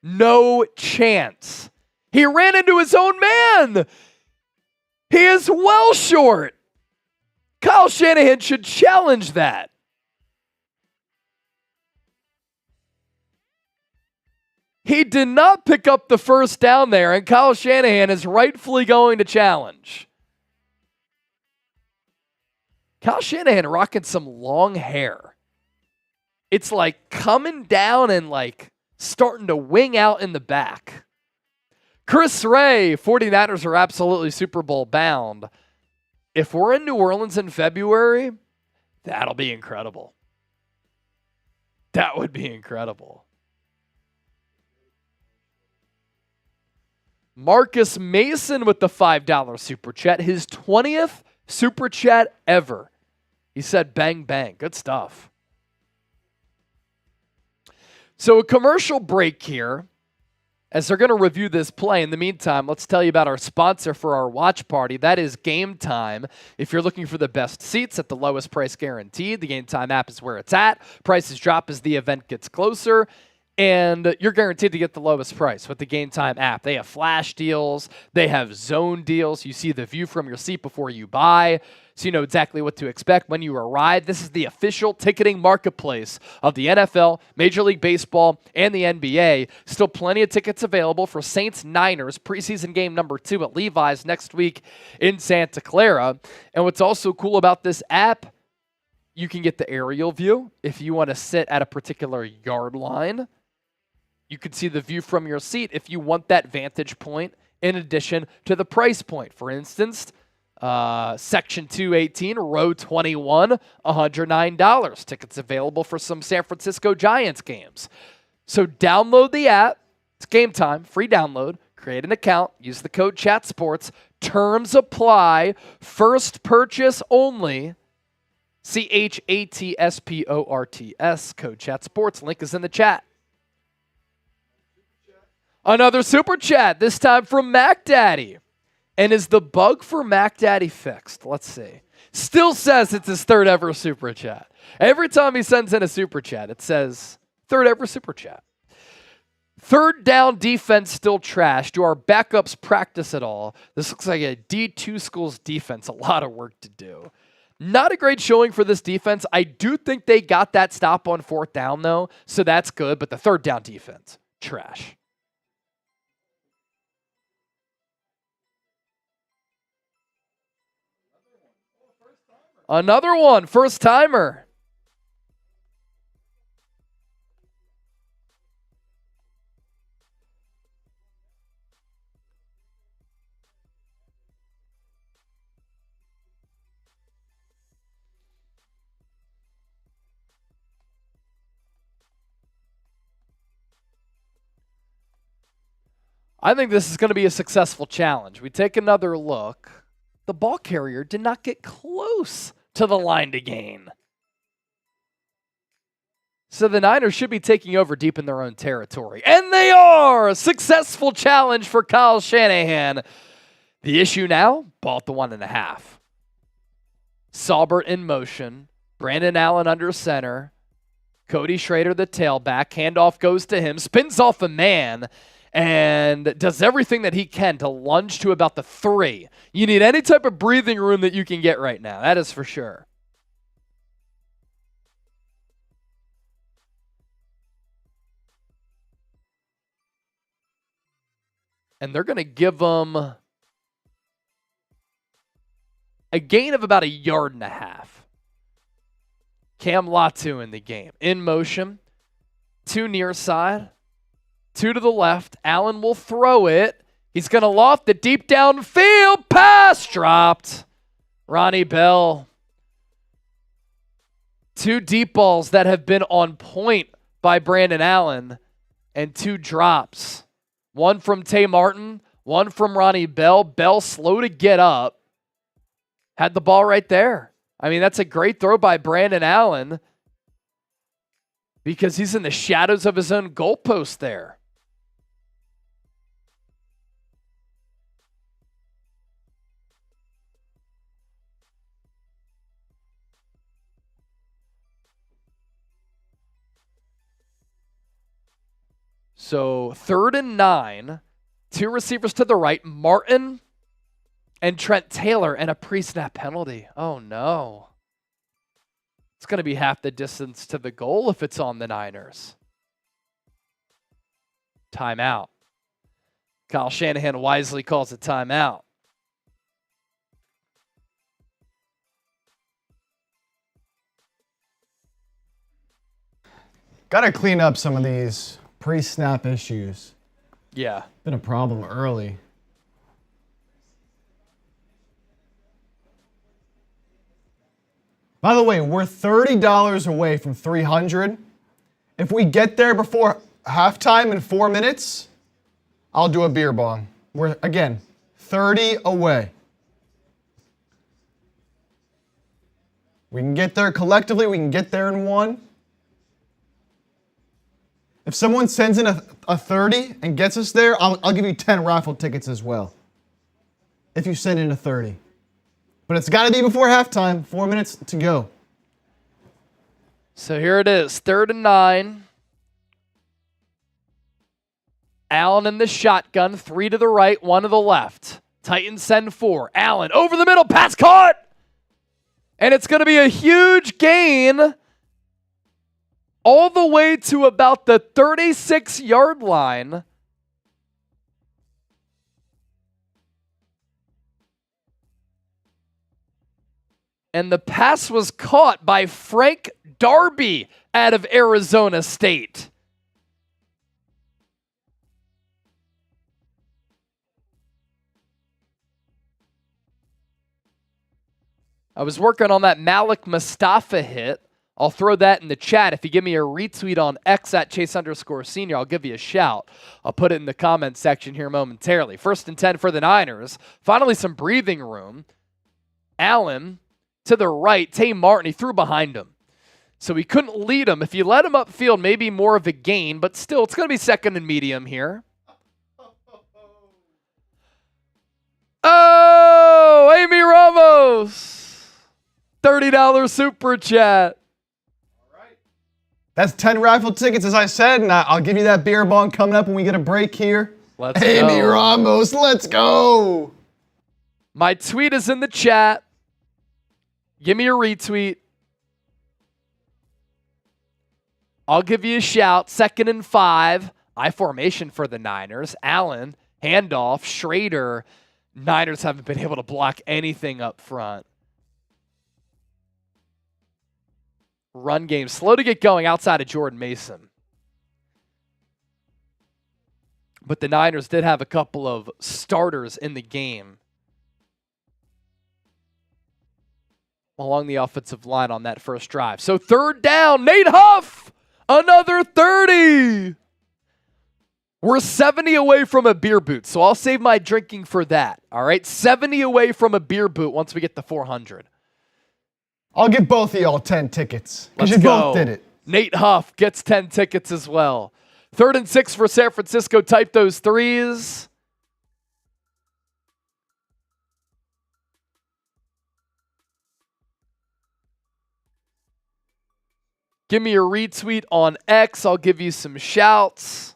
No chance. He ran into his own man. He is well short. Kyle Shanahan should challenge that. He did not pick up the 1st down there, and Kyle Shanahan is rightfully going to challenge. Kyle Shanahan rocking some long hair. It's like coming down and like starting to wing out in the back. Chris Ray, 49ers are absolutely Super Bowl bound. If we're in New Orleans in February, that'll be incredible. That would be incredible. Marcus Mason with the $5 super chat. His 20th super chat ever. He said bang, bang. Good stuff. So a commercial break here as they're going to review this play. In the meantime, let's tell you about our sponsor for our watch party. That is Game Time. If you're looking for the best seats at the lowest price guaranteed, the Game Time app is where it's at. Prices drop as the event gets closer. And you're guaranteed to get the lowest price with the Game Time app. They have flash deals. They have zone deals. You see the view from your seat before you buy, so you know exactly what to expect when you arrive. This is the official ticketing marketplace of the NFL, Major League Baseball, and the NBA. Still plenty of tickets available for Saints-Niners preseason game number 2 at Levi's next week in Santa Clara. And what's also cool about this app, you can get the aerial view if you want to sit at a particular yard line. You can see the view from your seat if you want that vantage point in addition to the price point. For instance, Section 218, Row 21, $109. Tickets available for some San Francisco Giants games. So download the app. It's Game Time. Free download. Create an account. Use the code CHATSPORTS. Terms apply. First purchase only. CHATSPORTS. Code CHATSPORTS. Link is in the chat. Another super chat, this time from Mac Daddy. And is the bug for Mac Daddy fixed? Let's see. Still says it's his 3rd ever super chat. Every time he sends in a super chat, it says 3rd ever super chat. Third down defense still trash. Do our backups practice at all? This looks like a D2 school's defense. A lot of work to do. Not a great showing for this defense. I do think they got that stop on fourth down, though, so that's good. But the third down defense, trash. Another one, first timer. I think this is going to be a successful challenge. We take another look. The ball carrier did not get close to the line to gain. So the Niners should be taking over deep in their own territory. And they are! A successful challenge for Kyle Shanahan. The issue now, ball at the 1.5. Saubert in motion. Brandon Allen under center. Cody Schrader, the tailback. Handoff goes to him. Spins off a man. And does everything that he can to lunge to about the 3. You need any type of breathing room that you can get right now. That is for sure. And they're going to give them a gain of about 1.5 yards. Cam Latu in the game. In motion. 2 near side. 2 to the left. Allen will throw it. He's going to loft it deep downfield. Pass dropped. Ronnie Bell. 2 deep balls that have been on point by Brandon Allen. And 2 drops. One from Tay Martin. One from Ronnie Bell. Bell slow to get up. Had the ball right there. I mean, that's a great throw by Brandon Allen. Because he's in the shadows of his own goalpost there. So 3rd and 9, 2 receivers to the right, Martin and Trent Taylor, and a pre-snap penalty. Oh no. It's going to be half the distance to the goal if it's on the Niners. Timeout. Kyle Shanahan wisely calls a timeout. Got to clean up some of these pre-snap issues. Yeah. Been a problem early. By the way, we're $30 away from 300. If we get there before halftime in 4 minutes, I'll do a beer bong. We're, again, 30 away. We can get there collectively. We can get there in 1. If someone sends in a 30 and gets us there, I'll give you 10 raffle tickets as well. If you send in a 30. But it's got to be before halftime. 4 minutes to go. So here it is. 3rd and 9. Allen in the shotgun. 3 to the right, 1 to the left. Titans send 4. Allen over the middle. Pass caught. And it's going to be a huge gain all the way to about the 36-yard line. And the pass was caught by Frank Darby out of Arizona State. I was working on that Malik Mustafa hit. I'll throw that in the chat. If you give me a retweet on X at Chase_Senior, I'll give you a shout. I'll put it in the comments section here momentarily. 1st and 10 for the Niners. Finally, some breathing room. Allen to the right. Tay Martin, he threw behind him. So he couldn't lead him. If you let him upfield, maybe more of a gain, but still, it's going to be 2nd and medium here. Oh, Amy Ramos. $30 super chat. That's 10 raffle tickets, as I said, and I'll give you that beer bong coming up when we get a break here. Let's Amy go. Ramos, let's go. My tweet is in the chat. Give me a retweet. I'll give you a shout. 2nd and 5. I formation for the Niners. Allen, handoff, Schrader. Niners haven't been able to block anything up front. Run game slow to get going outside of Jordan Mason. But the Niners did have a couple of starters in the game along the offensive line on that first drive. So 3rd down, Nate Huff, another 30. We're 70 away from a beer boot, so I'll save my drinking for that. All right, 70 away from a beer boot once we get to 400. I'll give both of y'all 10 tickets because you go. both did it. Nate Huff gets 10 tickets as well. 3rd and 6 for San Francisco. Type those threes. Give me a retweet on X. I'll give you some shouts.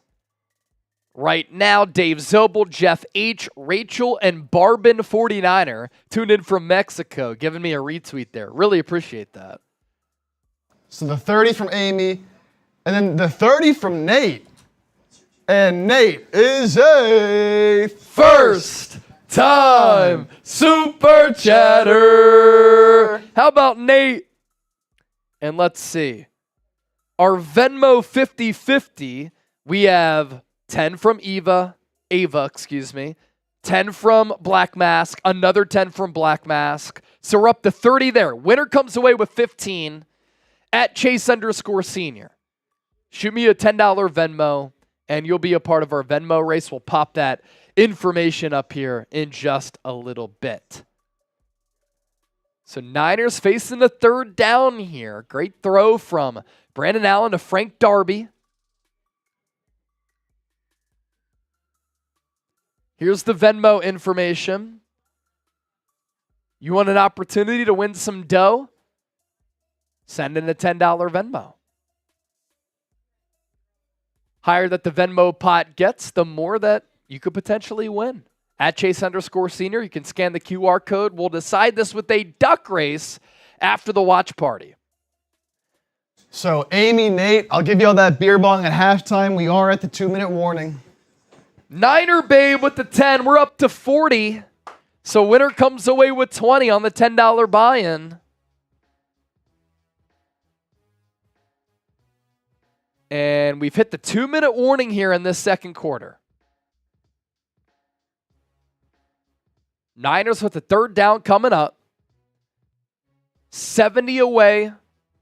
Right now, Dave Zobel, Jeff H., Rachel, and Barbin 49er tuned in from Mexico, giving me a retweet there. Really appreciate that. So the 30 from Amy, and then the 30 from Nate. And Nate is a First time super chatter. How about Nate? And let's see. Our Venmo 50-50, we have 10 from Ava, 10 from Black Mask, another 10 from Black Mask. So we're up to 30 there. Winner comes away with 15 at Chase_senior. Shoot me a $10 Venmo, and you'll be a part of our Venmo race. We'll pop that information up here in just a little bit. So Niners facing the 3rd down here. Great throw from Brandon Allen to Frank Darby. Here's the Venmo information. You want an opportunity to win some dough? Send in a $10 Venmo. Higher that the Venmo pot gets, the more that you could potentially win. At Chase_senior, you can scan the QR code. We'll decide this with a duck race after the watch party. So Amy, Nate, I'll give you all that beer bong at halftime. We are at the 2-minute warning. Niner Babe with the 10. We're up to 40. So winner comes away with 20 on the $10 buy-in. And we've hit the 2-minute warning here in this second quarter. Niners with the 3rd down coming up. 70 away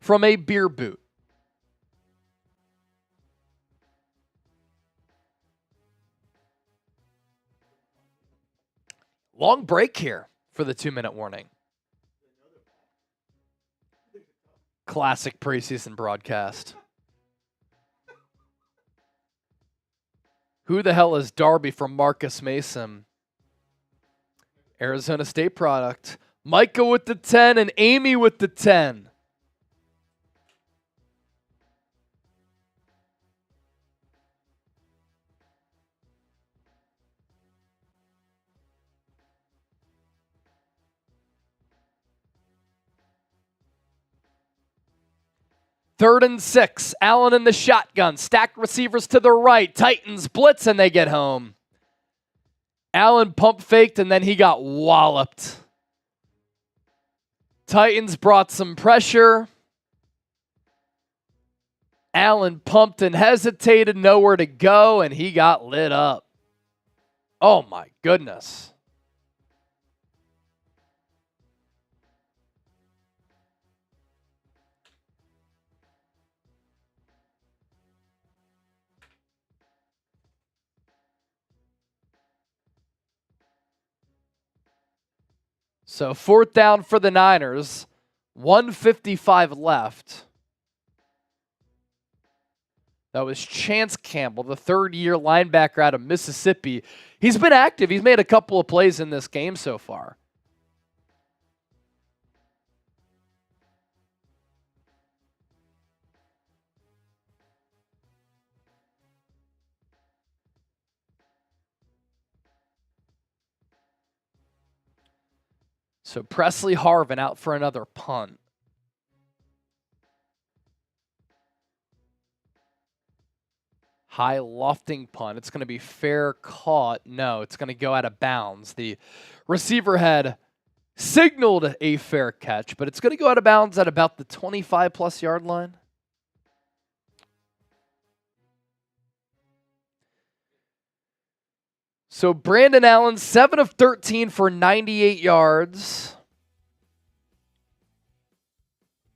from a beer boot. Long break here for the 2-minute warning. Classic preseason broadcast. Who the hell is Darby from Marcus Mason? Arizona State product. Micah with the 10 and Amy with the 10. Third and 6. Allen in the shotgun. Stacked receivers to the right. Titans blitz and they get home. Allen pump faked and then he got walloped. Titans brought some pressure. Allen pumped and hesitated, nowhere to go, and he got lit up. Oh my goodness. So 4th down for the Niners, 1:55 left. That was Chance Campbell, the 3rd-year linebacker out of Mississippi. He's been active. He's made a couple of plays in this game so far. So Presley Harvin out for another punt. High lofting punt. It's going to be fair caught. No, it's going to go out of bounds. The receiver had signaled a fair catch, but it's going to go out of bounds at about the 25-plus yard line. So Brandon Allen, 7 of 13 for 98 yards.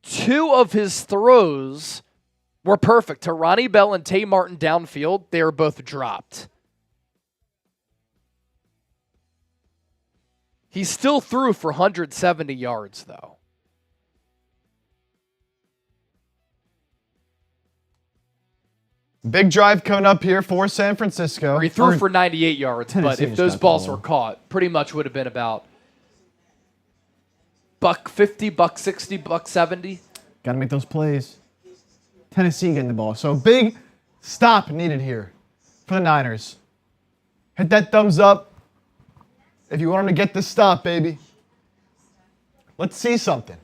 2 of his throws were perfect. To Ronnie Bell and Tay Martin downfield, they were both dropped. He still threw for 170 yards, though. Big drive coming up here for San Francisco. He threw for 98 yards, but if those balls were caught, pretty much would have been about $150, $160, $170. Got to make those plays. Tennessee getting the ball. So big stop needed here for the Niners. Hit that thumbs up if you want them to get this stop, baby. Let's see something.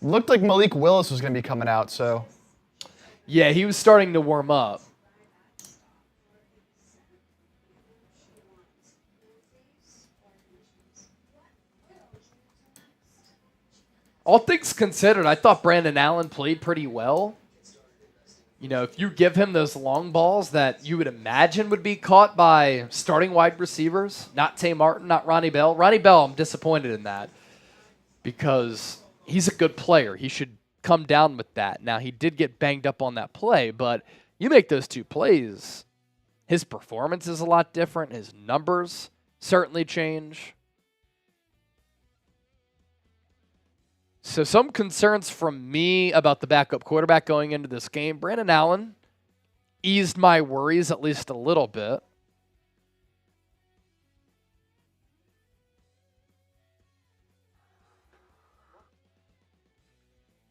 Looked like Malik Willis was going to be coming out, so. Yeah, he was starting to warm up. All things considered, I thought Brandon Allen played pretty well. You know, if you give him those long balls that you would imagine would be caught by starting wide receivers, not Tay Martin, not Ronnie Bell. Ronnie Bell, I'm disappointed in that because he's a good player. He should come down with that. Now, he did get banged up on that play, but you make those 2 plays, his performance is a lot different. His numbers certainly change. So some concerns from me about the backup quarterback going into this game. Brandon Allen eased my worries at least a little bit.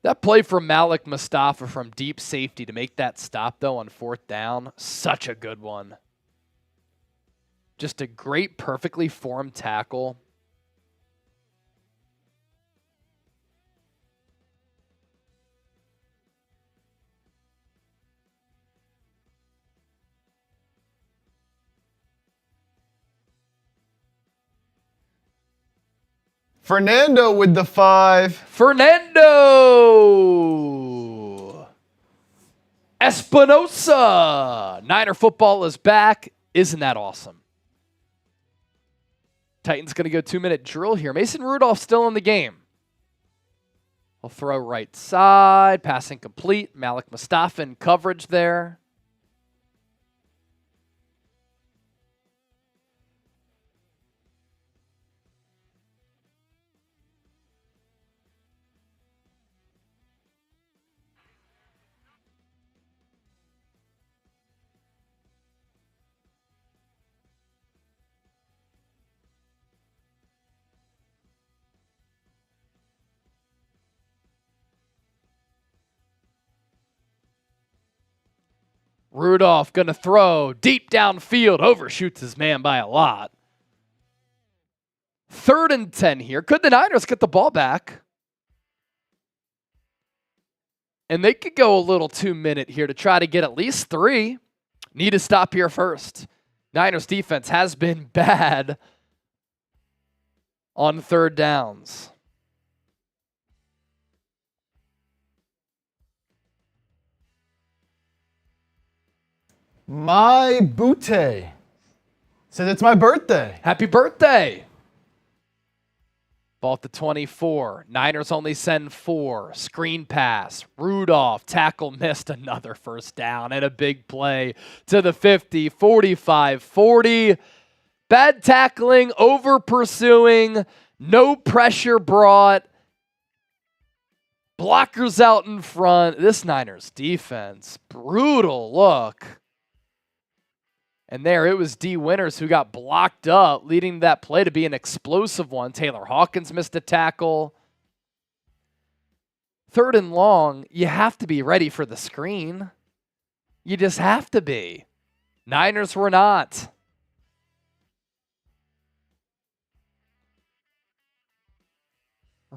That play from Malik Mustafa from deep safety to make that stop, though, on 4th down, such a good one. Just a great, perfectly formed tackle. Fernando with the 5. Fernando Espinosa. Niner football is back. Isn't that awesome? Titans going to go 2-minute drill here. Mason Rudolph still in the game. He'll throw right side. Passing complete. Malik Mustafa in coverage there. Rudolph going to throw deep downfield, overshoots his man by a lot. 3rd and 10 here. Could the Niners get the ball back? And they could go a little 2-minute here to try to get at least 3. Need to stop here first. Niners defense has been bad on 3rd downs. My Butte says it's my birthday. Happy birthday. Ball at the 24. Niners only send 4. Screen pass. Rudolph. Tackle missed. Another 1st down. And a big play to the 50. 45. 40. Bad tackling. Over pursuing. No pressure brought. Blockers out in front. This Niners defense. Brutal look. And there it was D. Winters who got blocked up, leading that play to be an explosive one. Taylor Hawkins missed a tackle. 3rd and long, you have to be ready for the screen. You just have to be. Niners were not.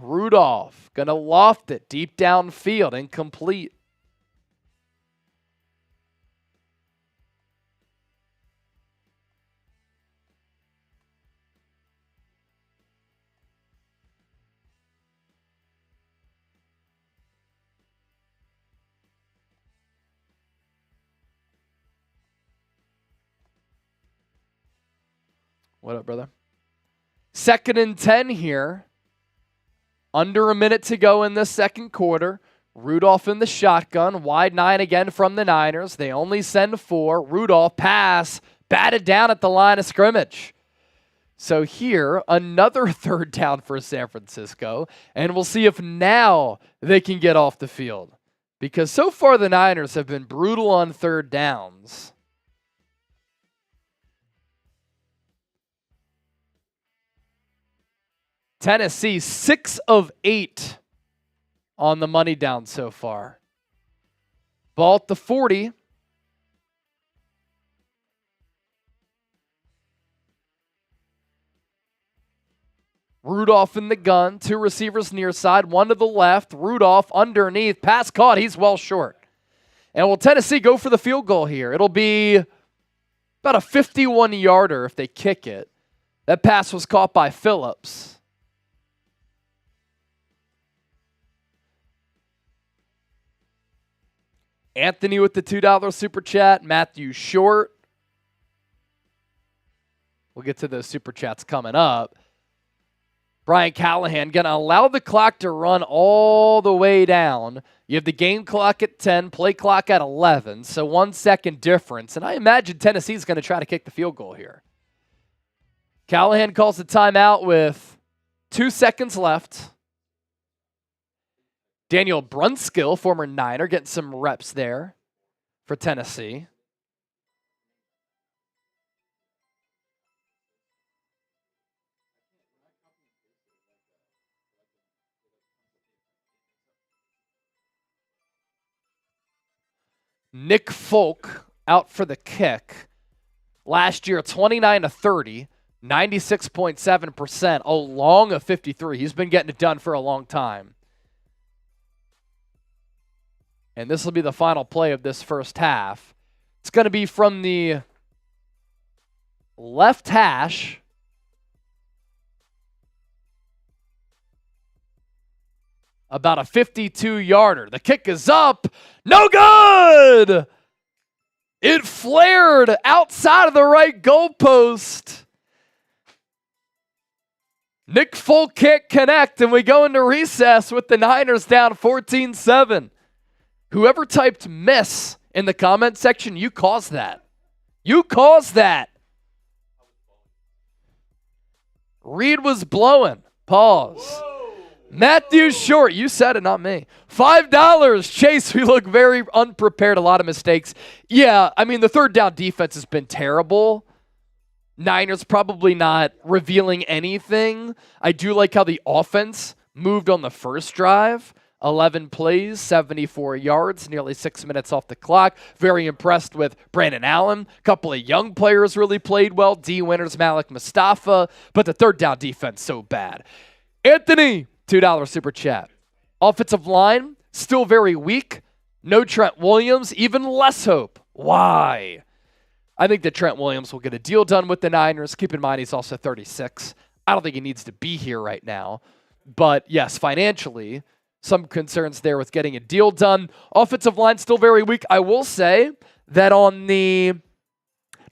Rudolph going to loft it deep downfield, incomplete. What up, brother? 2nd and 10 here. Under a minute to go in the second quarter. Rudolph in the shotgun. Wide 9 again from the Niners. They only send 4. Rudolph pass. Batted down at the line of scrimmage. So here, another 3rd down for San Francisco. And we'll see if now they can get off the field. Because so far the Niners have been brutal on 3rd downs. Tennessee, 6 of 8 on the money down so far. Ball at the 40. Rudolph in the gun. 2 receivers near side, 1 to the left. Rudolph underneath. Pass caught. He's well short. And will Tennessee go for the field goal here? It'll be about a 51-yarder if they kick it. That pass was caught by Phillips. Anthony with the $2 super chat. Matthew Short. We'll get to those super chats coming up. Brian Callahan going to allow the clock to run all the way down. You have the game clock at 10, play clock at 11, so 1 second difference. And I imagine Tennessee's going to try to kick the field goal here. Callahan calls the timeout with 2 seconds left. Daniel Brunskill, former Niner, getting some reps there for Tennessee. Nick Folk out for the kick. Last year, 29-30, 96.7%, a long of 53. He's been getting it done for a long time. And this will be the final play of this first half. It's going to be from the left hash. About a 52-yarder. The kick is up. No good! It flared outside of the right goalpost. Nick Folk can't connect, and we go into recess with the Niners down 14-7. Whoever typed miss in the comment section, you caused that. You caused that. Reed was blowing. Pause. Whoa. Matthew Short, you said it, not me. $5. Chase, we look very unprepared. A lot of mistakes. Yeah, I mean, the 3rd down defense has been terrible. Niners probably not revealing anything. I do like how the offense moved on the first drive. 11 plays, 74 yards, nearly 6 minutes off the clock. Very impressed with Brandon Allen. A couple of young players really played well. D. Winters, Malik Mustafa. But the 3rd down defense so bad. Anthony, $2 super chat. Offensive line, still very weak. No Trent Williams, even less hope. Why? I think that Trent Williams will get a deal done with the Niners. Keep in mind, he's also 36. I don't think he needs to be here right now. But yes, financially, some concerns there with getting a deal done. Offensive line still very weak. I will say that on the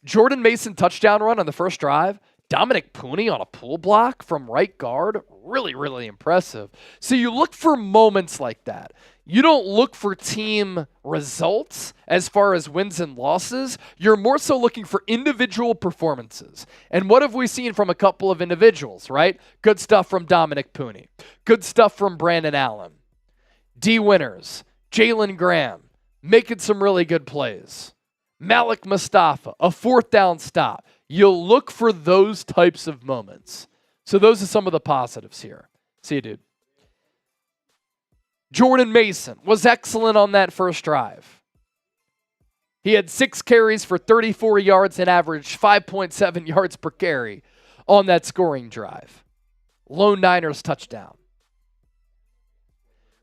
Jordan Mason touchdown run on the first drive, Dominic Pooney on a pull block from right guard, really, really impressive. So you look for moments like that. You don't look for team results as far as wins and losses. You're more so looking for individual performances. And what have we seen from a couple of individuals, right? Good stuff from Dominic Pooney. Good stuff from Brandon Allen. D. Winters, Jalen Graham, making some really good plays. Malik Mustafa, a 4th down stop. You'll look for those types of moments. So those are some of the positives here. See you, dude. Jordan Mason was excellent on that first drive. He had 6 carries for 34 yards and averaged 5.7 yards per carry on that scoring drive. Lone Niners touchdown.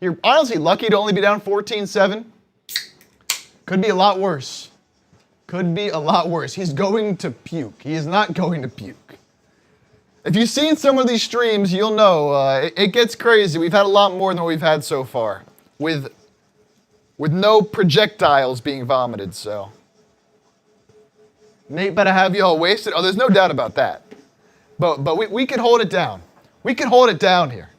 You're honestly lucky to only be down 14-7. Could be a lot worse. Could be a lot worse. He's going to puke. He is not going to puke. If you've seen some of these streams, you'll know it gets crazy. We've had a lot more than what we've had so far, with no projectiles being vomited. So Nate better have you all wasted. Oh, there's no doubt about that. But we can hold it down. We can hold it down here.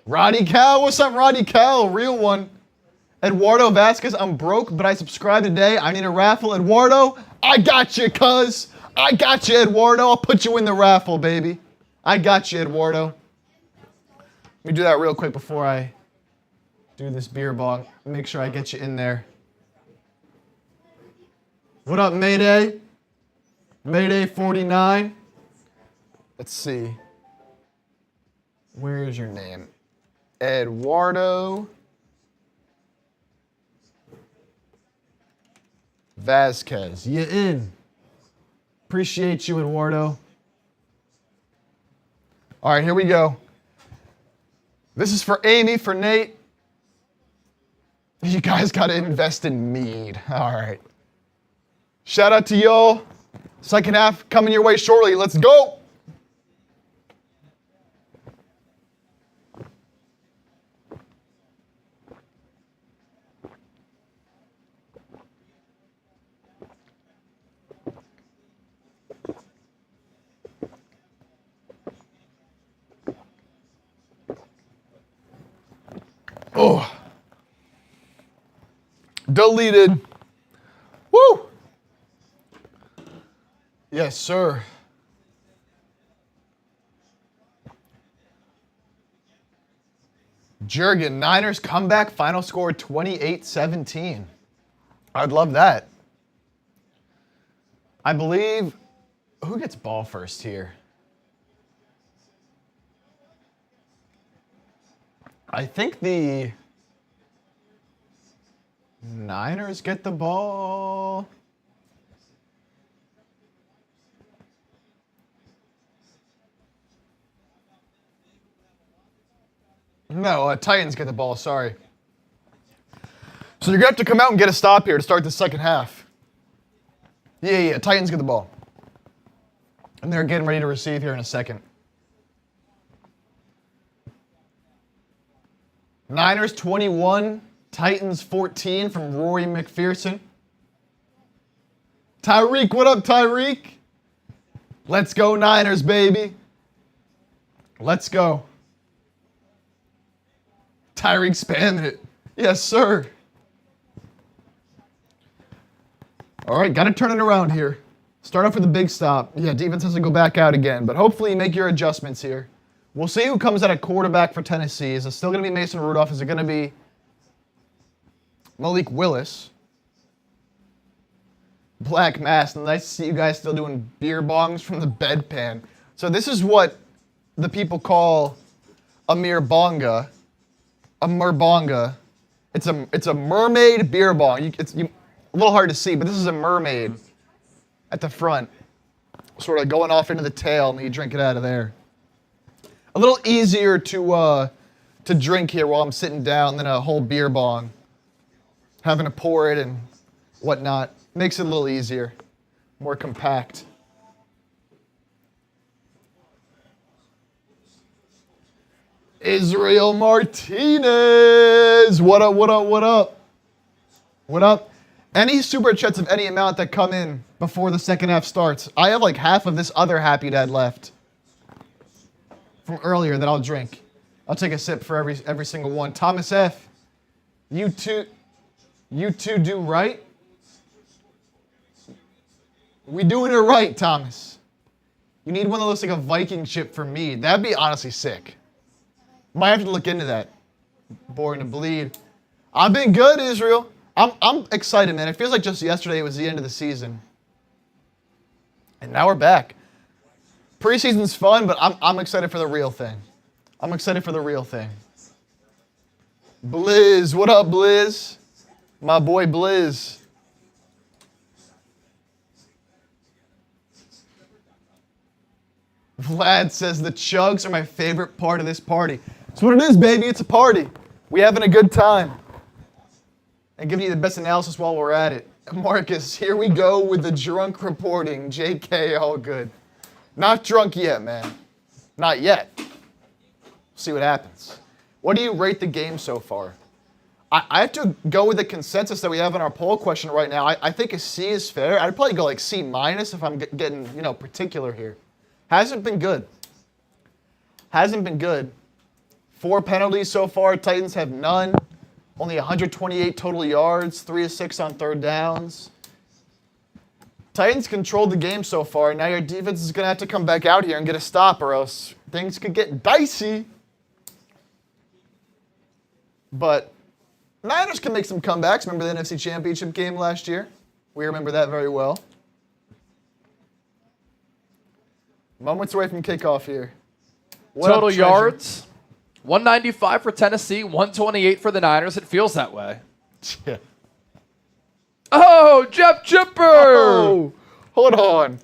Roddy Cal, what's up, Roddy Cal? Real one. Eduardo Vasquez, I'm broke, but I subscribed today. I need a raffle. Eduardo, I got you, cuz. I got you, Eduardo. I'll put you in the raffle, baby. I got you, Eduardo. Let me do that real quick before I do this beer bong. Make sure I get you in there. What up, Mayday? Mayday 49. Let's see. Where is your name? Eduardo Vasquez. You in. Appreciate you, Eduardo. All right, here we go. This is for Amy, for Nate. You guys got to invest in mead. All right. Shout out to y'all. Second half coming your way shortly. Let's go. Oh. Deleted. Woo. Yes, sir. Jurgen, Niners comeback, final score 28-17. I'd love that. I believe, who gets ball first here? I think the Niners get the ball. No, Titans get the ball, sorry. So you're going to have to come out and get a stop here to start the second half. Yeah, Titans get the ball. And they're getting ready to receive here in a second. Niners 21, Titans 14 from Rory McPherson. Tyreek, what up, Tyreek? Let's go Niners, baby. Let's go. Tyreek spamming it. Yes, sir. All right, got to turn it around here. Start off with a big stop. Yeah, defense has to go back out again, but hopefully make your adjustments here. We'll see who comes out at quarterback for Tennessee. Is it still going to be Mason Rudolph? Is it going to be Malik Willis? Black Mass. Nice to see you guys still doing beer bongs from the bedpan. So this is what the people call a merbonga. A merbonga. It's a mermaid beer bong. It's a little hard to see, but this is a mermaid at the front, sort of going off into the tail, and you drink it out of there. A little easier to drink here while I'm sitting down than a whole beer bong. Having to pour it and whatnot makes it a little easier, more compact. Israel Martinez. What up, what up, what up? What up? Any super chats of any amount that come in before the second half starts. I have like half of this other Happy Dad left from earlier that I'll drink. I'll take a sip for every single one. Thomas F. You two do right? We doing it right, Thomas. You need one that looks like a Viking ship for me. That'd be honestly sick. Might have to look into that. Boring to bleed. I've been good, Israel. I'm excited, man. It feels like just yesterday it was the end of the season. And now we're back. Preseason's fun, but I'm excited for the real thing. I'm excited for the real thing. Blizz, what up, Blizz? My boy Blizz. Vlad says the chugs are my favorite part of this party. That's what it is, baby. It's a party. We having a good time. And giving you the best analysis while we're at it. Marcus, here we go with the drunk reporting. JK, all good. Not drunk yet, man. Not yet. See what happens. What do you rate the game so far? I have to go with the consensus that we have in our poll question right now. I think a C is fair. I'd probably go like C- if I'm getting, particular here. Hasn't been good. Hasn't been good. 4 penalties so far. Titans have none. Only 128 total yards. 3 of 6 on third downs. Titans controlled the game so far. Now your defense is going to have to come back out here and get a stop, or else things could get dicey. But Niners can make some comebacks. Remember the NFC Championship game last year? We remember that very well. Moments away from kickoff here. Total yards, 195 for Tennessee, 128 for the Niners. It feels that way. Yeah. Oh, Jeff Chipper! Oh, hold on.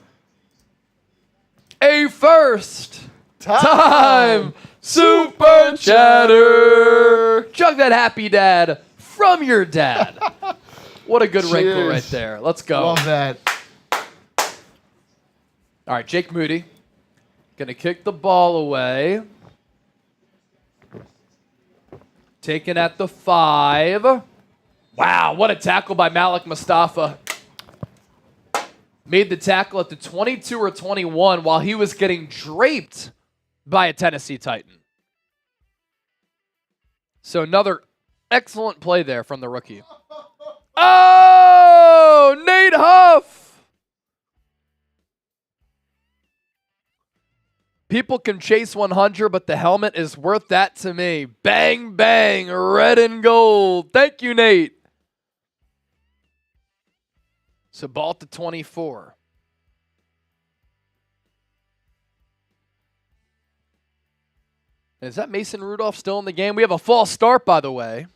A first time Super Chatter. Chug that happy dad from your dad. What a good wrinkle right there. Let's go. Love that. All right, Jake Moody. Gonna kick the ball away. Taken at the 5. Wow, what a tackle by Malik Mustafa. Made the tackle at the 22 or 21 while he was getting draped by a Tennessee Titan. So another excellent play there from the rookie. Oh, Nate Huff! People can chase 100, but the helmet is worth that to me. Bang, bang, red and gold. Thank you, Nate. So ball at the 24. Is that Mason Rudolph still in the game? We have a false start, by the way.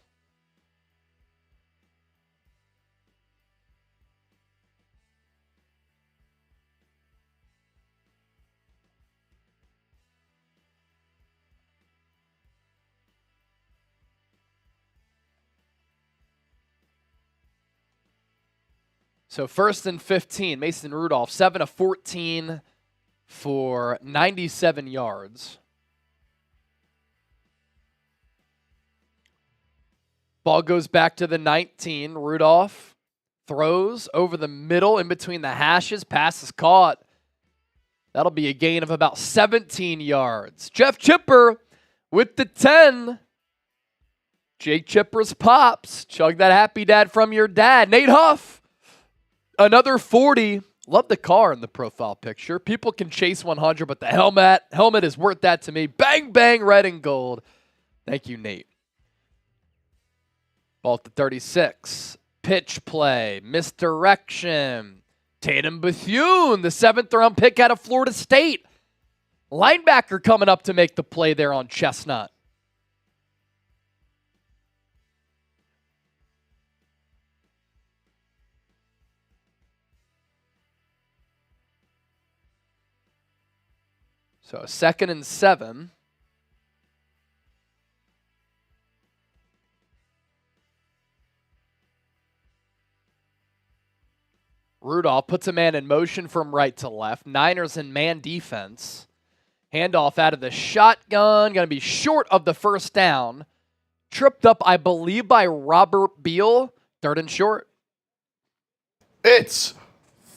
So 1st and 15, Mason Rudolph, 7 of 14 for 97 yards. Ball goes back to the 19. Rudolph throws over the middle in between the hashes. Pass is caught. That'll be a gain of about 17 yards. Jeff Chipper with the 10. Jake Chipper's pops. Chug that happy dad from your dad. Nate Huff. Another 40. Love the car in the profile picture. People can chase 100, but the helmet is worth that to me. Bang, bang, red and gold. Thank you, Nate. Ball at the 36. Pitch play. Misdirection. Tatum Bethune, the 7th-round pick out of Florida State. Linebacker coming up to make the play there on Chestnut. So 2nd and 7. Rudolph puts a man in motion from right to left. Niners in man defense. Handoff out of the shotgun. Going to be short of the first down. Tripped up, I believe, by Robert Beal. 3rd and short. It's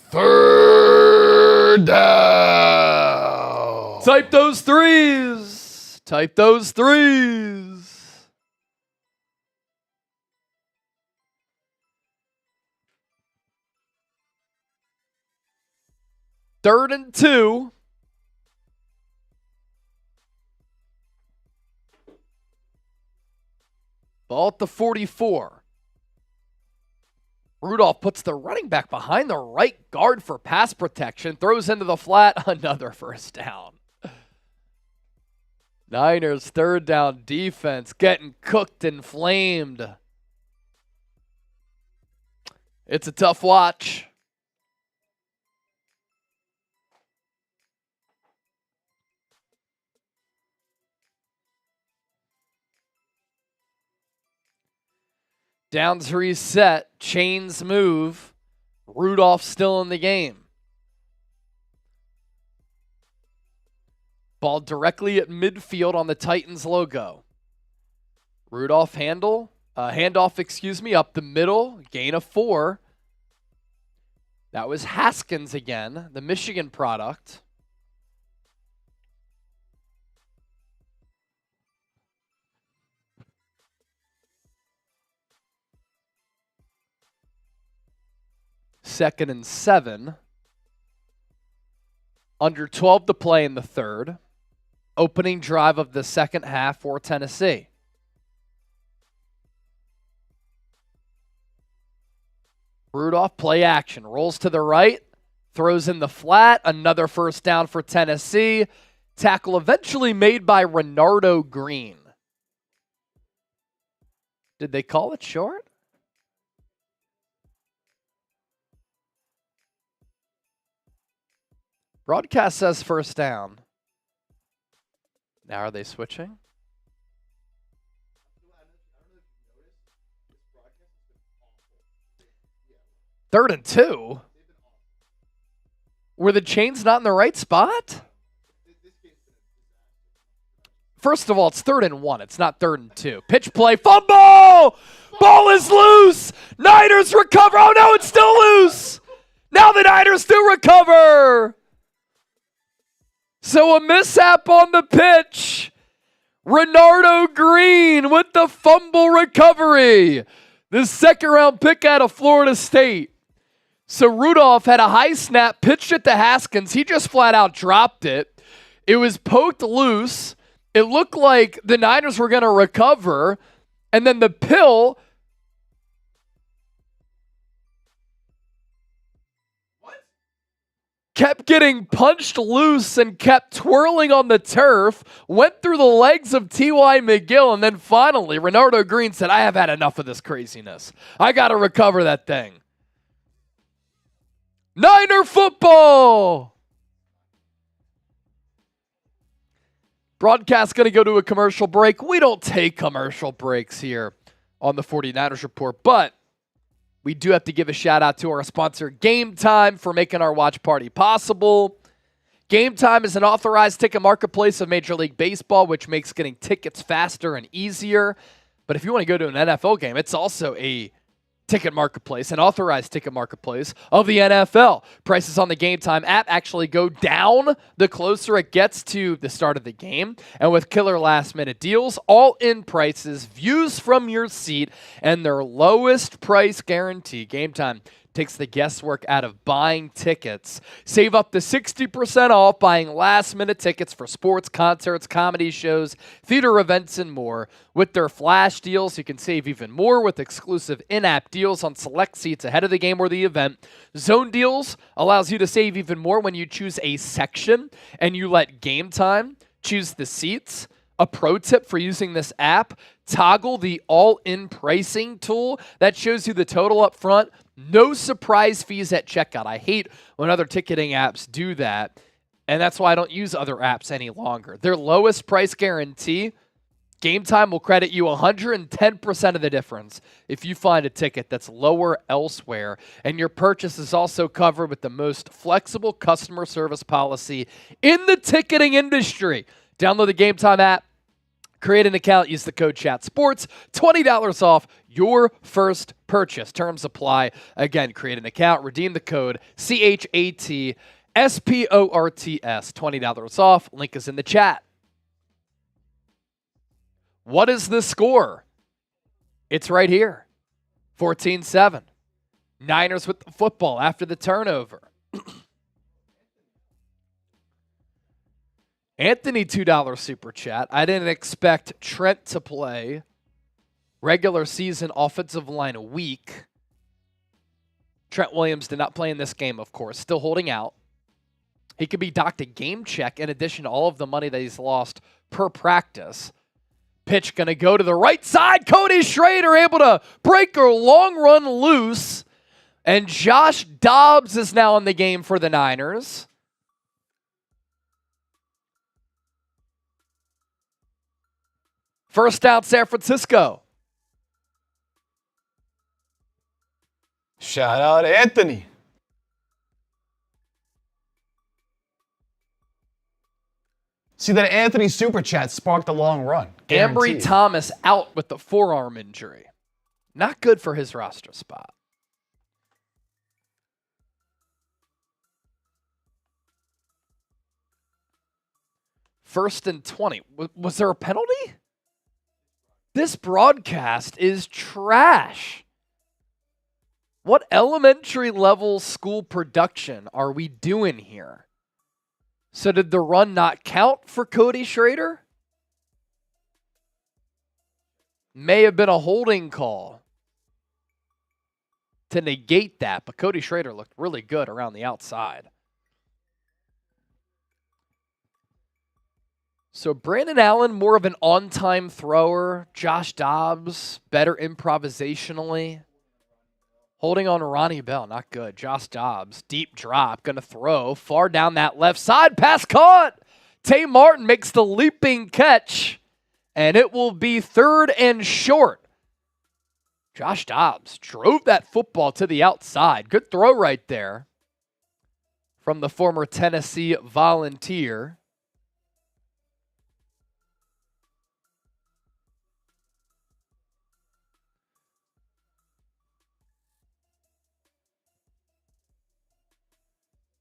3rd down. Type those threes. Type those threes. Third and 2. Ball at the 44. Rudolph puts the running back behind the right guard for pass protection. Throws into the flat. Another first down. Niners 3rd down defense getting cooked and flamed. It's a tough watch. Downs reset. Chains move. Rudolph still in the game. Ball directly at midfield on the Titans logo. Rudolph handoff, up the middle. Gain of 4. That was Haskins again, the Michigan product. Second and 7. Under 12 to play in the third. Opening drive of the second half for Tennessee. Rudolph, play action. Rolls to the right. Throws in the flat. Another first down for Tennessee. Tackle eventually made by Renardo Green. Did they call it short? Broadcast says first down. Now are they switching? Third and 2? Were the chains not in the right spot? First of all, it's 3rd and 1. It's not 3rd and 2. Pitch play, fumble! Ball is loose! Niners recover! Oh no, it's still loose! Now the Niners do recover! So a mishap on the pitch. Renardo Green with the fumble recovery. The 2nd round pick out of Florida State. So Rudolph had a high snap, pitched it to Haskins. He just flat out dropped it. It was poked loose. It looked like the Niners were going to recover. And then the pill kept getting punched loose and kept twirling on the turf, went through the legs of T.Y. McGill, and then finally, Renardo Green said, I have had enough of this craziness. I got to recover that thing. Niner football! Broadcast going to go to a commercial break. We don't take commercial breaks here on the 49ers Report, but we do have to give a shout out to our sponsor, Game Time, for making our watch party possible. Game Time is an authorized ticket marketplace of Major League Baseball, which makes getting tickets faster and easier. But if you want to go to an NFL game, it's also a ticket marketplace, an authorized ticket marketplace of the NFL. Prices on the Game Time app actually go down the closer it gets to the start of the game. And with killer last-minute deals, all-in prices, views from your seat, and their lowest price guarantee, Game Time takes the guesswork out of buying tickets. Save up to 60% off buying last-minute tickets for sports, concerts, comedy shows, theater events, and more. With their flash deals, you can save even more with exclusive in-app deals on select seats ahead of the game or the event. Zone deals allows you to save even more when you choose a section and you let Game Time choose the seats. A pro tip for using this app, toggle the all-in pricing tool that shows you the total up front. No surprise fees at checkout. I hate when other ticketing apps do that, and that's why I don't use other apps any longer. Their lowest price guarantee, Game Time will credit you 110% of the difference if you find a ticket that's lower elsewhere, and your purchase is also covered with the most flexible customer service policy in the ticketing industry. Download the Game Time app. Create an account, use the code CHATSPORTS, $20 off your first purchase. Terms apply. Again, create an account, redeem the code CHATSPORTS, $20 off. Link is in the chat. What is the score? It's right here. 14-7. Niners with the football after the turnover. Anthony, $2 super chat. I didn't expect Trent to play regular season offensive line week. Trent Williams did not play in this game, of course. Still holding out. He could be docked a game check in addition to all of the money that he's lost per practice. Pitch going to go to the right side. Cody Schrader able to break a long run loose. And Josh Dobbs is now in the game for the Niners. First down, San Francisco. Shout out Anthony. See, that Anthony super chat sparked a long run. Ambry Guaranteed. Thomas out with the forearm injury. Not good for his roster spot. First and 20. Was there a penalty? This broadcast is trash. What elementary level school production are we doing here? So did the run not count for Cody Schrader? May have been a holding call to negate that, but Cody Schrader looked really good around the outside. So Brandon Allen, more of an on-time thrower. Josh Dobbs, better improvisationally. Holding on to Ronnie Bell, not good. Josh Dobbs, deep drop, going to throw far down that left side. Pass caught. Tay Martin makes the leaping catch, and it will be 3rd and short. Josh Dobbs drove that football to the outside. Good throw right there from the former Tennessee Volunteer.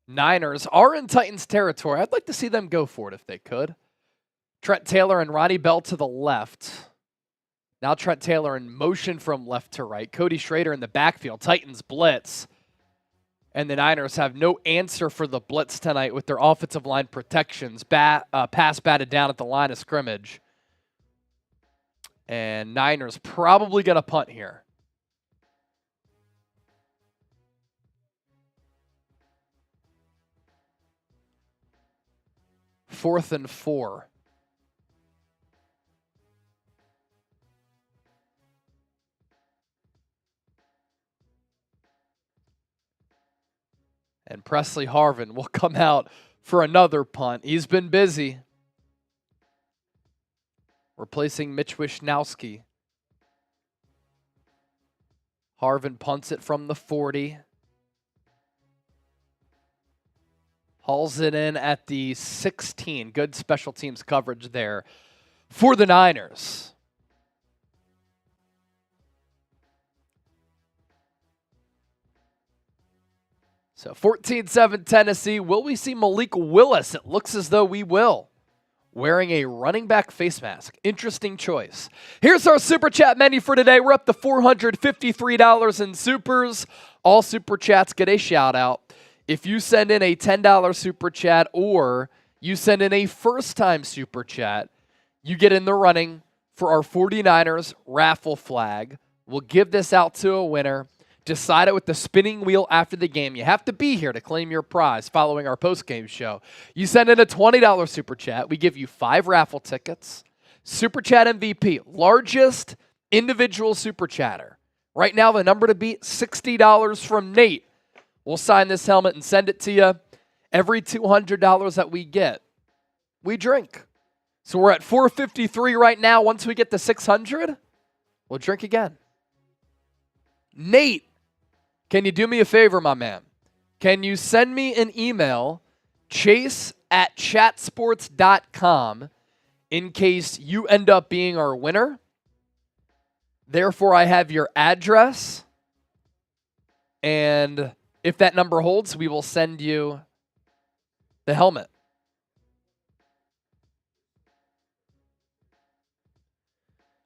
Niners are in Titans territory. I'd like to see them go for it if they could. Trent Taylor and Ronnie Bell to the left. Now Trent Taylor in motion from left to right. Cody Schrader in the backfield. Titans blitz. And the Niners have no answer for the blitz tonight with their offensive line protections. Pass batted down at the line of scrimmage. And Niners probably going to punt here. 4th and 4. And Presley Harvin will come out for another punt. He's been busy. Replacing Mitch Wishnowski. Harvin punts it from the 40. Hauls it in at the 16. Good special teams coverage there for the Niners. So 14-7 Tennessee. Will we see Malik Willis? It looks as though we will. Wearing a running back face mask. Interesting choice. Here's our Super Chat menu for today. We're up to $453 in supers. All Super Chats get a shout out. If you send in a $10 Super Chat or you send in a first-time Super Chat, you get in the running for our 49ers raffle flag. We'll give this out to a winner. Decide it with the spinning wheel after the game. You have to be here to claim your prize following our post-game show. You send in a $20 Super Chat. We give you 5 raffle tickets. Super Chat MVP, largest individual Super Chatter. Right now, the number to beat, $60 from Nate. We'll sign this helmet and send it to you. Every $200 that we get, we drink. So we're at $453 right now. Once we get to $600, we'll drink again. Nate, can you do me a favor, my man? Can you send me an email, chase@chatsports.com, in case you end up being our winner? Therefore, I have your address, and if that number holds, we will send you the helmet.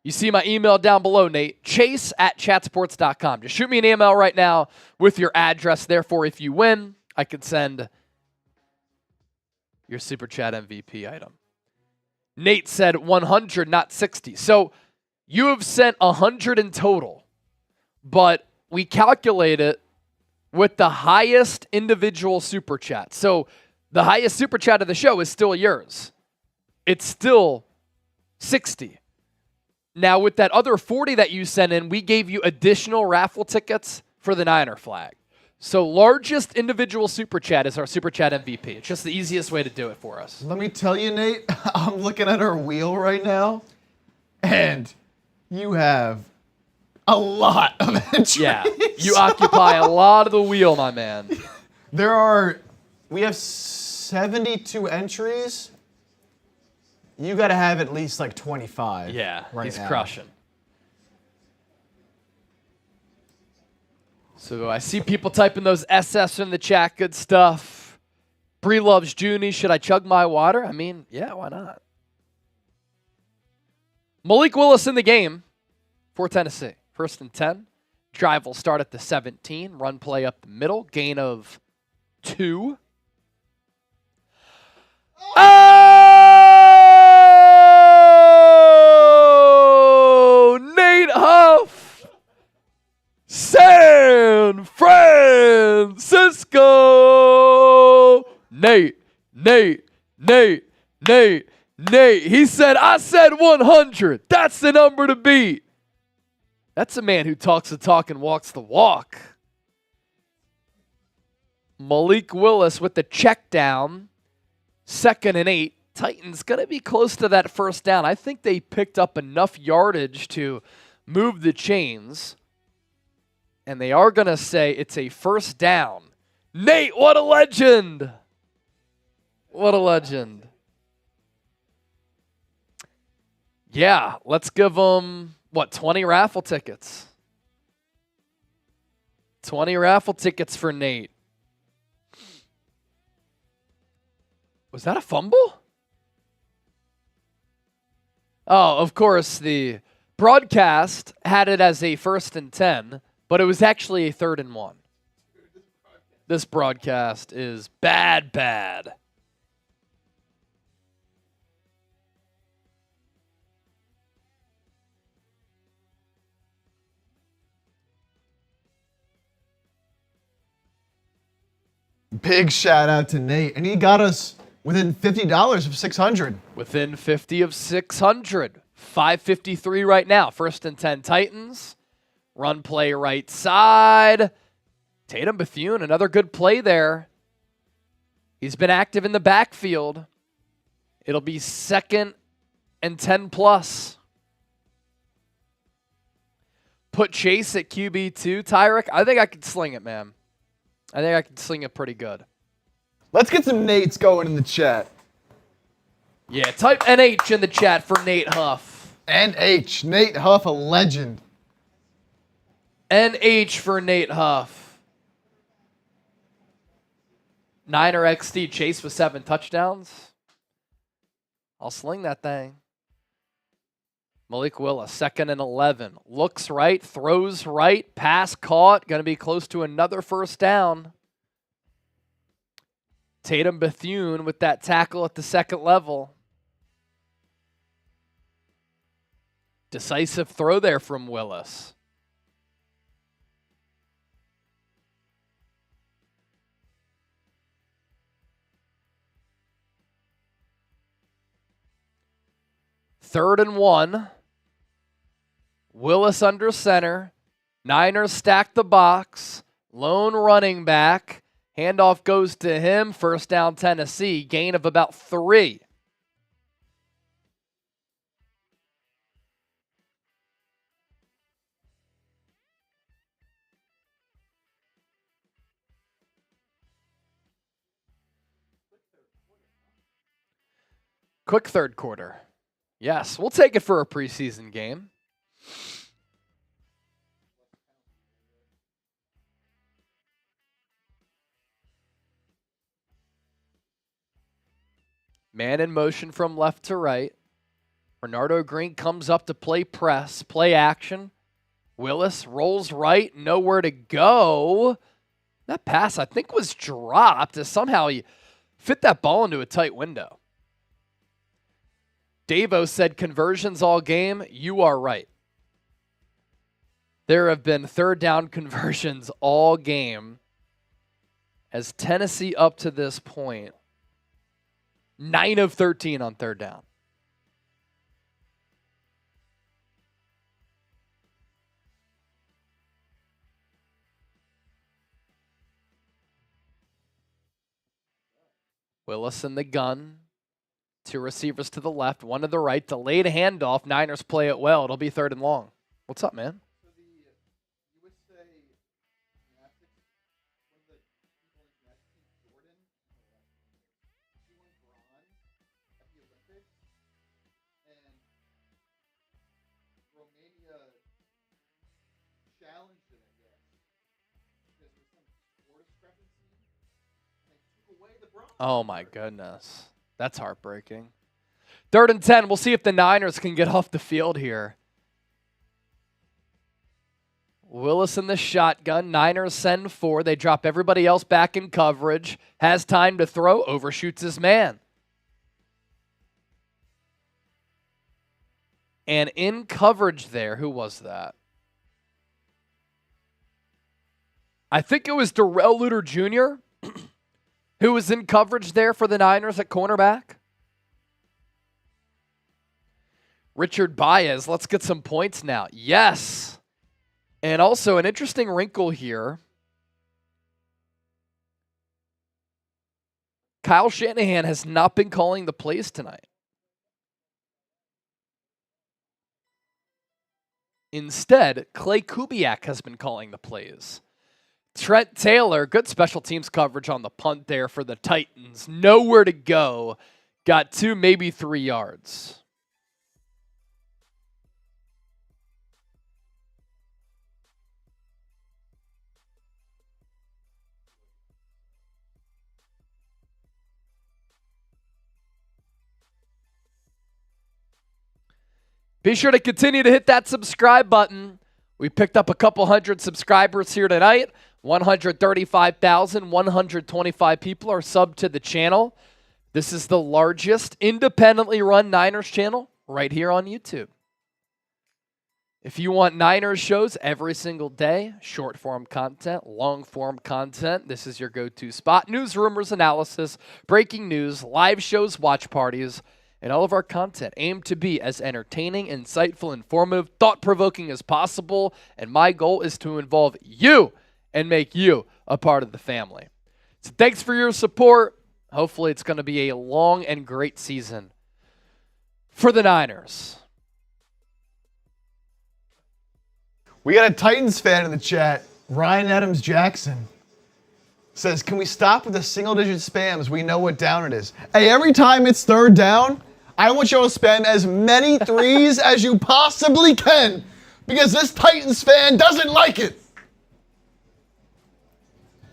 You see my email down below, Nate, chase@chatsports.com. Just shoot me an email right now with your address. Therefore, if you win, I can send your Super Chat MVP item. Nate said 100, not 60. So you have sent 100 in total, but we calculate it with the highest individual Super Chat. So the highest Super Chat of the show is still yours. It's still 60. Now, with that other 40 that you sent in, we gave you additional raffle tickets for the Niner flag. So largest individual Super Chat is our Super Chat MVP. It's just the easiest way to do it for us. Let me tell you, Nate, I'm looking at our wheel right now, and you have A lot of entries. Yeah, you occupy a lot of the wheel, my man. We have 72 entries. You got to have at least like 25. Yeah, right he's now. crushing. So I see people typing those SS in the chat. Good stuff. Bree loves Junie. Should I chug my water? I mean, yeah, why not? Malik Willis in the game for Tennessee. 1st and 10. Drive will start at the 17. Run play up the middle. Gain of 2. Oh! Nate Huff! San Francisco! Nate. He said, I said 100. That's the number to beat. That's a man who talks the talk and walks the walk. Malik Willis with the check down. 2nd and 8. Titans going to be close to that first down. I think they picked up enough yardage to move the chains. And they are going to say it's a first down. Nate, what a legend. What a legend. Yeah, let's give them, 20 raffle tickets? 20 raffle tickets for Nate. Was that a fumble? Oh, of course, the broadcast had it as a 1st and 10, but it was actually a 3rd and 1. This broadcast is bad. Big shout out to Nate, and he got us within $50 of 600. Within 50 of 600. 553 right now. 1st and 10 Titans. Run play right side. Tatum Bethune, another good play there. He's been active in the backfield. It'll be 2nd and 10 plus. Put Chase at QB2. Tyreek, I think I could sling it, man. I think I can sling it pretty good. Let's get some Nates going in the chat. Yeah, type NH in the chat for Nate Huff. NH, Nate Huff, a legend. NH for Nate Huff. Niner XD Chase with 7 touchdowns. I'll sling that thing. Malik Willis, 2nd and 11. Looks right, throws right, pass caught. Going to be close to another first down. Tatum Bethune with that tackle at the 2nd level. Decisive throw there from Willis. Third and 1. Willis under center. Niners stack the box. Lone running back. Handoff goes to him. First down Tennessee. Gain of about 3. Quick third quarter. Yes, we'll take it for a preseason game. Man in motion from left to right. Bernardo Green comes up to play press, play action. Willis rolls right, nowhere to go. That pass, I think, was dropped as somehow he fit that ball into a tight window. Deebo said conversions all game. You are right. There have been third down conversions all game as Tennessee up to this point. 9 of 13 on third down. Willis in the gun. 2 receivers to the left, 1 to the right. Delayed handoff. Niners play it well. It'll be 3rd and long. What's up, man? So challenged it, I guess. Because there's some score discrepancy. And they took away the Broncos. Oh, my goodness. That's heartbreaking. 3rd and 10. We'll see if the Niners can get off the field here. Willis in the shotgun. Niners send 4. They drop everybody else back in coverage. Has time to throw. Overshoots his man. And in coverage there, who was that? I think it was Darrell Luter Jr. who was in coverage there for the Niners at cornerback. Richard Baez, let's get some points now. Yes. And also an interesting wrinkle here. Kyle Shanahan has not been calling the plays tonight. Instead, Clay Kubiak has been calling the plays. Trent Taylor, good special teams coverage on the punt there for the Titans. Nowhere to go. Got 2, maybe 3 yards. Be sure to continue to hit that subscribe button. We picked up a couple hundred subscribers here tonight. 135,125 people are subbed to the channel. This is the largest independently run Niners channel right here on YouTube. If you want Niners shows every single day, short form content, long form content, this is your go-to spot. News, rumors, analysis, breaking news, live shows, watch parties, and all of our content aimed to be as entertaining, insightful, informative, thought-provoking as possible. And my goal is to involve you and make you a part of the family. So thanks for your support. Hopefully it's going to be a long and great season for the Niners. We got a Titans fan in the chat, Ryan Adams Jackson. Says, can we stop with the single-digit spams? We know what down it is. Hey, every time it's 3rd down, I want you to spam as many 3s as you possibly can because this Titans fan doesn't like it.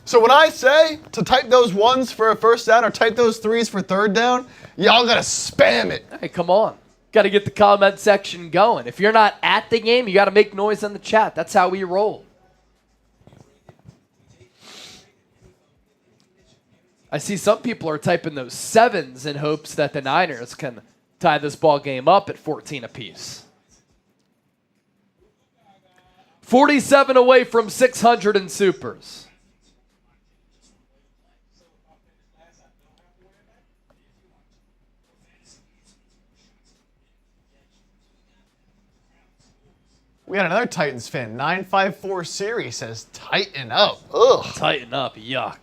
So when I say to type those 1s for a 1st down or type those 3s for 3rd down, y'all gotta spam it. Hey, come on. Got to get the comment section going. If you're not at the game, you got to make noise in the chat. That's how we roll. I see some people are typing those 7s in hopes that the Niners can tie this ball game up at 14 apiece. 47 away from 600 in supers. We got another Titans fan, 954 Siri says, tighten up. Ugh. Tighten up, yuck.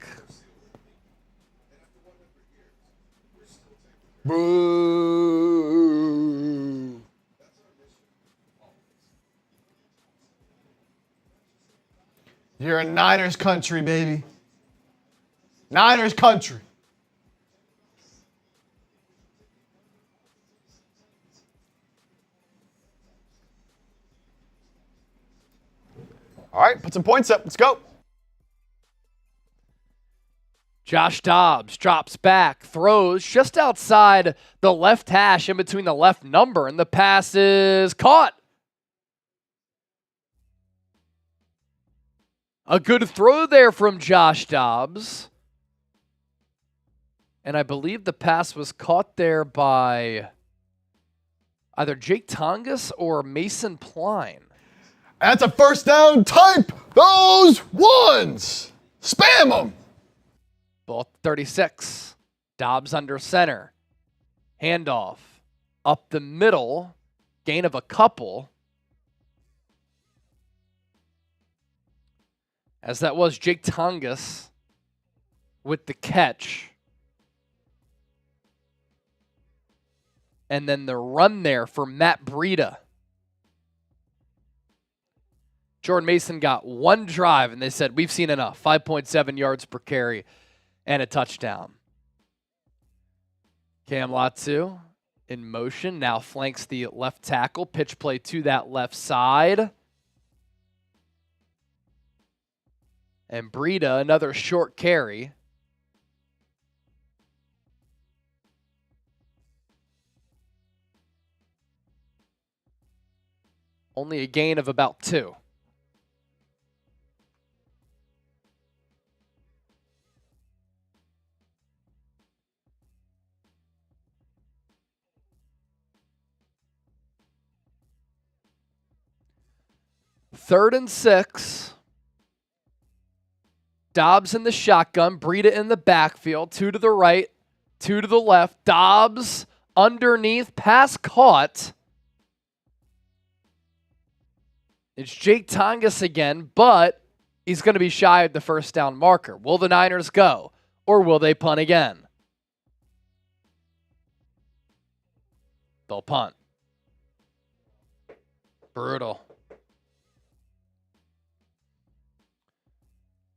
Boo. You're a Niners country, baby. Niners country. All right, put some points up. Let's go. Josh Dobbs drops back, throws just outside the left hash in between the left number, and the pass is caught. A good throw there from Josh Dobbs. And I believe the pass was caught there by either Jake Tongas or Mason Pline. That's a 1st down. Type those 1s. Spam them. Ball 36. Dobbs under center. Handoff. Up the middle. Gain of a couple. As that was Jake Tongas with the catch. And then the run there for Matt Breida. Jordan Mason got 1 drive, and they said, we've seen enough. 5.7 yards per carry and a touchdown. Cam Latu in motion. Now flanks the left tackle. Pitch play to that left side. And Breida, another short carry. Only a gain of about 2. Third and 6. Dobbs in the shotgun. Breida in the backfield. 2 to the right, 2 to the left. Dobbs underneath. Pass caught. It's Jake Tongas again, but he's going to be shy of the first down marker. Will the Niners go, or will they punt again? They'll punt. Brutal.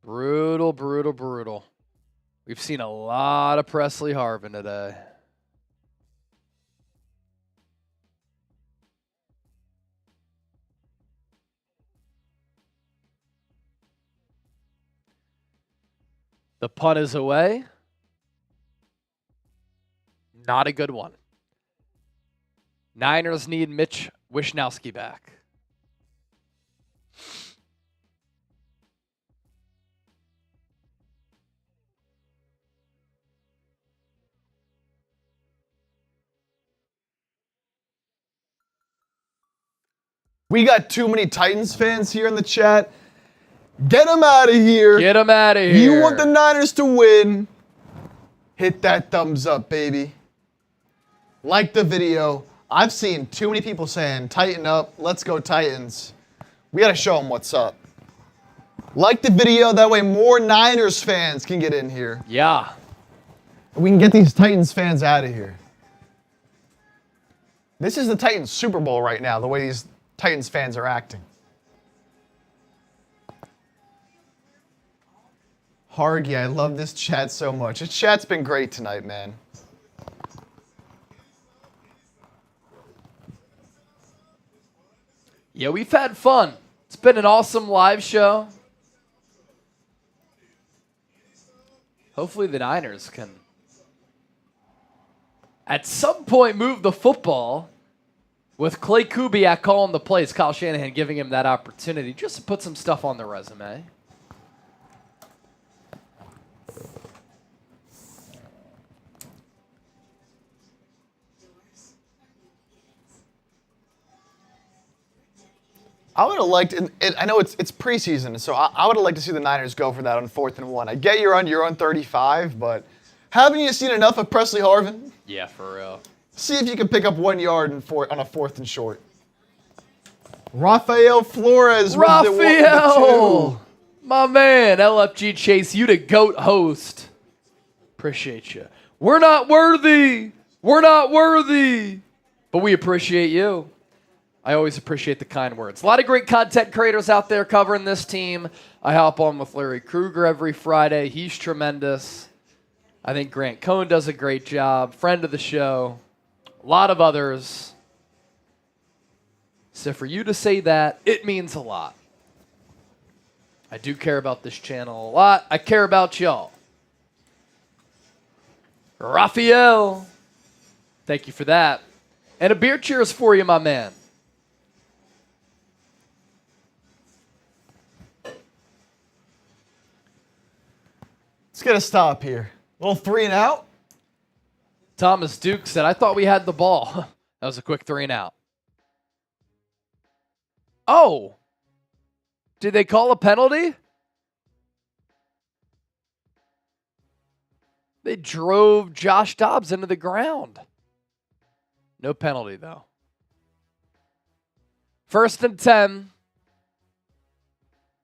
Brutal, brutal, brutal. We've seen a lot of Presley Harvin today. The punt is away. Not a good one. Niners need Mitch Wishnowsky back. We got too many Titans fans here in the chat. Get them out of here. Get them out of here. You want the Niners to win. Hit that thumbs up, baby. Like the video. I've seen too many people saying, tighten up, let's go Titans. We got to show them what's up. Like the video, that way more Niners fans can get in here. Yeah. We can get these Titans fans out of here. This is the Titans Super Bowl right now, the way these Titans fans are acting. Hargy, I love this chat so much. This chat's been great tonight, man. Yeah, we've had fun. It's been an awesome live show. Hopefully the Niners can, at some point, move the football with Clay Kubiak calling the plays. Kyle Shanahan giving him that opportunity just to put some stuff on the resume. I would have liked, I know it's preseason, so I would have liked to see the Niners go for that on 4th and 1. I get you're on 35, but haven't you seen enough of Presley Harvin? Yeah, for real. See if you can pick up 1 yard on a 4th and short. Rafael Flores with the 2. My man, LFG Chase, you the GOAT host. Appreciate you. We're not worthy. We're not worthy. But we appreciate you. I always appreciate the kind words. A lot of great content creators out there covering this team. I hop on with Larry Krueger every Friday. He's tremendous. I think Grant Cohn does a great job. Friend of the show. A lot of others. So for you to say that, it means a lot. I do care about this channel a lot. I care about y'all. Raphael, thank you for that. And a beer cheers for you, my man. Let's get a stop here. Little 3 and out. Thomas Duke said, I thought we had the ball. That was a quick 3 and out. Oh, did they call a penalty? They drove Josh Dobbs into the ground. No penalty, though. 1st and 10.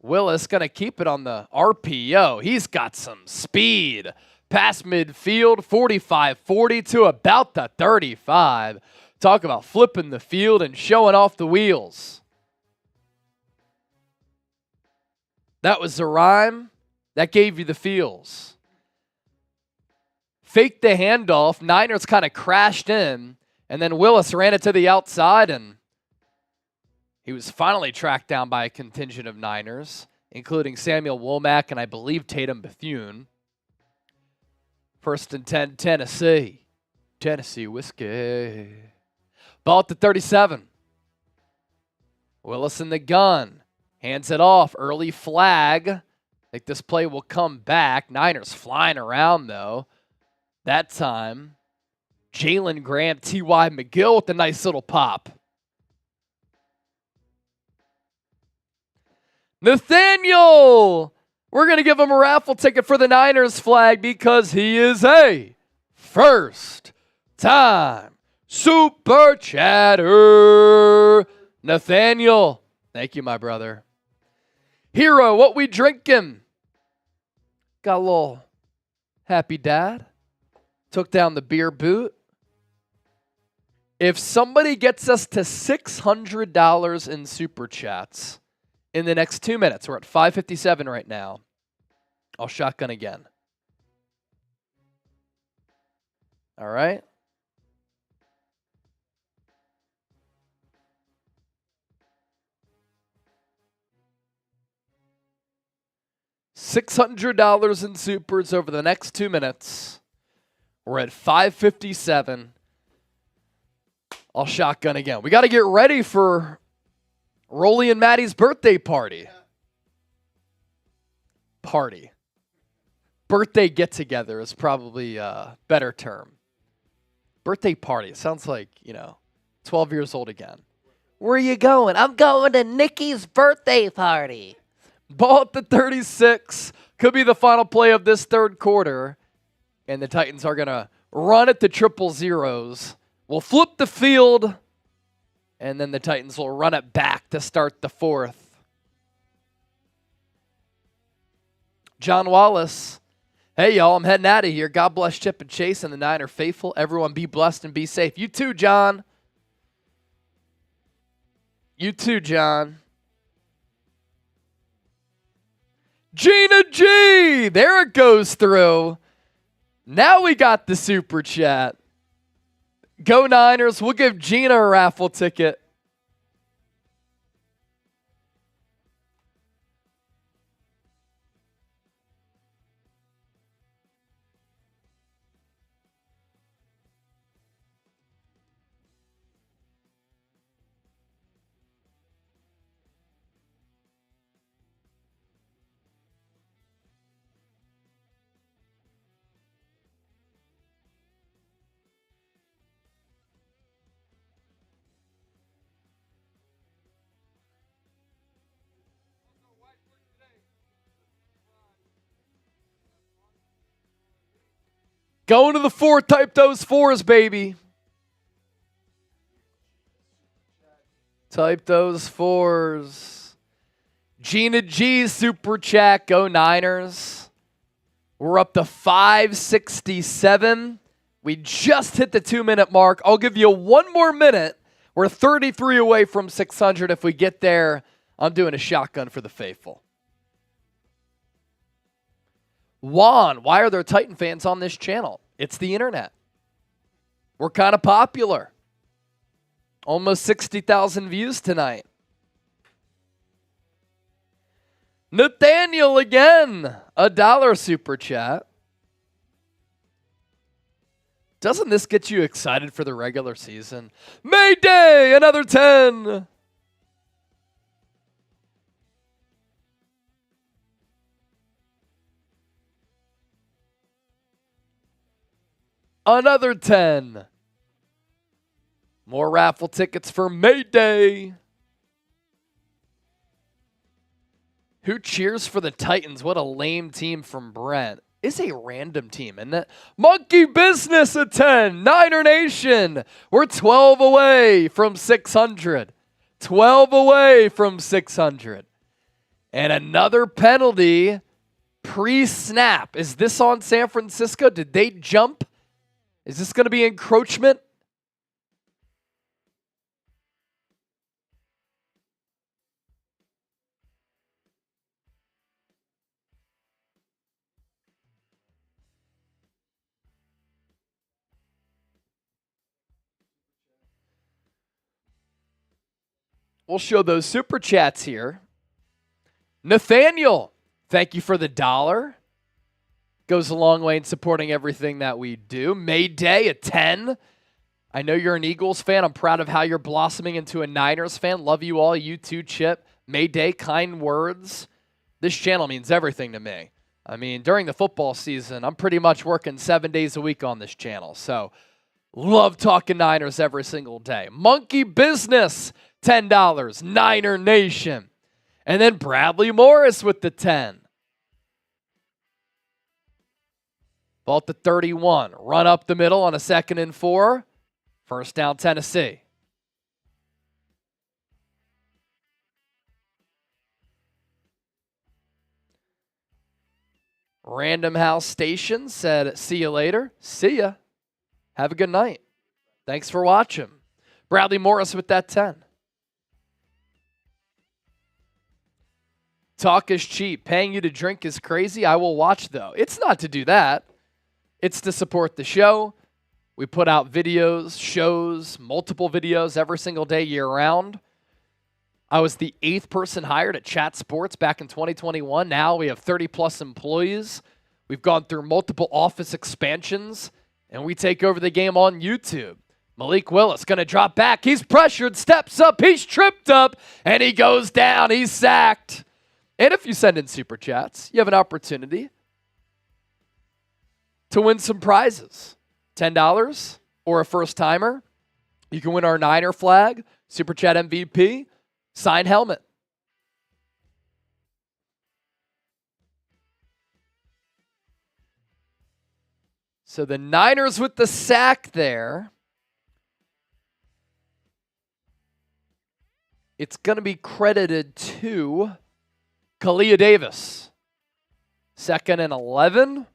Willis going to keep it on the RPO. He's got some speed. Past midfield, 45-40 to about the 35. Talk about flipping the field and showing off the wheels. That was the rhyme. That gave you the feels. Faked the handoff. Niners kind of crashed in. And then Willis ran it to the outside, and he was finally tracked down by a contingent of Niners, including Samuel Womack and I believe Tatum Bethune. 1st and 10, Tennessee. Tennessee whiskey. Ball at the 37. Willis in the gun. Hands it off. Early flag. I think this play will come back. Niners flying around, though. That time, Jalen Graham, T.Y. McGill with a nice little pop. Nathaniel! We're going to give him a raffle ticket for the Niners flag because he is a first-time Super Chatter. Nathaniel, thank you, my brother. Hero, what we drinking? Got a little happy dad. Took down the beer boot. If somebody gets us to $600 in Super Chats in the next 2 minutes, we're at 5:57 right now, I'll shotgun again. All right? $600 in supers over the next 2 minutes. We're at 5:57. I'll shotgun again. We got to get ready for Rolly and Maddie's birthday party. Party. Birthday get-together is probably a better term. Birthday party. It sounds like, 12 years old again. Where you going? I'm going to Nikki's birthday party. Ball at the 36. Could be the final play of this third quarter. And the Titans are going to run it to triple zeros. We'll flip the field. And then the Titans will run it back to start the fourth. John Wallace. Hey, y'all, I'm heading out of here. God bless Chip and Chase and the Niner faithful. Everyone be blessed and be safe. You too, John. You too, John. Gina G. There it goes through. Now we got the super chat. Go Niners. We'll give Gina a raffle ticket. Going to the four. Type those fours, baby. Type those fours. Gina G, super chat. Go Niners. We're up to 5:67. We just hit the 2-minute mark. I'll give you one more minute. We're 33 away from 600. If we get there, I'm doing a shotgun for the faithful. Juan, why are there Titan fans on this channel? It's the internet. We're kind of popular. Almost 60,000 views tonight. Nathaniel again. $1 super chat. Doesn't this get you excited for the regular season? Mayday, another 10. Another 10. More raffle tickets for Mayday. Who cheers for the Titans? What a lame team from Brent. It's a random team, isn't it? Monkey Business at 10. Niner Nation. We're 12 away from 600. 12 away from 600. And another penalty pre-snap. Is this on San Francisco? Did they jump? Is this going to be encroachment? We'll show those super chats here. Nathaniel, thank you for the $1. Goes a long way in supporting everything that we do. Mayday, a 10. I know you're an Eagles fan. I'm proud of how you're blossoming into a Niners fan. Love you all. You too, Chip. Mayday, kind words. This channel means everything to me. I mean, during the football season, I'm pretty much working 7 days a week on this channel. So, love talking Niners every single day. Monkey Business, $10. Niner Nation. And then Bradley Morris with the 10. Ball at the 31. Run up the middle on a 2nd and 4. First down, Tennessee. Random House Station said, see you later. See ya. Have a good night. Thanks for watching. Bradley Morris with that 10. Talk is cheap. Paying you to drink is crazy. I will watch, though. It's not to do that. It's to support the show. We put out videos, shows, multiple videos every single day year-round. I was the 8th person hired at Chat Sports back in 2021. Now we have 30-plus employees. We've gone through multiple office expansions, and we take over the game on YouTube. Malik Willis going to drop back. He's pressured, steps up, he's tripped up, and he goes down. He's sacked. And if you send in Super Chats, you have an opportunity to win some prizes. $10 or a first-timer. You can win our Niner flag, Super Chat MVP, signed helmet. So the Niners with the sack there. It's going to be credited to Kalia Davis. 2nd and 11.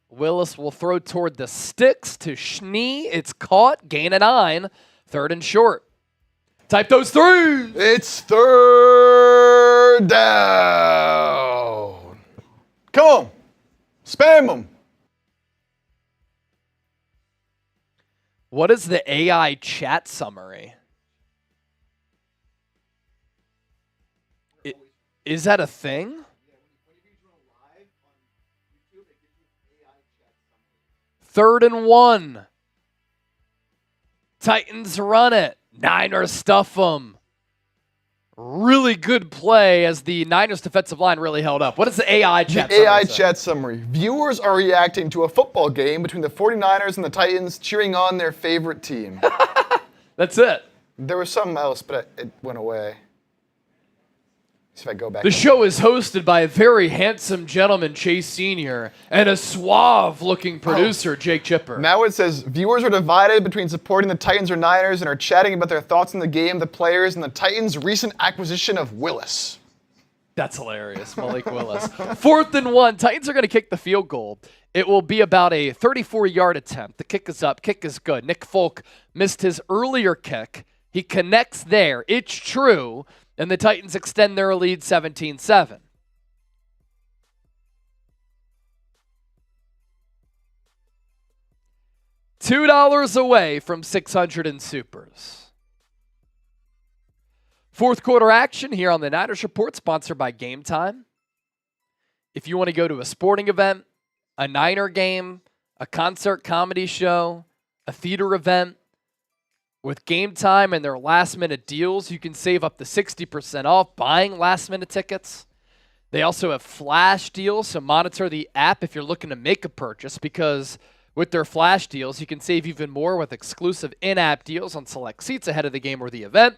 Willis will throw toward the sticks to Schnee. It's caught. Gain of 9. 3rd and short. Type those threes. It's 3rd down. Come on. Spam them. What is the AI chat summary? Is that a thing? 3rd and 1. Titans run it. Niners stuff them. Really good play as the Niners defensive line really held up. What is the AI chat summary? AI chat summary. Viewers are reacting to a football game between the 49ers and the Titans cheering on their favorite team. That's it. There was something else, but it went away. See if I go back. The show is hosted by a very handsome gentleman, Chase Sr., and a suave-looking producer, Jake Chipper. Now it says, viewers are divided between supporting the Titans or Niners and are chatting about their thoughts on the game, the players, and the Titans' recent acquisition of Willis. That's hilarious, Malik Willis. 4th and 1. Titans are going to kick the field goal. It will be about a 34-yard attempt. The kick is up. Kick is good. Nick Folk missed his earlier kick. He connects there. It's true. And the Titans extend their lead 17-7. $2 away from 600 in supers. Fourth quarter action here on the Niners Report, sponsored by Game Time. If you want to go to a sporting event, a Niner game, a concert comedy show, a theater event, with Game Time and their last-minute deals, you can save up to 60% off buying last-minute tickets. They also have flash deals, so monitor the app if you're looking to make a purchase, because with their flash deals, you can save even more with exclusive in-app deals on select seats ahead of the game or the event.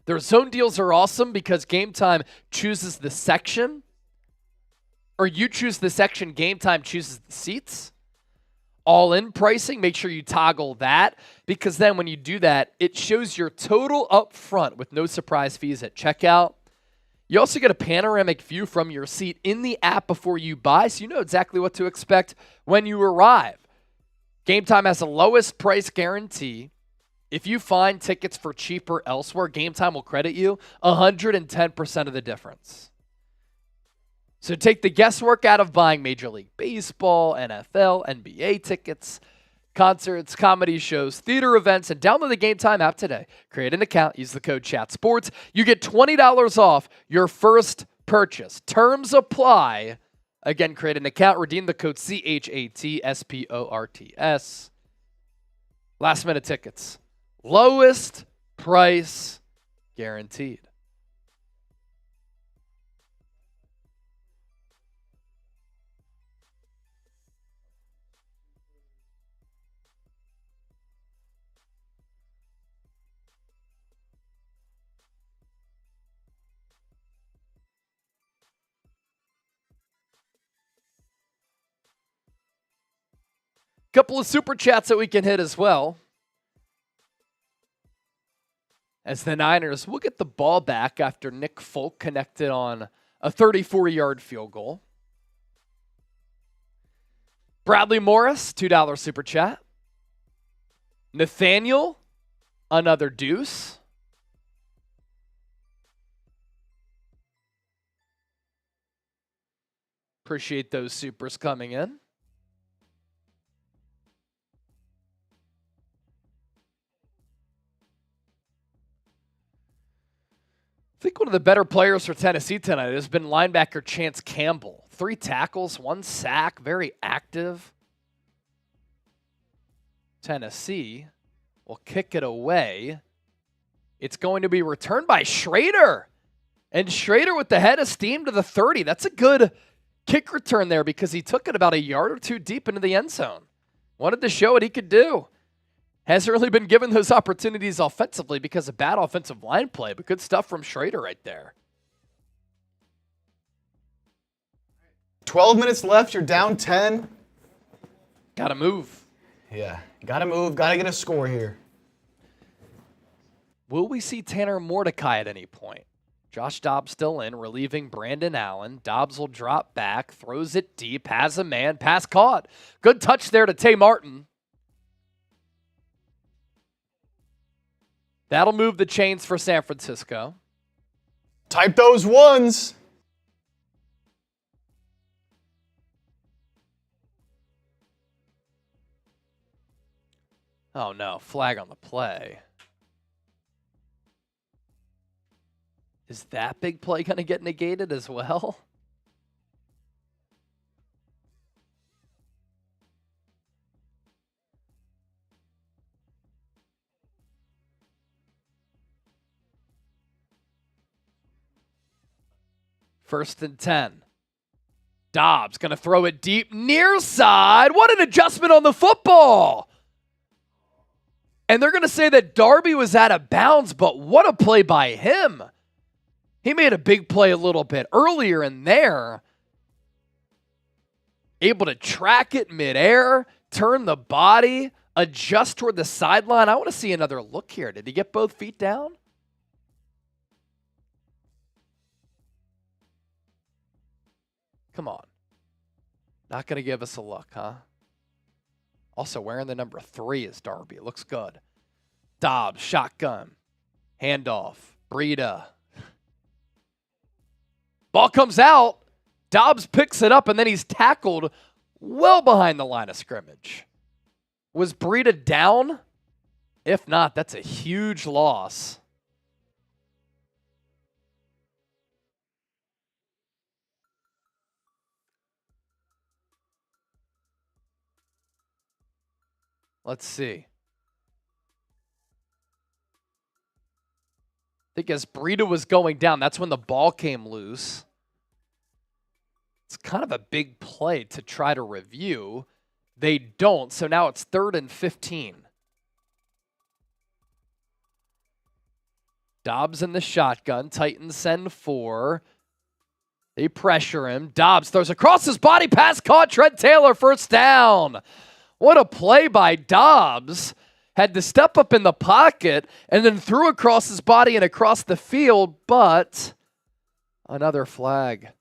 Their zone deals are awesome because Game Time chooses the section, or you choose the section, Game Time chooses the seats. All-in pricing, make sure you toggle that, because then when you do that, it shows your total up front with no surprise fees at checkout. You also get a panoramic view from your seat in the app before you buy, so you know exactly what to expect when you arrive. Game Time has the lowest price guarantee. If you find tickets for cheaper elsewhere, Game Time will credit you 110% of the difference. So take the guesswork out of buying Major League Baseball, NFL, NBA tickets. concerts, comedy shows, theater events, and download the Game Time app today. Create an account, use the code CHATSPORTS. You get $20 off your first purchase. Terms apply. Again, create an account, redeem the code CHATSPORTS. Last minute tickets. Lowest price guaranteed. Couple of super chats that we can hit as well. As the Niners will get the ball back after Nick Folk connected on a 34-yard field goal. Bradley Morris, $2 super chat. Nathaniel, another deuce. Appreciate those supers coming in. I think one of the better players for Tennessee tonight has been linebacker Chance Campbell. 3 tackles, 1 sack, very active. Tennessee will kick it away. It's going to be returned by Schrader. And Schrader with the head of steam to the 30. That's a good kick return there because he took it about a yard or 2 deep into the end zone. Wanted to show what he could do. Hasn't really been given those opportunities offensively because of bad offensive line play, but good stuff from Schrader right there. 12 minutes left. You're down 10. Got to move. Yeah, got to move. Got to get a score here. Will we see Tanner Mordecai at any point? Josh Dobbs still in, relieving Brandon Allen. Dobbs will drop back, throws it deep, has a man, pass caught. Good touch there to Tay Martin. That'll move the chains for San Francisco. Type those ones. Oh no, flag on the play. Is that big play going to get negated as well? First and 10. Dobbs going to throw it deep near side. What an adjustment on the football. And they're going to say that Darby was out of bounds, but what a play by him. He made a big play a little bit earlier in there. Able to track it midair, turn the body, adjust toward the sideline. I want to see another look here. Did he get both feet down? Come on. Not going to give us a look, huh? Also wearing the number 3 is Darby. It looks good. Dobbs, shotgun. Handoff. Breida. Ball comes out. Dobbs picks it up, and then he's tackled well behind the line of scrimmage. Was Breida down? If not, that's a huge loss. Let's see. I think as Breida was going down, that's when the ball came loose. It's kind of a big play to try to review. They don't, so now it's 3rd and 15. Dobbs in the shotgun. Titans send 4. They pressure him. Dobbs throws across his body. Pass caught. Trent Taylor, first down. What a play by Dobbs. Had to step up in the pocket and then threw across his body and across the field, but another flag.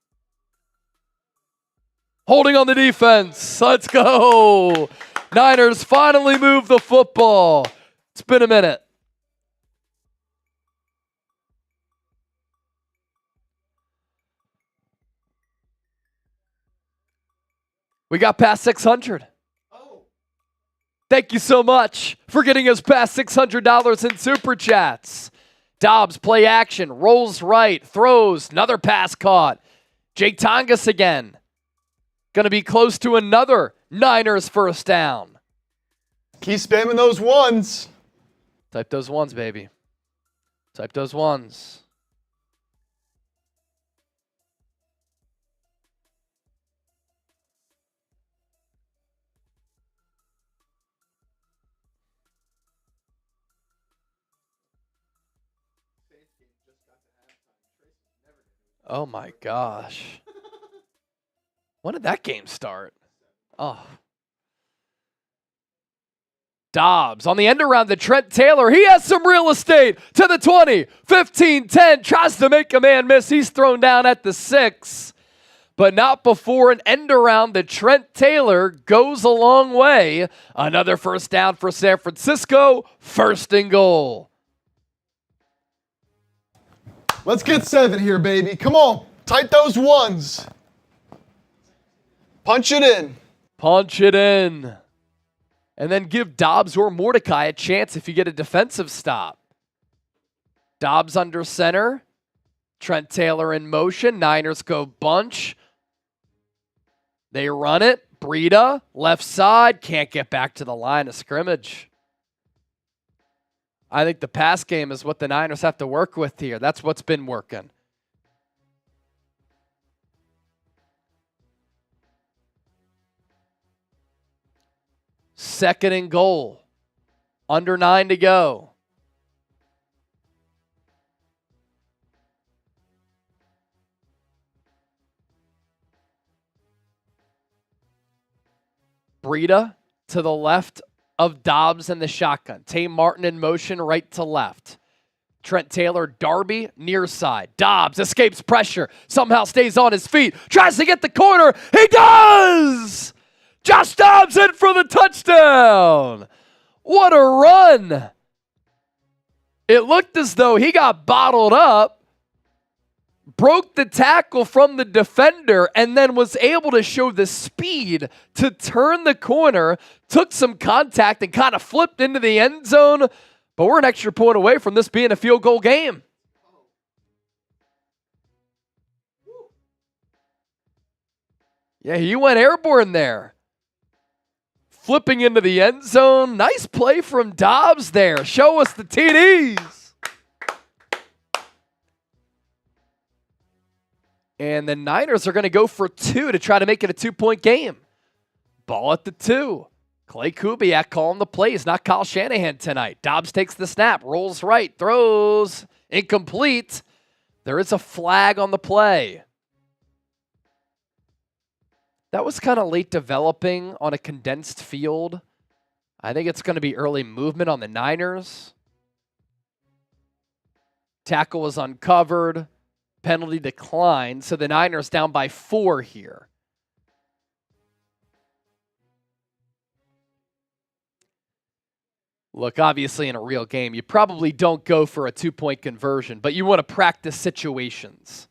Holding on the defense. Let's go. Niners finally move the football. It's been a minute. We got past 600. Thank you so much for getting us past $600 in Super Chats. Dobbs, play action, rolls right, throws, another pass caught. Jake Tongas again. Going to be close to another Niners first down. Keep spamming those ones. Type those ones, baby. Type those ones. Oh my gosh. When did that game start? Oh. Dobbs on the end around to Trent Taylor. He has some real estate to the 20, 15, 10. Tries to make a man miss. He's thrown down at the 6. But not before an end around to Trent Taylor goes a long way. Another first down for San Francisco. First and goal. Let's get 7 here, baby. Come on. Type those ones. Punch it in. Punch it in. And then give Dobbs or Mordecai a chance if you get a defensive stop. Dobbs under center. Trent Taylor in motion. Niners go bunch. They run it. Breida, left side. Can't get back to the line of scrimmage. I think the pass game is what the Niners have to work with here. That's what's been working. Second and goal. Under 9 to go. Breida to the left of Dobbs in the shotgun. Tay Martin in motion right to left. Trent Taylor, Darby, near side. Dobbs escapes pressure. Somehow stays on his feet. Tries to get the corner. He does! Josh Dobbs in for the touchdown. What a run. It looked as though he got bottled up, broke the tackle from the defender, and then was able to show the speed to turn the corner, took some contact, and kind of flipped into the end zone. But we're an extra point away from this being a field goal game. Yeah, he went airborne there. Flipping into the end zone. Nice play from Dobbs there. Show us the TDs. And the Niners are going to go for 2 to try to make it a 2-point game. Ball at the 2. Clay Kubiak calling the plays, not Kyle Shanahan tonight. Dobbs takes the snap, rolls right, throws, incomplete. There is a flag on the play. That was kind of late developing on a condensed field. I think it's going to be early movement on the Niners. Tackle was uncovered. Penalty declined. So the Niners down by 4 here. Look, obviously in a real game, you probably don't go for a 2-point conversion, but you want to practice situations.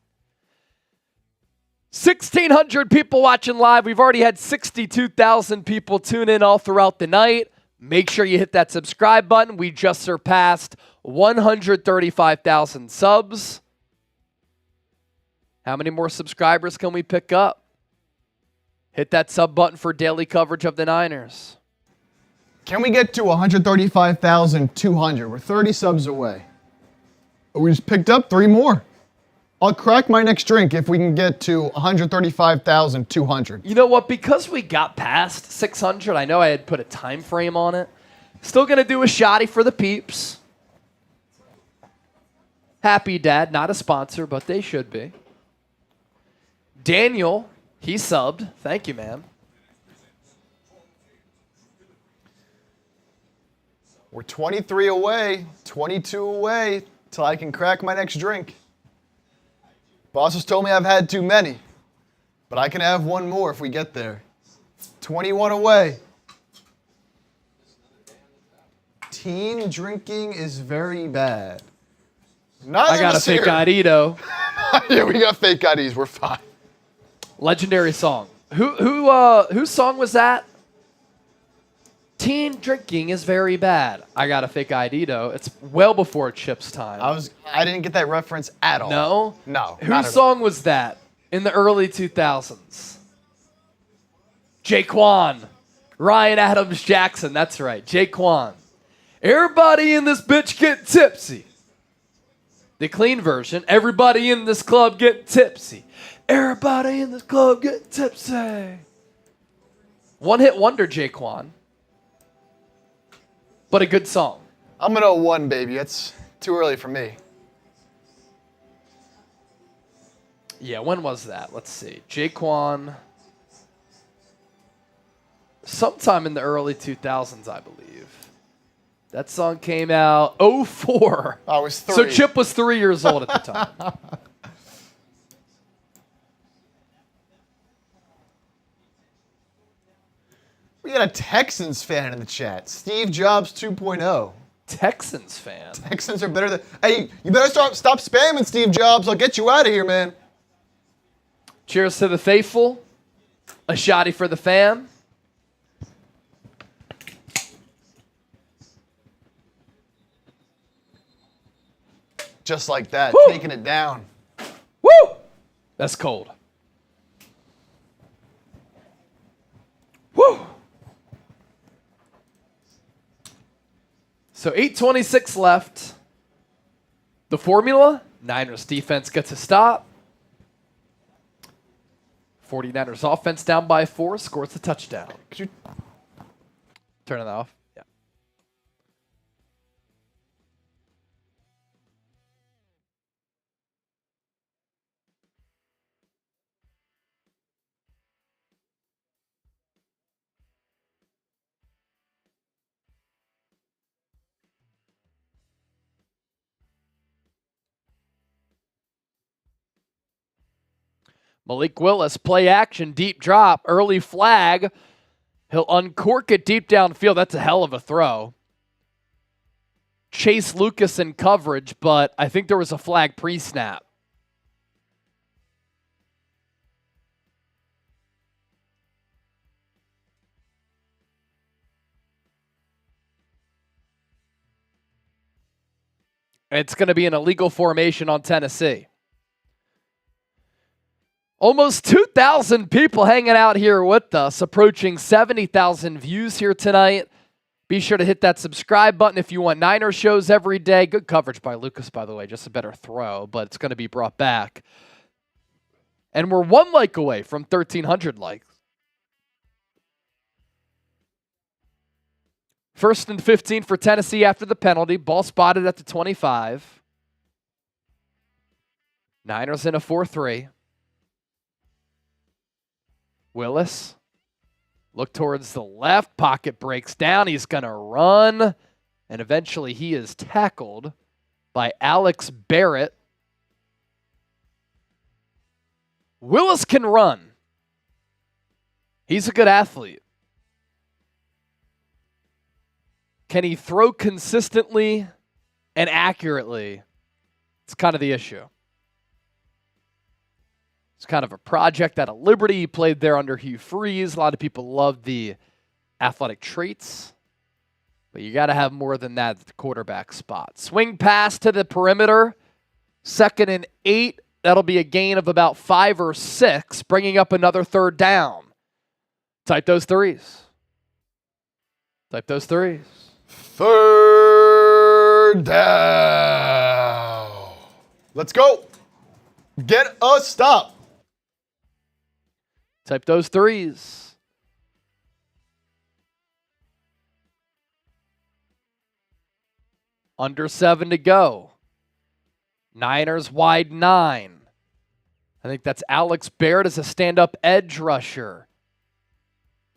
1,600 people watching live. We've already had 62,000 people tune in all throughout the night. Make sure you hit that subscribe button. We just surpassed 135,000 subs. How many more subscribers can we pick up? Hit that sub button for daily coverage of the Niners. Can we get to 135,200? We're 30 subs away. We just picked up 3 more. I'll crack my next drink if we can get to 135,200. You know what? Because we got past 600, I know I had put a time frame on it. Still going to do a shotty for the peeps. Happy Dad, not a sponsor, but they should be. Daniel, he subbed. Thank you, man. We're 23 away, 22 away, till I can crack my next drink. Boss has told me I've had too many, but I can have one more if we get there. 21 away. Teen drinking is very bad. I got a fake ID, though. Yeah, we got fake IDs. We're fine. Legendary song. Whose song was that? teen drinking is very bad. I got a fake ID though. It's well before Chip's time. I didn't get that reference at all. No? No. not Whose at all. song was that in the early 2000s? Jaquan. Ryan Adams Jackson. That's right. Jaquan. Everybody in this bitch get tipsy. The clean version. Everybody in this club get tipsy. Everybody in this club get tipsy. One-hit wonder, Jaquan. But a good song. I'm going to 01, baby. It's too early for me. Yeah, when was that? Let's see. Jaquan. Sometime in the early 2000s, I believe. That song came out 04. I was 3. So Chip was 3 years old at the time. We got a Texans fan in the chat. Steve Jobs 2.0. Texans fan. Texans are better than... Hey, you better stop spamming Steve Jobs. I'll get you out of here, man. Cheers to the faithful. A shotty for the fam. Just like that, Woo. taking it down. Woo! That's cold. Woo! So 8:26 left. The formula, Niners defense gets a stop. 49ers offense down by 4, scores a touchdown. Could you... Turn it off. Yeah. Malik Willis, play action, deep drop, early flag. He'll uncork it deep downfield. That's a hell of a throw. Chase Lucas in coverage, but I think there was a flag pre-snap. It's going to be an illegal formation on Tennessee. Almost 2,000 people hanging out here with us, approaching 70,000 views here tonight. Be sure to hit that subscribe button if you want Niner shows every day. Good coverage by Lucas, by the way. Just a better throw, but it's going to be brought back. And we're 1 like away from 1,300 likes. 1st and 15 for Tennessee after the penalty. Ball spotted at the 25. Niners in a 4-3. Willis, look towards the left. Pocket breaks down. He's going to run. And eventually he is tackled by Alex Barrett. Willis can run. He's a good athlete. Can he throw consistently and accurately? It's kind of the issue. It's kind of a project out of Liberty. He played there under Hugh Freeze. A lot of people love the athletic traits. But you got to have more than that at the quarterback spot. Swing pass to the perimeter. 2nd and 8. That'll be a gain of about 5 or 6, bringing up another 3rd down. Type those threes. Type those threes. 3rd down. Let's go. Get a stop. Type those threes. Under 7 to go. Niners wide 9. I think that's Alex Barrett as a stand-up edge rusher.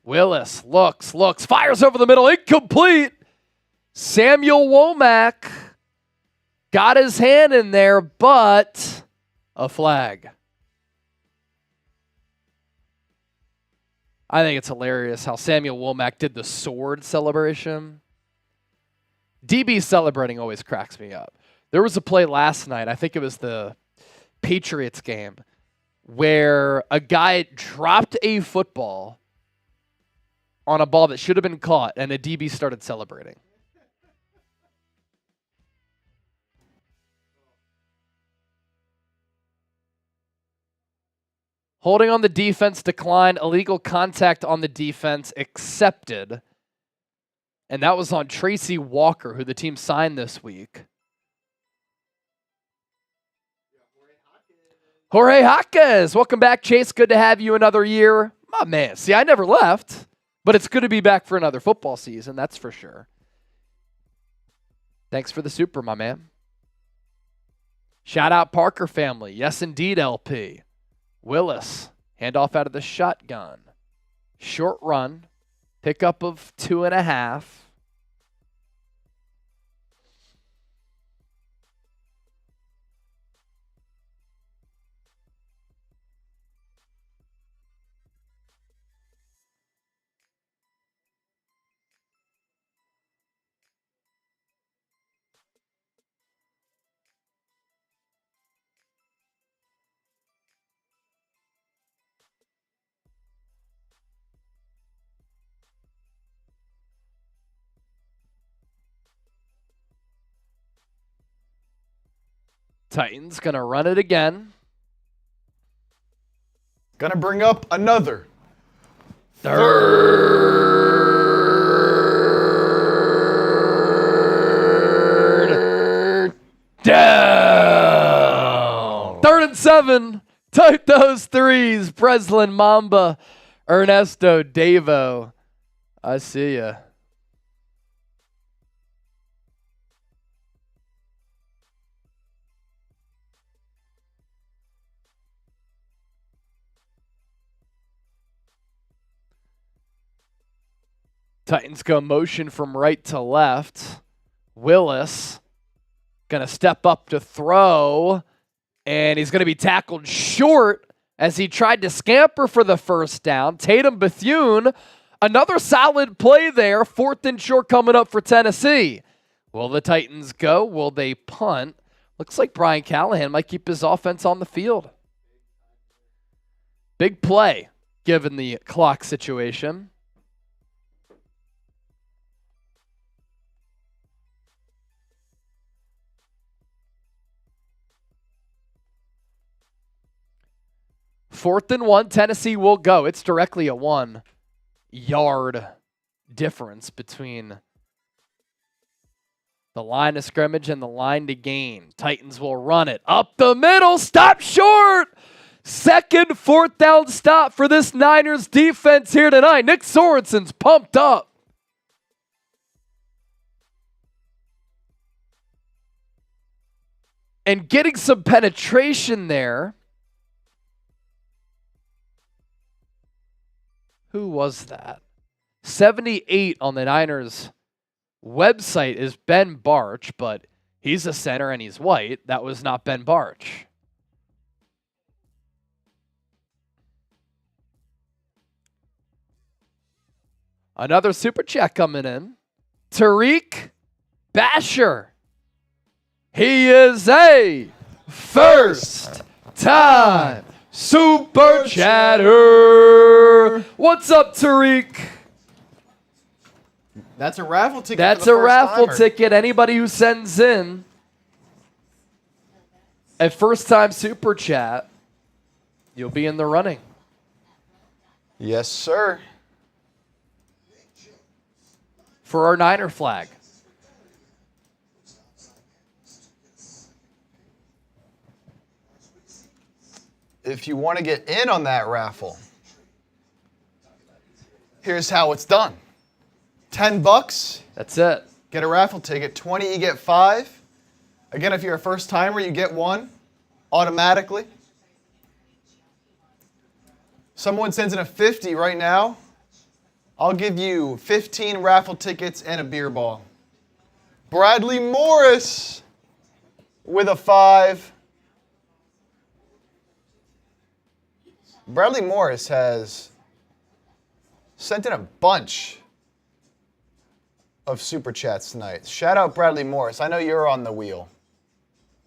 Willis looks, fires over the middle, incomplete. Samuel Womack got his hand in there, but a flag. I think it's hilarious how Samuel Womack did the sword celebration. DB celebrating always cracks me up. There was a play last night, I think it was the Patriots game, where a guy dropped a football on a ball that should have been caught, and a DB started celebrating. Holding on the defense declined. Illegal contact on the defense accepted. And that was on Tracy Walker, who the team signed this week. Jorge Jaquez, welcome back, Chase. Good to have you another year. My man, see, I never left, but it's good to be back for another football season, that's for sure. Thanks for the super, my man. Shout out Parker family. Yes, indeed, LP. Willis, handoff out of the shotgun. Short run, pickup of 2.5. Titans going to run it again. Gonna bring up another Third down. 3rd and 7. Type those threes. Breslin, Mamba, Ernesto, Davo. I see ya. Titans go motion from right to left. Willis going to step up to throw, and he's going to be tackled short as he tried to scamper for the first down. Tatum Bethune, another solid play there. 4th and short coming up for Tennessee. Will the Titans go? Will they punt? Looks like Brian Callahan might keep his offense on the field. Big play, given the clock situation. Fourth and 1, Tennessee will go. It's directly a 1-yard difference between the line of scrimmage and the line to gain. Titans will run it up the middle. Stop short. 2nd, 4th down stop for this Niners defense here tonight. Nick Sorensen's pumped up. And getting some penetration there. Who was that? 78 on the Niners website is Ben Barch, but he's a center and he's white. That was not Ben Barch. Another super chat coming in. Tariq Basher. He is a first time super chatter. What's up, Tariq? That's a raffle ticket. That's for a the raffle first-timer. ticket. Anybody who sends in a first-time super chat, you'll be in the running. Yes, sir. For our Niner flag. If you want to get in on that raffle, here's how it's done. $10, That's it. get a raffle ticket. 20, you get 5. Again, if you're a first timer, you get 1 automatically. Someone sends in a 50 right now. I'll give you 15 raffle tickets and a beer ball. Bradley Morris with a 5. Bradley Morris has sent in a bunch of super chats tonight. Shout out Bradley Morris. I know you're on the wheel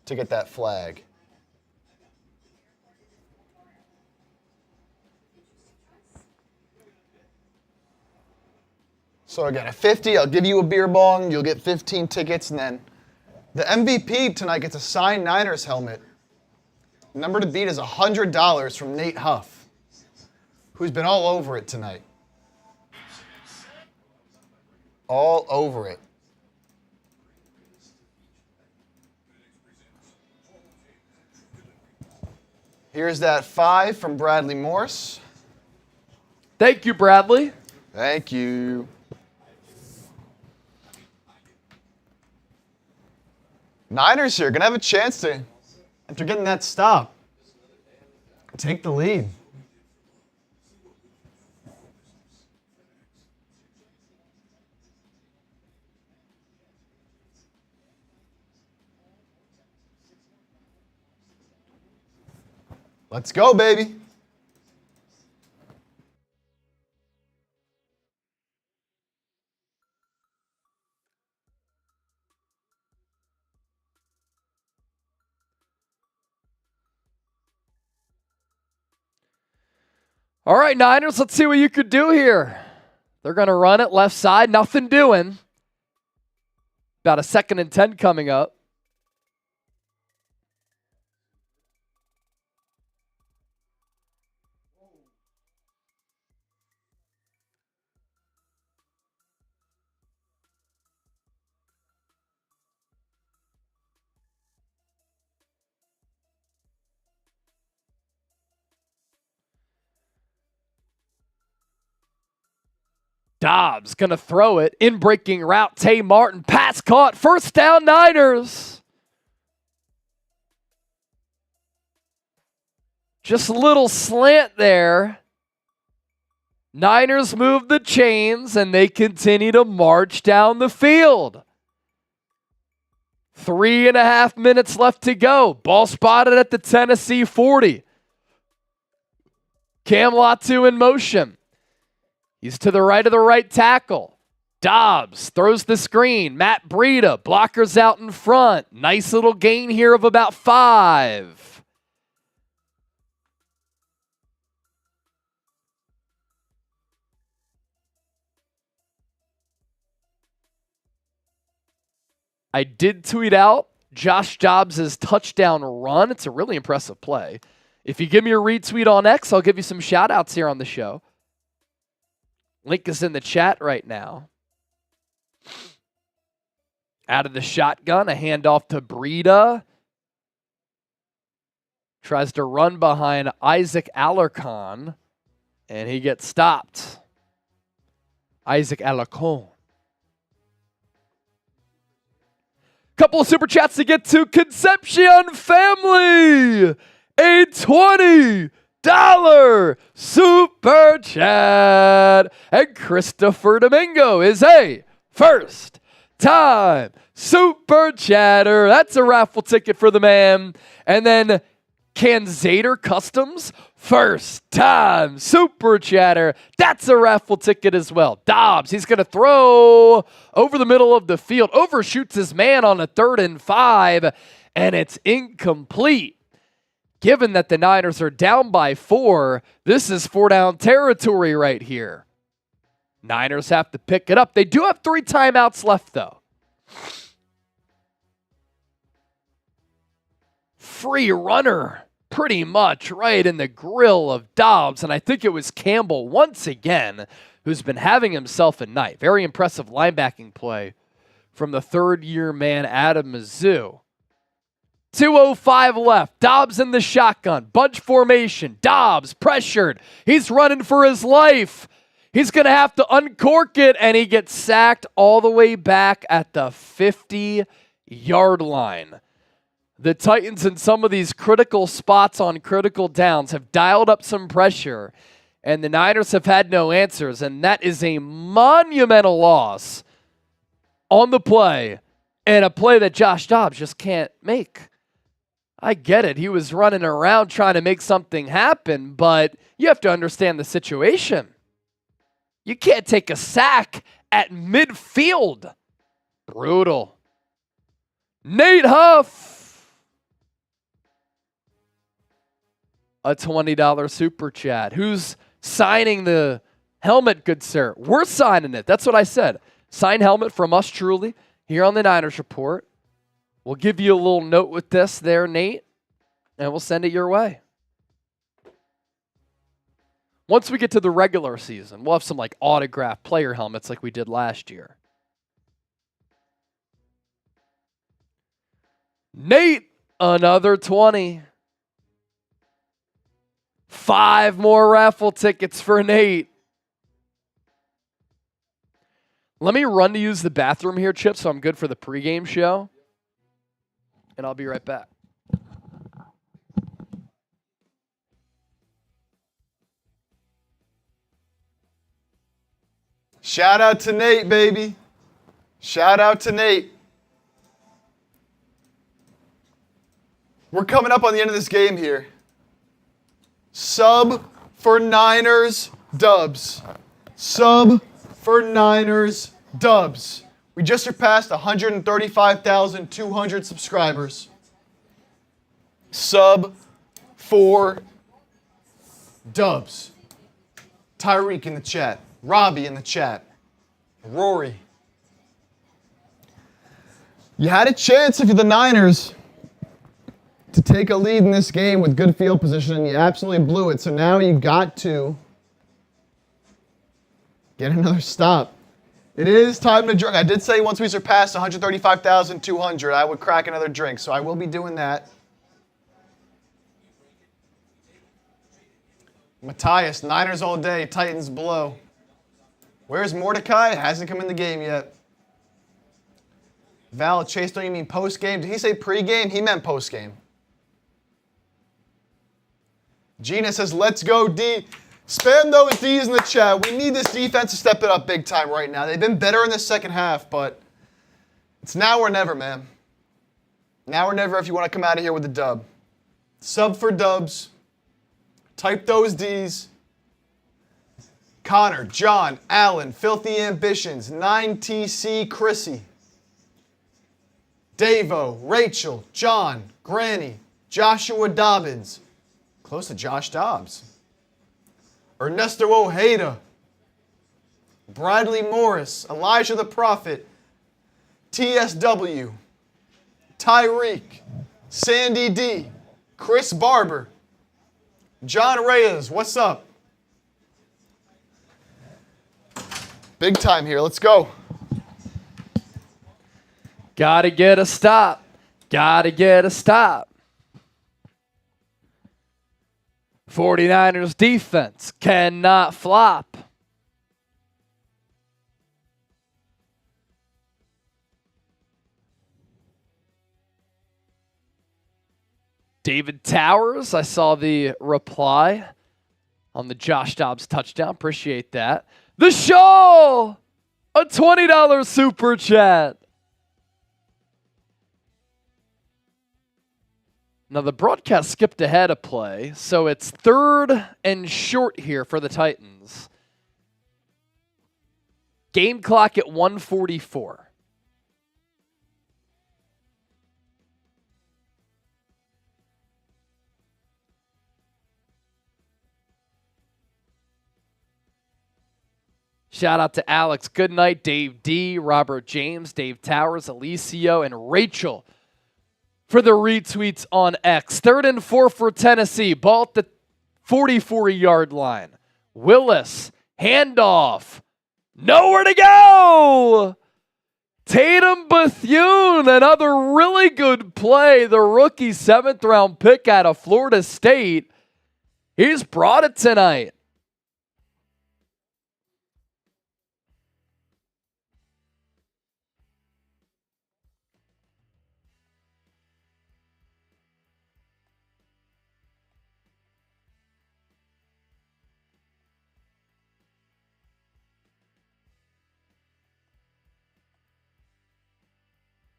to get that flag. So I got a 50. I'll give you a beer bong. You'll get 15 tickets, and then the MVP tonight gets a signed Niners helmet. Number to beat is $100 from Nate Huff, who's been all over it tonight. All over it. Here's that 5 from Bradley Morse. Thank you, Bradley. Thank you. Niners here, gonna have a chance to, after getting that stop, take the lead. Let's go, baby. All right, Niners, let's see what you could do here. They're going to run it left side, nothing doing. About a 2nd and 10 coming up. Dobbs going to throw it. In breaking route, Tay Martin. Pass caught. First down, Niners. Just a little slant there. Niners move the chains, and they continue to march down the field. 3.5 minutes left to go. Ball spotted at the Tennessee 40. Cam Latu in motion. He's to the right of the right tackle. Dobbs throws the screen. Matt Breida, blockers out in front. Nice little gain here of about 5. I did tweet out Josh Dobbs' touchdown run. It's a really impressive play. If you give me a retweet on X, I'll give you some shout outs here on the show. Link is in the chat right now. Out of the shotgun, a handoff to Breida. Tries to run behind Isaac Alarcon, and he gets stopped. Isaac Alarcon. Couple of super chats to get to. Concepcion family, a $20 super chat. And Christopher Domingo is a first time super chatter. That's a raffle ticket for the man. And then Kanzader Customs, first time super chatter. That's a raffle ticket as well. Dobbs, he's going to throw over the middle of the field. Overshoots his man on a 3rd and 5, and it's incomplete. Given that the Niners are down by 4, this is 4-down territory right here. Niners have to pick it up. They do have 3 timeouts left, though. Free runner, pretty much right in the grill of Dobbs, and I think it was Campbell once again who's been having himself a night. Very impressive linebacking play from the third-year man Adam Mizzou. 2:05 left. Dobbs in the shotgun. Bunch formation. Dobbs pressured. He's running for his life. He's going to have to uncork it, and he gets sacked all the way back at the 50-yard line. The Titans in some of these critical spots on critical downs have dialed up some pressure, and the Niners have had no answers, and that is a monumental loss on the play, and a play that Josh Dobbs just can't make. I get it. He was running around trying to make something happen, but you have to understand the situation. You can't take a sack at midfield. Brutal. Nate Huff, a $20 super chat. Who's signing the helmet, good sir. We're signing it. That's what I said. Signed helmet from us truly here on the Niners Report. We'll give you a little note with this there, Nate, and we'll send it your way. Once we get to the regular season, we'll have some like autographed player helmets like we did last year. Nate, another 20. 5 more raffle tickets for Nate. Let me run to use the bathroom here, Chip, so I'm good for the pregame show. And I'll be right back. Shout out to Nate, baby. Shout out to Nate. We're coming up on the end of this game here. Sub for Niners dubs. Sub for Niners dubs. We just surpassed 135,200 subscribers. Sub for dubs. Tyreek in the chat. Robbie in the chat. Rory. You had a chance if you're the Niners to take a lead in this game with good field position, and you absolutely blew it. So now you got to get another stop. It is time to drink. I did say once we surpassed 135,200, I would crack another drink, so I will be doing that. Matthias, Niners all day, Titans below. Where's Mordecai? Hasn't come in the game yet. Val, Chase, don't you mean post-game? Did he say pre-game? He meant post-game. Gina says, let's go, D. Spam those Ds in the chat. We need this defense to step it up big time right now. They've been better in the second half, but it's now or never, man. Now or never if you want to come out of here with a dub. Sub for dubs. Type those Ds. Connor, John, Allen, Filthy Ambitions, 9TC, Chrissy, Davo, Rachel, John, Granny, Joshua Dobbins, close to Josh Dobbs, Ernesto Ojeda, Bradley Morris, Elijah the Prophet, TSW, Tyreek, Sandy D, Chris Barber, John Reyes, what's up? Big time here. Let's go. Gotta get a stop. Gotta get a stop. 49ers defense cannot flop. David Towers, I saw the reply on the Josh Dobbs touchdown. Appreciate that. The Show! A $20 super chat. Now, the broadcast skipped ahead a play, so it's 3rd and short here for the Titans. Game clock at 1:44. Shout out to Alex Goodnight, Dave D, Robert James, Dave Towers, Alicio, and Rachel for the retweets on X. 3rd and 4 for Tennessee. Ball at the 44-yard line. Willis, handoff. Nowhere to go! Tatum Bethune, another really good play. The rookie 7th-round pick out of Florida State. He's brought it tonight.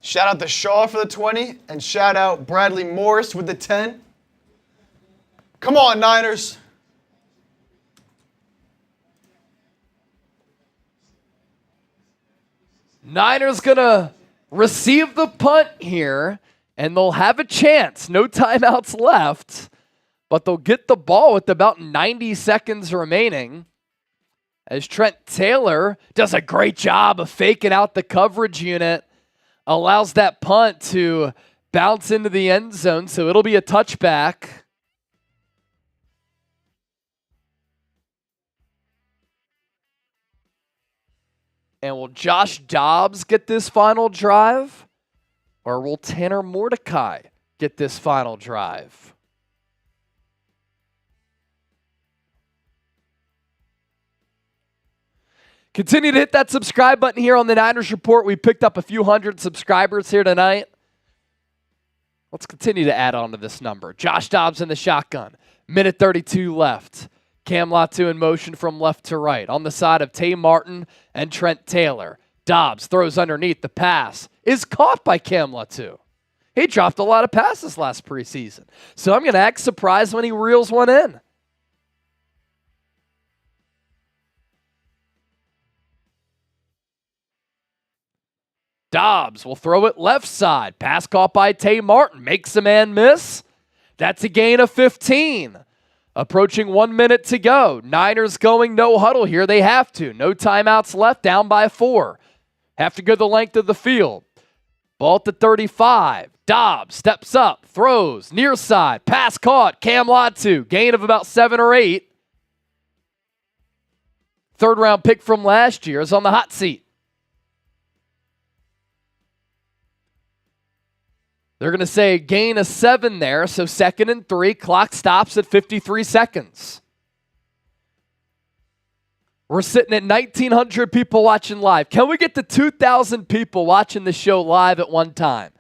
Shout out to Shaw for the 20, and shout out Bradley Morris with the 10. Come on, Niners. Niners gonna receive the punt here, and they'll have a chance. No timeouts left, but they'll get the ball with about 90 seconds remaining. as Trent Taylor does a great job of faking out the coverage unit, allows that punt to bounce into the end zone, so it'll be a touchback. And will Josh Dobbs get this final drive? Or will Tanner Mordecai get this final drive? Continue to hit that subscribe button here on the Niners Report. We picked up a few hundred subscribers here tonight. Let's continue to add on to this number. Josh Dobbs in the shotgun. Minute 32 left. Cam Latu in motion from left to right. On the side of Tay Martin and Trent Taylor. Dobbs throws underneath. The pass is caught by Cam Latu. He dropped a lot of passes last preseason. So I'm going to act surprised when he reels one in. Dobbs will throw it left side. Pass caught by Tay Martin. Makes a man miss. That's a gain of 15. Approaching 1 minute to go. Niners going no huddle here. They have to. No timeouts left. Down by 4. Have to go the length of the field. Ball at the 35. Dobbs steps up. Throws. Near side. Pass caught. Cam Latu. Gain of about 7 or 8. Third round pick from last year is on the hot seat. They're going to say a gain of 7 there, so 2nd and 3. Clock stops at 53 seconds. We're sitting at 1,900 people watching live. Can we get to 2,000 people watching the show live at one time?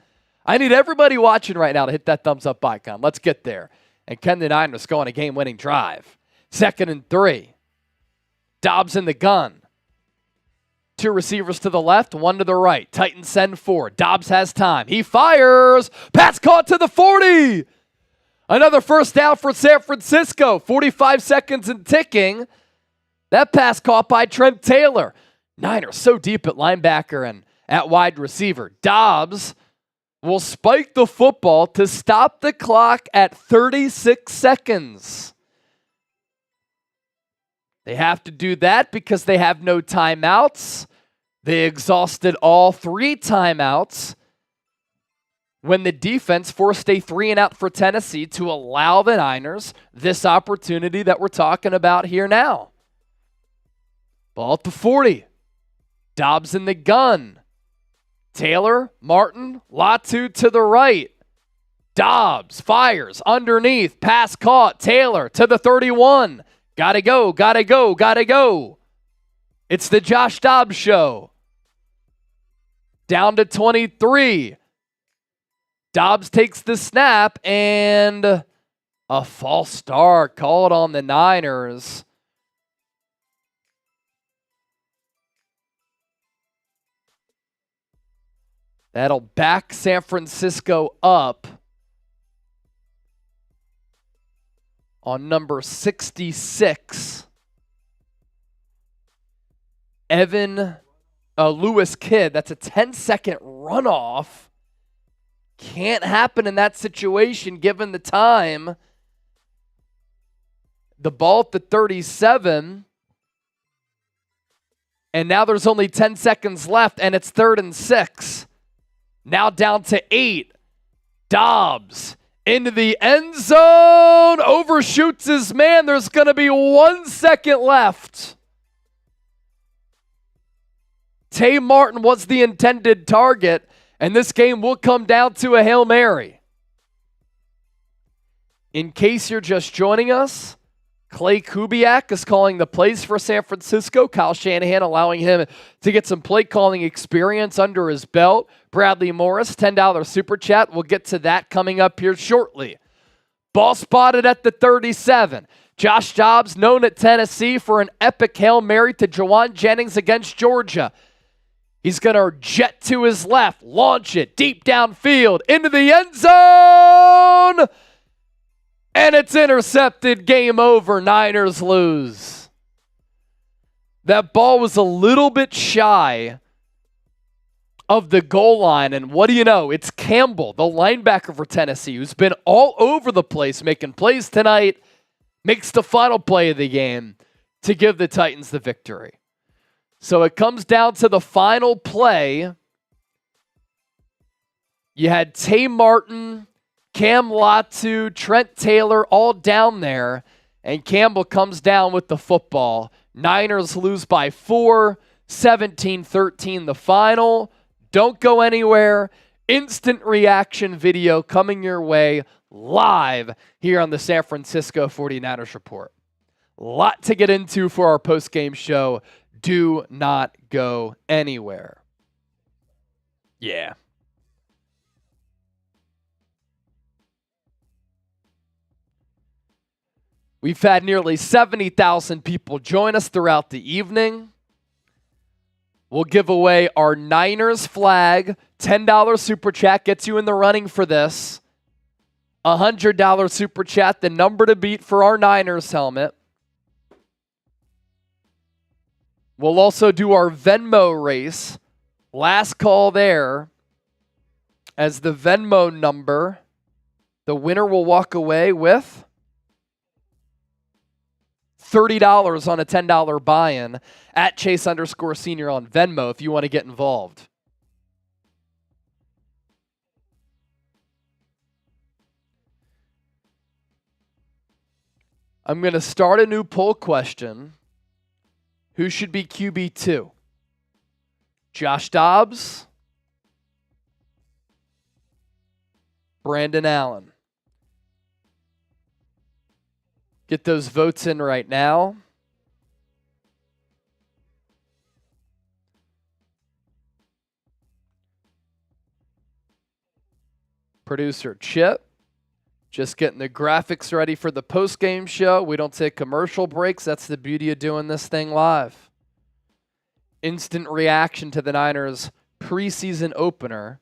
I need everybody watching right now to hit that thumbs up icon. Let's get there. And can the Niners go on a game-winning drive? 2nd and 3. Dobbs in the gun. 2 receivers to the left, 1 to the right. Titans send 4. Dobbs has time. He fires. Pass caught to the 40. Another first down for San Francisco. 45 seconds and ticking. That pass caught by Trent Taylor. Niners so deep at linebacker and at wide receiver. Dobbs will spike the football to stop the clock at 36 seconds. They have to do that because they have no timeouts. They exhausted all 3 timeouts when the defense forced a 3-and-out for Tennessee to allow the Niners this opportunity that we're talking about here now. Ball at the 40. Dobbs in the gun. Taylor, Martin, Latu to the right. Dobbs fires underneath. Pass caught. Taylor to the 31. Gotta go, gotta go, gotta go. It's the Josh Dobbs show. Down to 23. Dobbs takes the snap and a false start called on the Niners. That'll back San Francisco up on number 66. Lewis Kidd. That's a 10-second runoff. Can't happen in that situation given the time. The ball at the 37. And now there's only 10 seconds left, and it's 3rd and 6. Now down to 8. Dobbs into the end zone. Overshoots his man. There's going to be 1 second left. Tay Martin was the intended target, and this game will come down to a Hail Mary. In case you're just joining us, Clay Kubiak is calling the plays for San Francisco. Kyle Shanahan allowing him to get some play calling experience under his belt. Bradley Morris, $10 super chat. We'll get to that coming up here shortly. Ball spotted at the 37. Josh Dobbs, known at Tennessee for an epic Hail Mary to Jawan Jennings against Georgia. He's going to jet to his left, launch it deep downfield into the end zone. And it's intercepted. Game over. Niners lose. That ball was a little bit shy of the goal line. And what do you know? It's Campbell, the linebacker for Tennessee, who's been all over the place making plays tonight, makes the final play of the game. to give the Titans the victory. So it comes down to the final play. You had Tay Martin, Cam Latu, Trent Taylor all down there, and Campbell comes down with the football. Niners lose by 4, 17-13 the final. Don't go anywhere. Instant reaction video coming your way live here on the San Francisco 49ers Report. Lot to get into for our post-game show. Do not go anywhere. Yeah. We've had nearly 70,000 people join us throughout the evening. We'll give away our Niners flag. $10 super chat gets you in the running for this. $100 super chat, the number to beat for our Niners helmet. We'll also do our Venmo race. Last call there. As the Venmo number, the winner will walk away with $30 on a $10 buy-in at Chase_Senior on Venmo if you want to get involved. I'm going to start a new poll question. Who should be QB2? Josh Dobbs? Brandon Allen? Get those votes in right now. Producer Chip. Just getting the graphics ready for the post-game show. We don't take commercial breaks. That's the beauty of doing this thing live. Instant reaction to the Niners preseason opener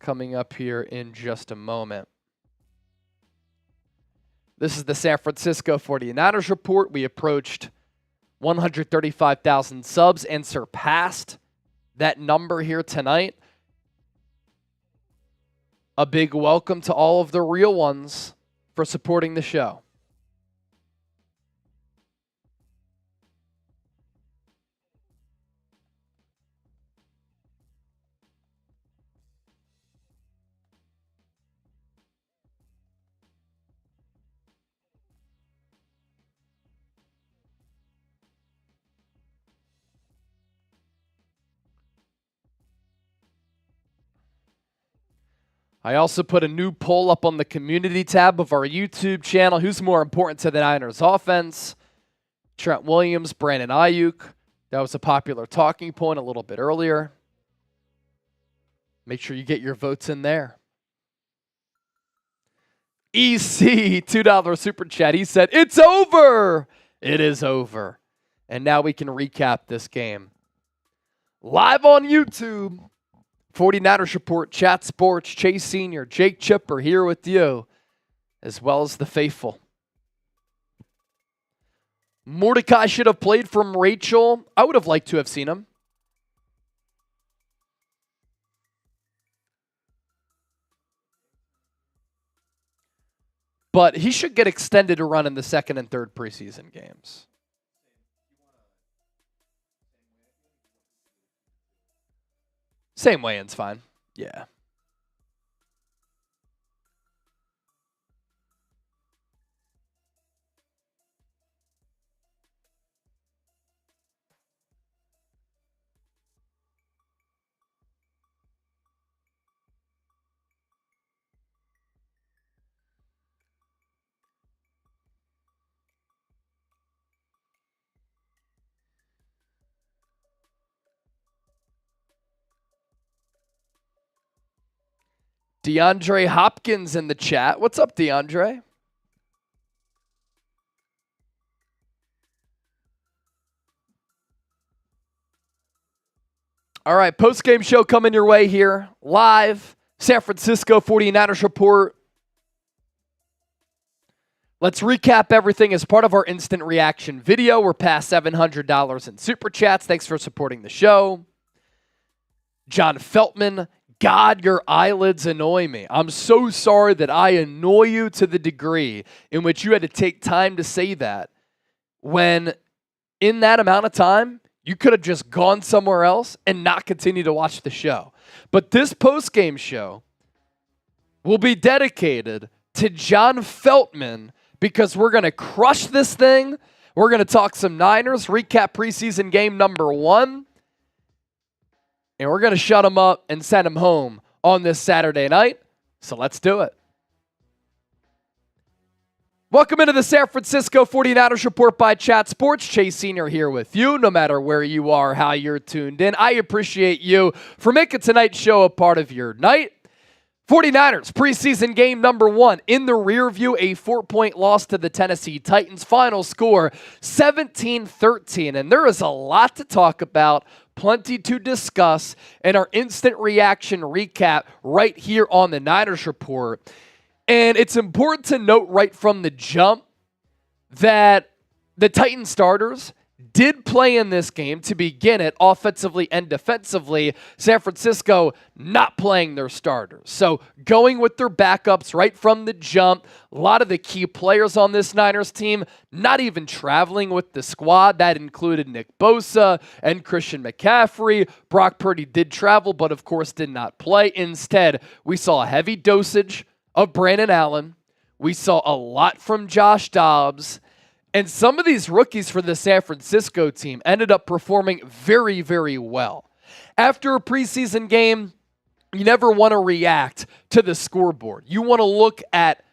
coming up here in just a moment. This is the San Francisco 49ers Report. We approached 135,000 subs and surpassed that number here tonight. A big welcome to all of the real ones for supporting the show. I also put a new poll up on the community tab of our YouTube channel. Who's more important to the Niners offense? Trent Williams, Brandon Aiyuk. That was a popular talking point a little bit earlier. Make sure you get your votes in there. EC, $2 super chat. He said, it's over. It is over. And now we can recap this game. Live on YouTube. 49ers Report, Chat Sports, Chase Sr., Jake Chipper here with you, as well as the faithful. Mordecai should have played from Rachel. I would have liked to have seen him. But he should get extended to run in the second and third preseason games. Same weigh-in's fine. Yeah. DeAndre Hopkins in the chat. What's up, DeAndre? All right, post-game show coming your way here. Live, San Francisco 49ers Report. Let's recap everything as part of our instant reaction video. We're past $700 in super chats. Thanks for supporting the show. John Feltman, God, your eyelids annoy me. I'm so sorry that I annoy you to the degree in which you had to take time to say that. when in that amount of time, you could have just gone somewhere else and not continue to watch the show. But this post-game show will be dedicated to John Feltman because we're going to crush this thing. We're going to talk some Niners, recap preseason game number 1, and we're going to shut him up and send him home on this Saturday night. So let's do it. Welcome into the San Francisco 49ers Report by Chat Sports. Chase Sr. here with you, no matter where you are, how you're tuned in. I appreciate you for making tonight's show a part of your night. 49ers preseason game number 1 in the rear view, a 4-point loss to the Tennessee Titans. Final score 17-13, and there is a lot to talk about, plenty to discuss, and our instant reaction recap right here on the Niners Report. And it's important to note right from the jump that the Titan starters did play in this game to begin it, offensively and defensively. San Francisco not playing their starters. So going with their backups right from the jump. A lot of the key players on this Niners team not even traveling with the squad. That included Nick Bosa and Christian McCaffrey. Brock Purdy did travel, but of course did not play. Instead, we saw a heavy dosage of Brandon Allen. We saw a lot from Josh Dobbs. And some of these rookies for the San Francisco team ended up performing very, very well. After a preseason game, you never want to react to the scoreboard. You want to look at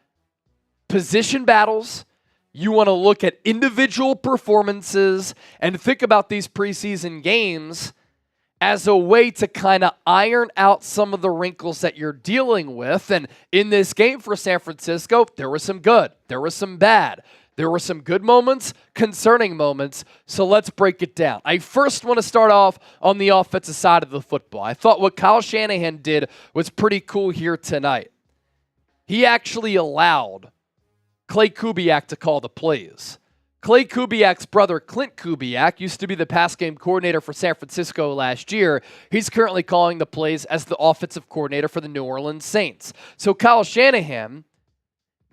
position battles. You want to look at individual performances and think about these preseason games as a way to kind of iron out some of the wrinkles that you're dealing with. And in this game for San Francisco, there was some good, there was some bad. There were some good moments, concerning moments, so let's break it down. I first want to start off on the offensive side of the football. I thought what Kyle Shanahan did was pretty cool here tonight. He actually allowed Clay Kubiak to call the plays. Clay Kubiak's brother, Clint Kubiak, used to be the pass game coordinator for San Francisco last year. He's currently calling the plays as the offensive coordinator for the New Orleans Saints. So Kyle Shanahan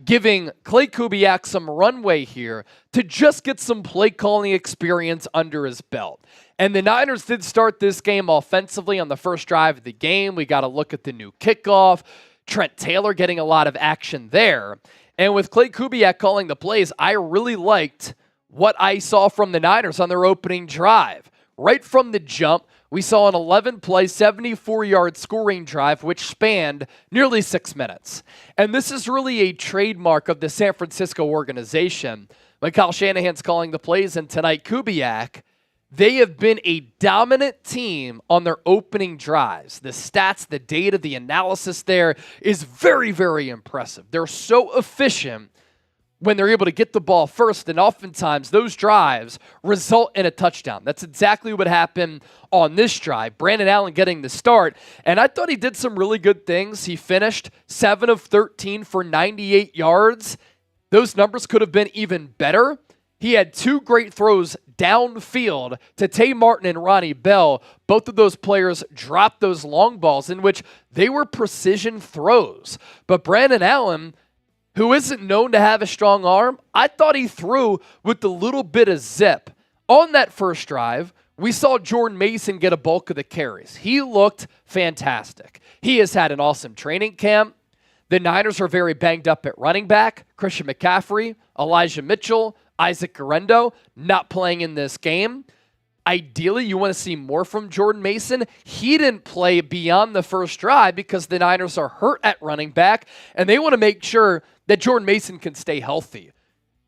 giving Clay Kubiak some runway here to just get some play calling experience under his belt. And the Niners did start this game offensively on the first drive of the game. We got to look at the new kickoff. Trent Taylor getting a lot of action there. And with Clay Kubiak calling the plays, I really liked what I saw from the Niners on their opening drive. Right from the jump, we saw an 11-play, 74-yard scoring drive, which spanned nearly 6 minutes. And this is really a trademark of the San Francisco organization. When Kyle Shanahan's calling the plays and tonight Kubiak, they have been a dominant team on their opening drives. The stats, the data, the analysis there is very, very impressive. They're so efficient when they're able to get the ball first, and oftentimes those drives result in a touchdown. That's exactly what happened on this drive. Brandon Allen getting the start, and I thought he did some really good things. He finished 7 of 13 for 98 yards. Those numbers could have been even better. He had 2 great throws downfield to Tay Martin and Ronnie Bell. Both of those players dropped those long balls in which they were precision throws. But Brandon Allen, who isn't known to have a strong arm, I thought he threw with a little bit of zip. On that first drive, we saw Jordan Mason get a bulk of the carries. He looked fantastic. He has had an awesome training camp. The Niners are very banged up at running back. Christian McCaffrey, Elijah Mitchell, Isaac Guerendo not playing in this game. Ideally, you want to see more from Jordan Mason. He didn't play beyond the first drive because the Niners are hurt at running back, and they want to make sure that Jordan Mason can stay healthy.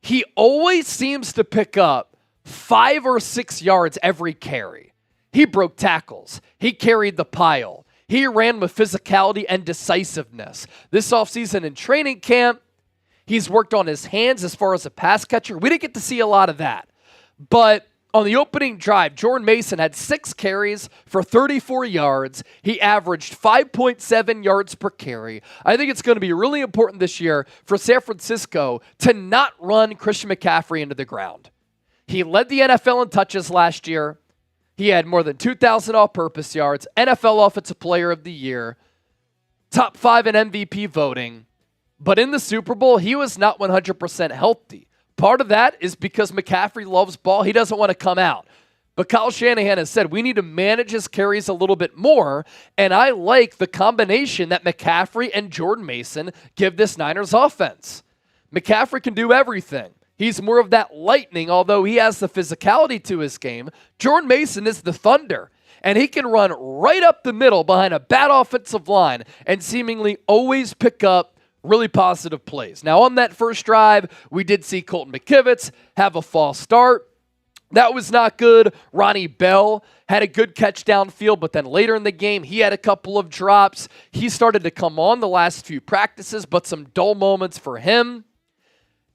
He always seems to pick up 5 or 6 yards every carry. He broke tackles. He carried the pile. He ran with physicality and decisiveness. This offseason in training camp, he's worked on his hands as far as a pass catcher. We didn't get to see a lot of that. But on the opening drive, Jordan Mason had 6 carries for 34 yards. He averaged 5.7 yards per carry. I think it's going to be really important this year for San Francisco to not run Christian McCaffrey into the ground. He led the NFL in touches last year. He had more than 2,000 all-purpose yards, NFL Offensive Player of the Year, top 5 in MVP voting. But in the Super Bowl, he was not 100% healthy. Part of that is because McCaffrey loves ball. He doesn't want to come out. But Kyle Shanahan has said we need to manage his carries a little bit more, and I like the combination that McCaffrey and Jordan Mason give this Niners offense. McCaffrey can do everything. He's more of that lightning, although he has the physicality to his game. Jordan Mason is the thunder, and he can run right up the middle behind a bad offensive line and seemingly always pick up really positive plays. Now, on that first drive, we did see Colton McKivitz have a false start. That was not good. Ronnie Bell had a good catch downfield, but then later in the game, he had a couple of drops. He started to come on the last few practices, but some dull moments for him.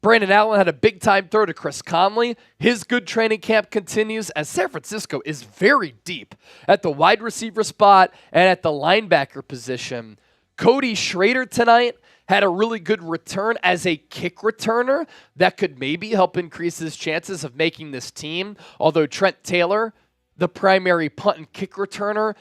Brandon Allen had a big-time throw to Chris Conley. His good training camp continues as San Francisco is very deep at the wide receiver spot and at the linebacker position. Cody Schrader tonight had a really good return as a kick returner that could maybe help increase his chances of making this team. Although Trent Taylor, the primary punt and kick returner,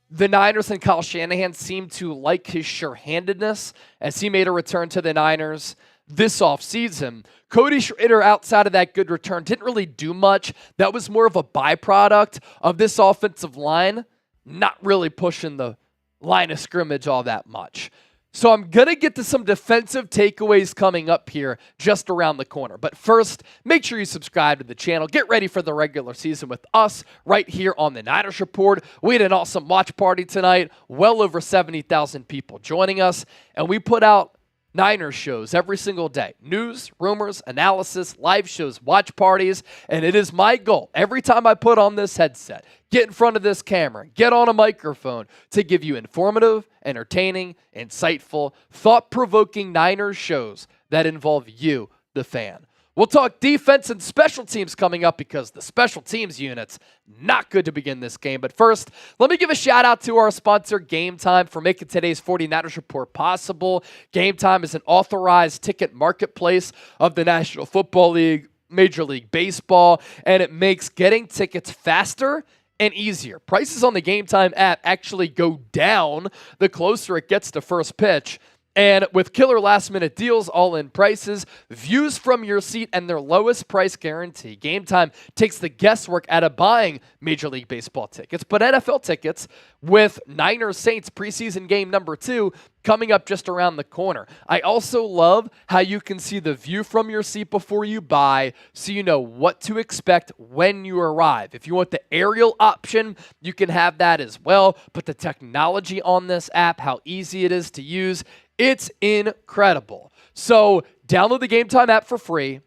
the Niners and Kyle Shanahan seemed to like his sure-handedness as he made a return to the Niners this offseason. Cody Schrader, outside of that good return, didn't really do much. That was more of a byproduct of this offensive line not really pushing the line of scrimmage all that much. So I'm going to get to some defensive takeaways coming up here just around the corner. But first, make sure you subscribe to the channel. Get ready for the regular season with us right here on the Niners Report. We had an awesome watch party tonight. Well over 70,000 people joining us. And we put out Niners shows every single day. News, rumors, analysis, live shows, watch parties. And it is my goal every time I put on this headset, get in front of this camera, get on a microphone to give you informative, entertaining, insightful, thought-provoking Niners shows that involve you, the fan. We'll talk defense and special teams coming up because the special teams unit's not good to begin this game. But first, let me give a shout out to our sponsor, Game Time, for making today's 49ers Report possible. Game Time is an authorized ticket marketplace of the National Football League, Major League Baseball, and it makes getting tickets faster and easier. Prices on the Game Time app actually go down the closer it gets to first pitch. And with killer last-minute deals, all-in prices, views from your seat, and their lowest price guarantee, Game Time takes the guesswork out of buying Major League Baseball tickets. But NFL tickets with Niners Saints preseason game number 2 coming up just around the corner. I also love how you can see the view from your seat before you buy so you know what to expect when you arrive. If you want the aerial option, you can have that as well. But the technology on this app, how easy it is to use, it's incredible. So download the Game Time app for free,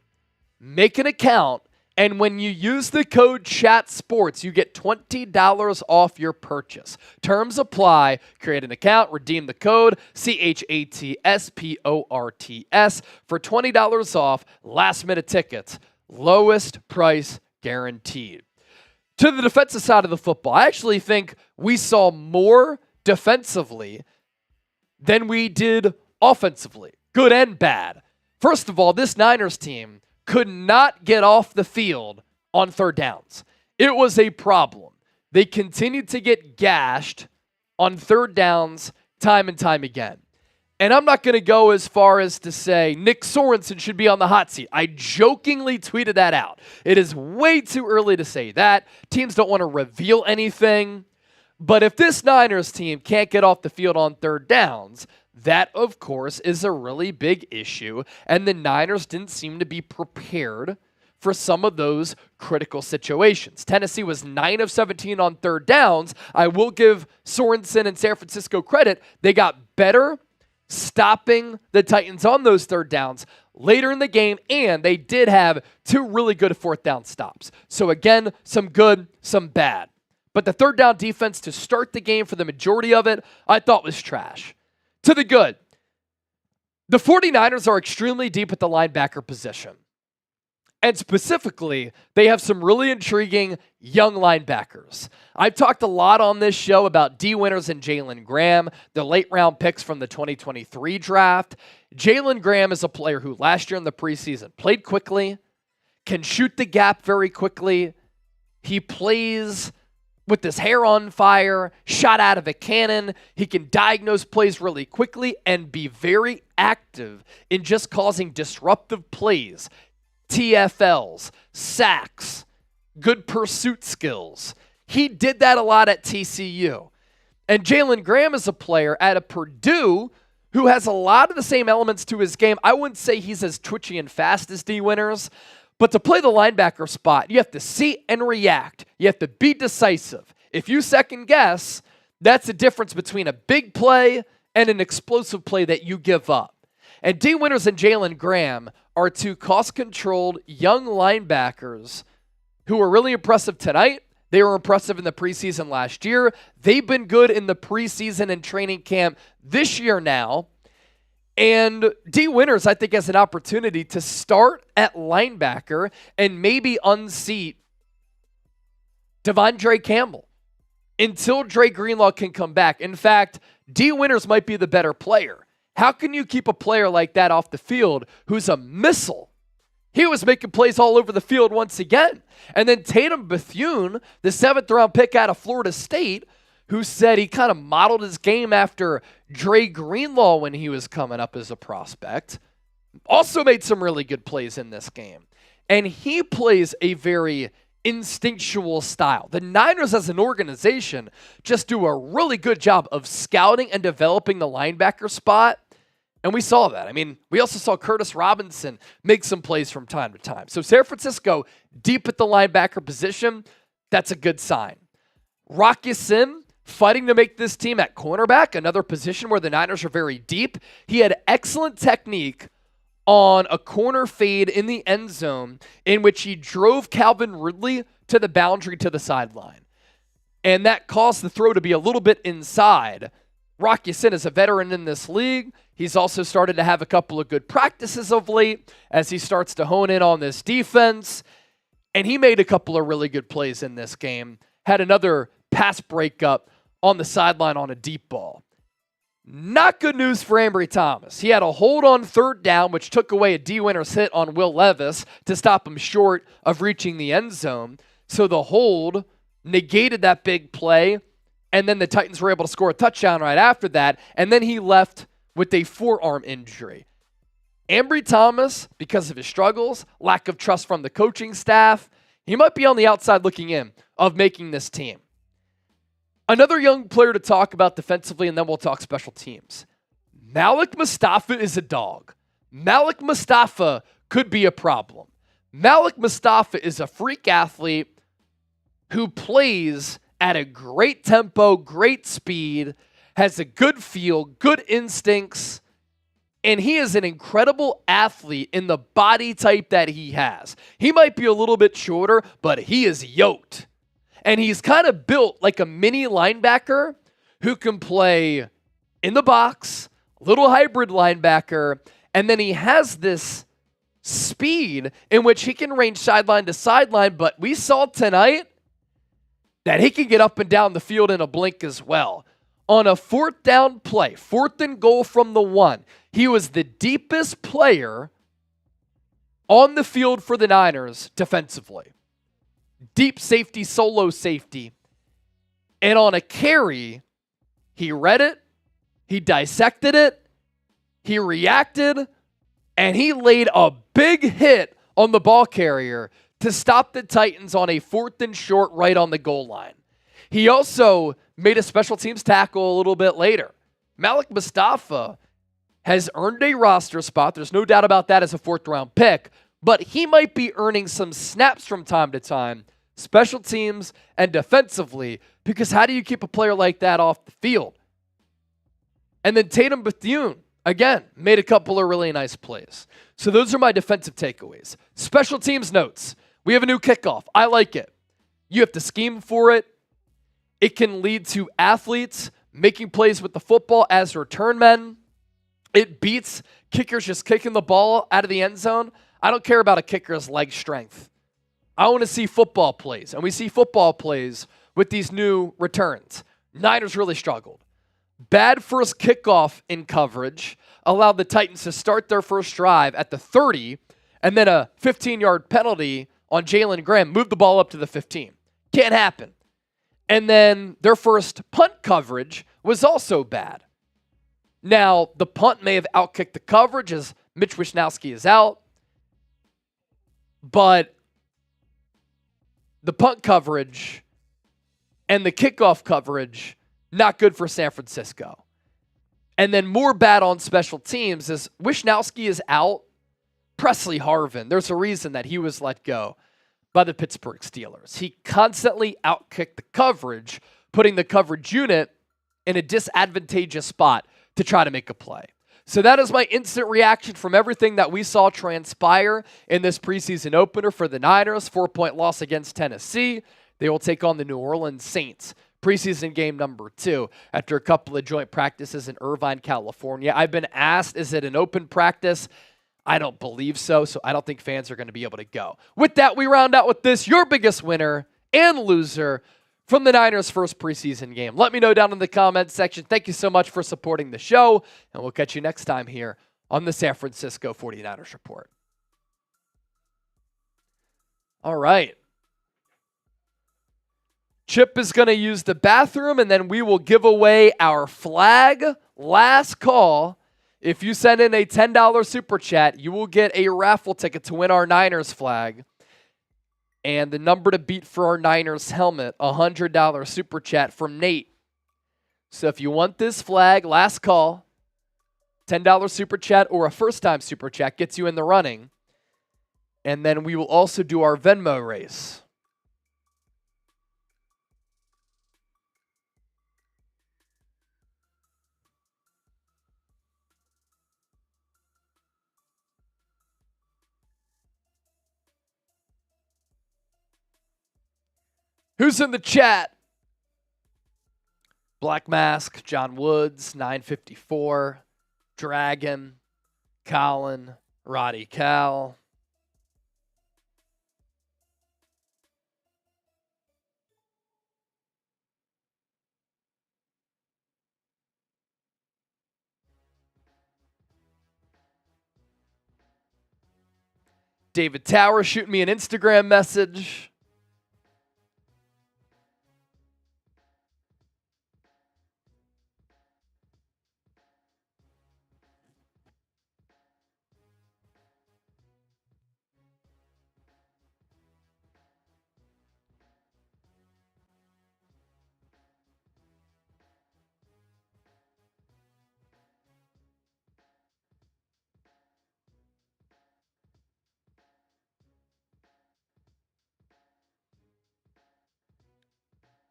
make an account, and when you use the code CHATSPORTS, you get $20 off your purchase. Terms apply. Create an account, redeem the code CHATSPORTS for $20 off last-minute tickets. Lowest price guaranteed. To the defensive side of the football, I actually think we saw more defensively than we did offensively, good and bad. First of all, this Niners team could not get off the field on third downs. It was a problem. They continued to get gashed on third downs time and time again. And I'm not going to go as far as to say Nick Sorensen should be on the hot seat. I jokingly tweeted that out. It is way too early to say that. Teams don't want to reveal anything. But if this Niners team can't get off the field on third downs, that, of course, is a really big issue, and the Niners didn't seem to be prepared for some of those critical situations. Tennessee was 9 of 17 on third downs. I will give Sorensen and San Francisco credit. They got better stopping the Titans on those third downs later in the game, and they did have 2 really good fourth down stops. So again, some good, some bad. But the third down defense to start the game for the majority of it, I thought was trash. To the good, the 49ers are extremely deep at the linebacker position. And specifically, they have some really intriguing young linebackers. I've talked a lot on this show about D. Winters and Jalen Graham, the late-round picks from the 2023 draft. Jalen Graham is a player who last year in the preseason played quickly, can shoot the gap very quickly. He plays with his hair on fire, shot out of a cannon. He can diagnose plays really quickly and be very active in just causing disruptive plays. TFLs, sacks, good pursuit skills. He did that a lot at TCU. And Jalen Graham is a player at a Purdue who has a lot of the same elements to his game. I wouldn't say he's as twitchy and fast as D. Winters, but to play the linebacker spot, you have to see and react. You have to be decisive. If you second guess, that's the difference between a big play and an explosive play that you give up. And D. Winters and Jalen Graham are two cost-controlled young linebackers who were really impressive tonight. They were impressive in the preseason last year. They've been good in the preseason and training camp this year now. And D. Winters, I think, has an opportunity to start at linebacker and maybe unseat Devondre Campbell until Dre Greenlaw can come back. In fact, D. Winters might be the better player. How can you keep a player like that off the field who's a missile? He was making plays all over the field once again. And then Tatum Bethune, the 7th-round pick out of Florida State, who said he kind of modeled his game after Dre Greenlaw when he was coming up as a prospect, also made some really good plays in this game. And he plays a very instinctual style. The Niners as an organization just do a really good job of scouting and developing the linebacker spot. And we saw that. I mean, we also saw Curtis Robinson make some plays from time to time. So San Francisco, deep at the linebacker position, that's a good sign. Rock Ya-Sin, fighting to make this team at cornerback, another position where the Niners are very deep. He had excellent technique on a corner fade in the end zone in which he drove Calvin Ridley to the boundary to the sideline. And that caused the throw to be a little bit inside. Rock Ya-Sin is a veteran in this league. He's also started to have a couple of good practices of late as he starts to hone in on this defense. And he made a couple of really good plays in this game. Had another pass breakup on the sideline on a deep ball. Not good news for Ambry Thomas. He had a hold on 3rd down, which took away a D. Winters hit on Will Levis to stop him short of reaching the end zone. So the hold negated that big play. And then the Titans were able to score a touchdown right after that. And then he left with a forearm injury. Ambry Thomas, because of his struggles, lack of trust from the coaching staff, he might be on the outside looking in of making this team. Another young player to talk about defensively, and then we'll talk special teams. Malik Mustafa is a dog. Malik Mustafa could be a problem. Malik Mustafa is a freak athlete who plays at a great tempo, great speed, has a good feel, good instincts, and he is an incredible athlete in the body type that he has. He might be a little bit shorter, but he is yoked. And he's kind of built like a mini linebacker who can play in the box, little hybrid linebacker, and then he has this speed in which he can range sideline to sideline, but we saw tonight that he can get up and down the field in a blink as well. On a 4th down play, 4th and goal from the 1, he was the deepest player on the field for the Niners defensively. Deep safety, solo safety. And on a carry, he read it, he dissected it, he reacted, and he laid a big hit on the ball carrier to stop the Titans on a 4th and short right on the goal line. He also made a special teams tackle a little bit later. Malik Mustafa has earned a roster spot. There's no doubt about that as a 4th-round pick, but he might be earning some snaps from time to time, special teams and defensively, because how do you keep a player like that off the field? And then Tatum Bethune, again, made a couple of really nice plays. So those are my defensive takeaways. Special teams notes. We have a new kickoff. I like it. You have to scheme for it. It can lead to athletes making plays with the football as return men. It beats kickers just kicking the ball out of the end zone. I don't care about a kicker's leg strength. I want to see football plays, and we see football plays with these new returns. Niners really struggled. Bad first kickoff in coverage allowed the Titans to start their first drive at the 30, and then a 15-yard penalty on Jalen Graham moved the ball up to the 15. Can't happen. And then their first punt coverage was also bad. Now, the punt may have outkicked the coverage as Mitch Wishnowsky is out. but the punt coverage and the kickoff coverage, not good for San Francisco. And then more bad on special teams is Wishnowsky is out. Presley Harvin, there's a reason that he was let go by the Pittsburgh Steelers. He constantly outkicked the coverage, putting the coverage unit in a disadvantageous spot to try to make a play. So that is my instant reaction from everything that we saw transpire in this preseason opener for the Niners. 4-point loss against Tennessee. They will take on the New Orleans Saints. Preseason game number 2 after a couple of joint practices in Irvine, California. I've been asked, is it an open practice? I don't believe so, so I don't think fans are going to be able to go. With that, we round out with this, your biggest winner and loser from the Niners' first preseason game. Let me know down in the comments section. Thank you so much for supporting the show, and we'll catch you next time here on the San Francisco 49ers Report. All right. Chip is going to use the bathroom, and then we will give away our flag last call. If you send in a $10 super chat, you will get a raffle ticket to win our Niners flag. And the number to beat for our Niners helmet, a $100 super chat from Nate. So if you want this flag, last call, $10 super chat or a first-time super chat gets you in the running. And then we will also do our Venmo race. Who's in the chat? Black Mask, John Woods, 954, Dragon, Colin, Roddy Cal. David Tower shooting me an Instagram message.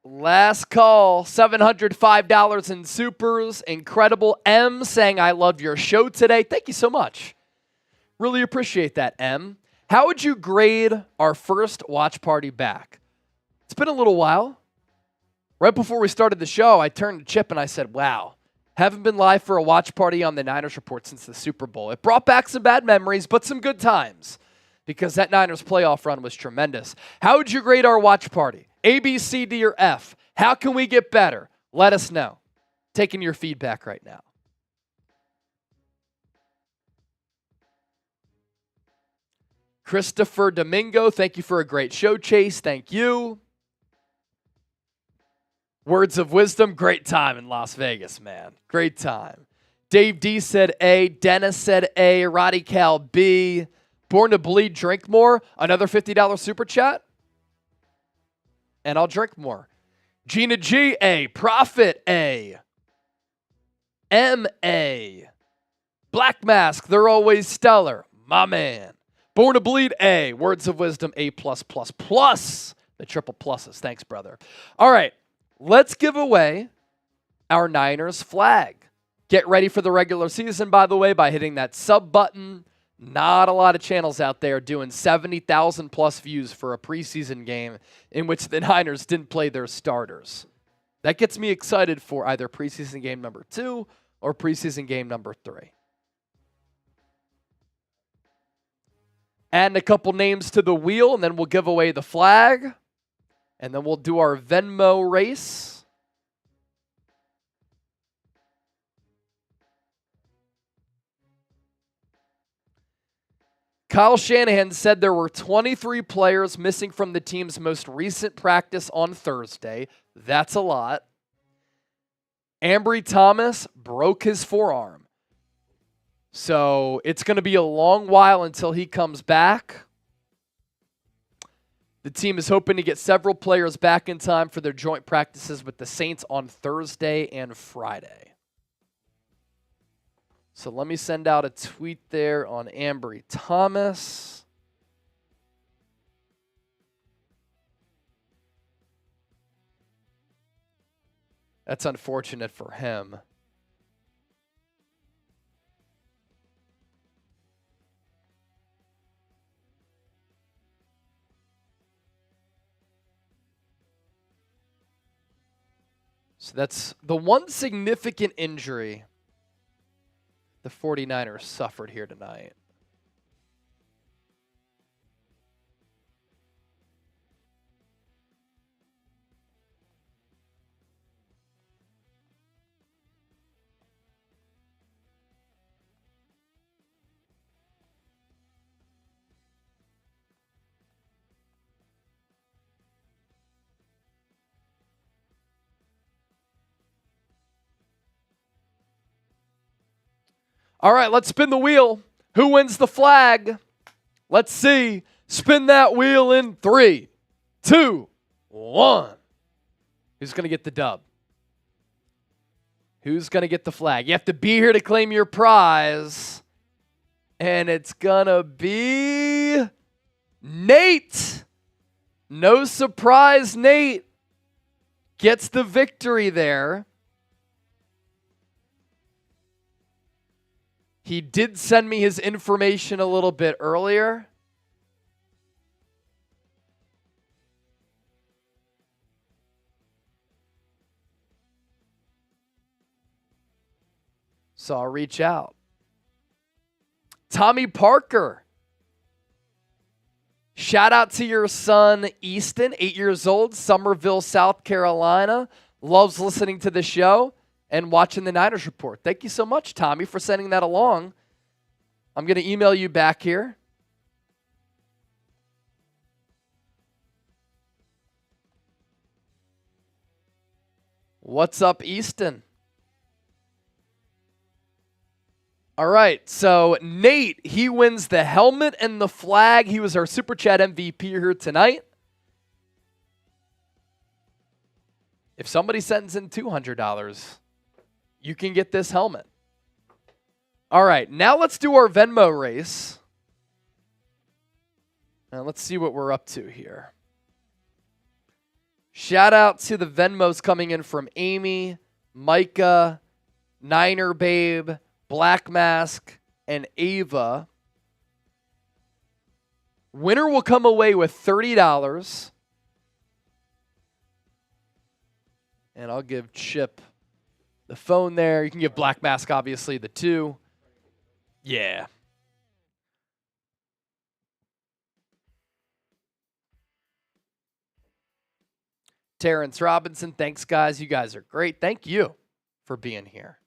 Last call, $705 in supers. Incredible. M saying, I love your show today. Thank you so much. Really appreciate that, M. How would you grade our first watch party back? It's been a little while. Right before we started the show, I turned to Chip and I said, wow, haven't been live for a watch party on the Niners Report since the Super Bowl. It brought back some bad memories, but some good times because that Niners playoff run was tremendous. How would you grade our watch party? A, B, C, D, or F? How can we get better? Let us know. Taking your feedback right now. Christopher Domingo, thank you for a great show, Chase. Thank you. Words of wisdom, great time in Las Vegas, man. Great time. Dave D said A. Dennis said A. Roddy Cal B. Born to Bleed, drink more. Another $50 super chat. And I'll drink more. Gina G, A. Profit, A. M.A. Black Mask, they're always stellar. My man. Born to Bleed, A. Words of Wisdom, A++++. The triple pluses. Thanks, brother. All right, let's give away our Niners flag. Get ready for the regular season, by the way, by hitting that sub button. Not a lot of channels out there doing 70,000 plus views for a preseason game in which the Niners didn't play their starters. That gets me excited for either preseason game number 2 or preseason game number 3. Adding a couple names to the wheel, and then we'll give away the flag. And then we'll do our Venmo race. Kyle Shanahan said there were 23 players missing from the team's most recent practice on Thursday. That's a lot. Ambry Thomas broke his forearm. So it's going to be a long while until he comes back. The team is hoping to get several players back in time for their joint practices with the Saints on Thursday and Friday. So let me send out a tweet there on Ambry Thomas. That's unfortunate for him. So that's the one significant injury the 49ers suffered here tonight. All right, let's spin the wheel. Who wins the flag? Let's see. Spin that wheel in 3, 2, 1. Who's going to get the dub? Who's going to get the flag? You have to be here to claim your prize. And it's going to be Nate. No surprise, Nate gets the victory there. He did send me his information a little bit earlier. So I'll reach out. Tommy Parker. Shout out to your son, Easton, 8 years old, Somerville, South Carolina. Loves listening to the show and watching the Niners Report. Thank you so much, Tommy, for sending that along. I'm going to email you back here. What's up, Easton? All right, so Nate, he wins the helmet and the flag. He was our Super Chat MVP here tonight. If somebody sends in $200, you can get this helmet. All right, now let's do our Venmo race. Now let's see what we're up to here. Shout out to the Venmos coming in from Amy, Micah, Niner Babe, Black Mask, and Ava. Winner will come away with $30. And I'll give Chip the phone there. You can give Black Mask, obviously, the 2. Yeah. Terrence Robinson, thanks, guys. You guys are great. Thank you for being here.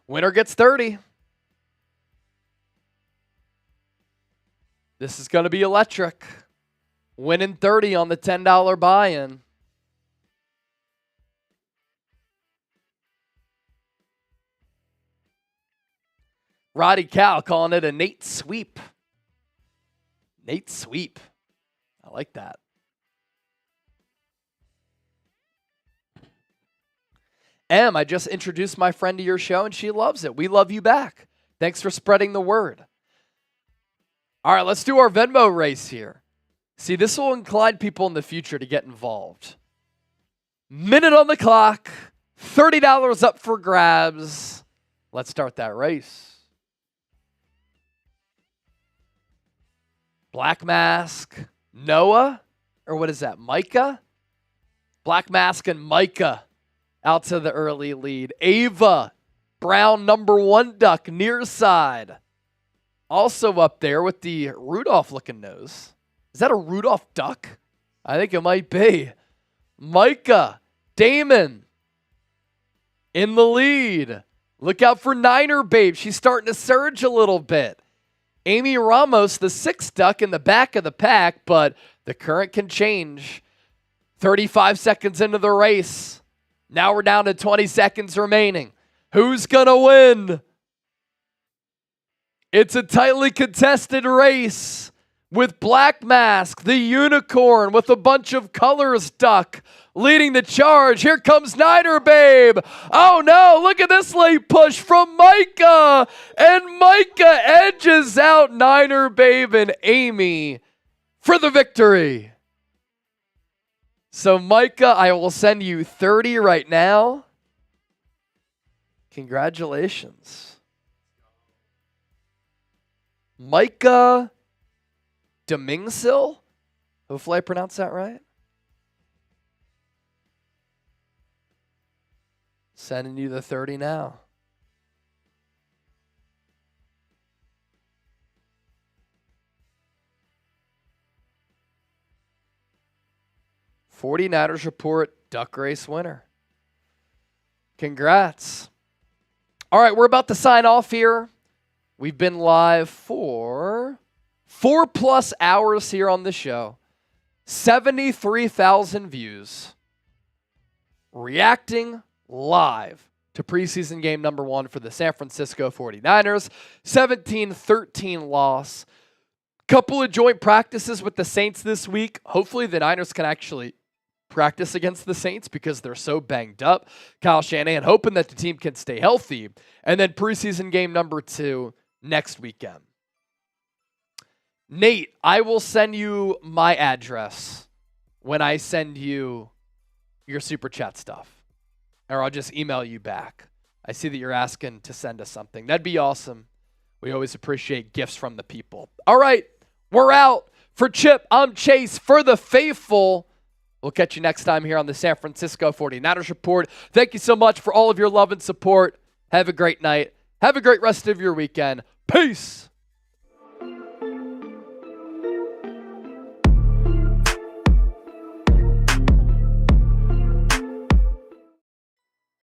Winner gets 30. This is going to be electric. Winning 30 on the $10 buy-in. Roddy Cal calling it a Nate sweep. Nate sweep. I like that. I just introduced my friend to your show, and she loves it. We love you back. Thanks for spreading the word. All right, let's do our Venmo race here. See, this will incline people in the future to get involved. Minute on the clock, $30 up for grabs. Let's start that race. Black Mask, Noah, or what is that, Micah? Black Mask and Micah out to the early lead. Ava, Brown #1 duck, near side. Also up there with the Rudolph-looking nose. Is that a Rudolph duck? I think it might be. Micah, Damon in the lead. Look out for Niner Babe. She's starting to surge a little bit. Amy Ramos, the 6th duck in the back of the pack, but the current can change. 35 seconds into the race. Now we're down to 20 seconds remaining. Who's going to win? It's a tightly contested race with Black Mask, the unicorn with a bunch of colors duck, leading the charge. Here comes Niner Babe. Oh no, look at this late push from Micah. And Micah edges out Niner Babe and Amy for the victory. So Micah, I will send you 30 right now. Congratulations. Micah Demingsil? Hopefully I pronounced that right. Sending you the 30 now. '49ers report duck race winner. Congrats. All right, we're about to sign off here. We've been live for 4+ hours here on the show. 73,000 views. Reacting live to preseason game number 1 for the San Francisco 49ers. 17-13 loss. Couple of joint practices with the Saints this week. Hopefully the Niners can actually practice against the Saints because they're so banged up. Kyle Shanahan hoping that the team can stay healthy. And then preseason game number 2 next weekend. Nate, I will send you my address when I send you your super chat stuff. Or I'll just email you back. I see that you're asking to send us something. That'd be awesome. We always appreciate gifts from the people. All right, we're out. For Chip, I'm Chase. For the faithful, we'll catch you next time here on the San Francisco 49ers Report. Thank you so much for all of your love and support. Have a great night. Have a great rest of your weekend. Peace.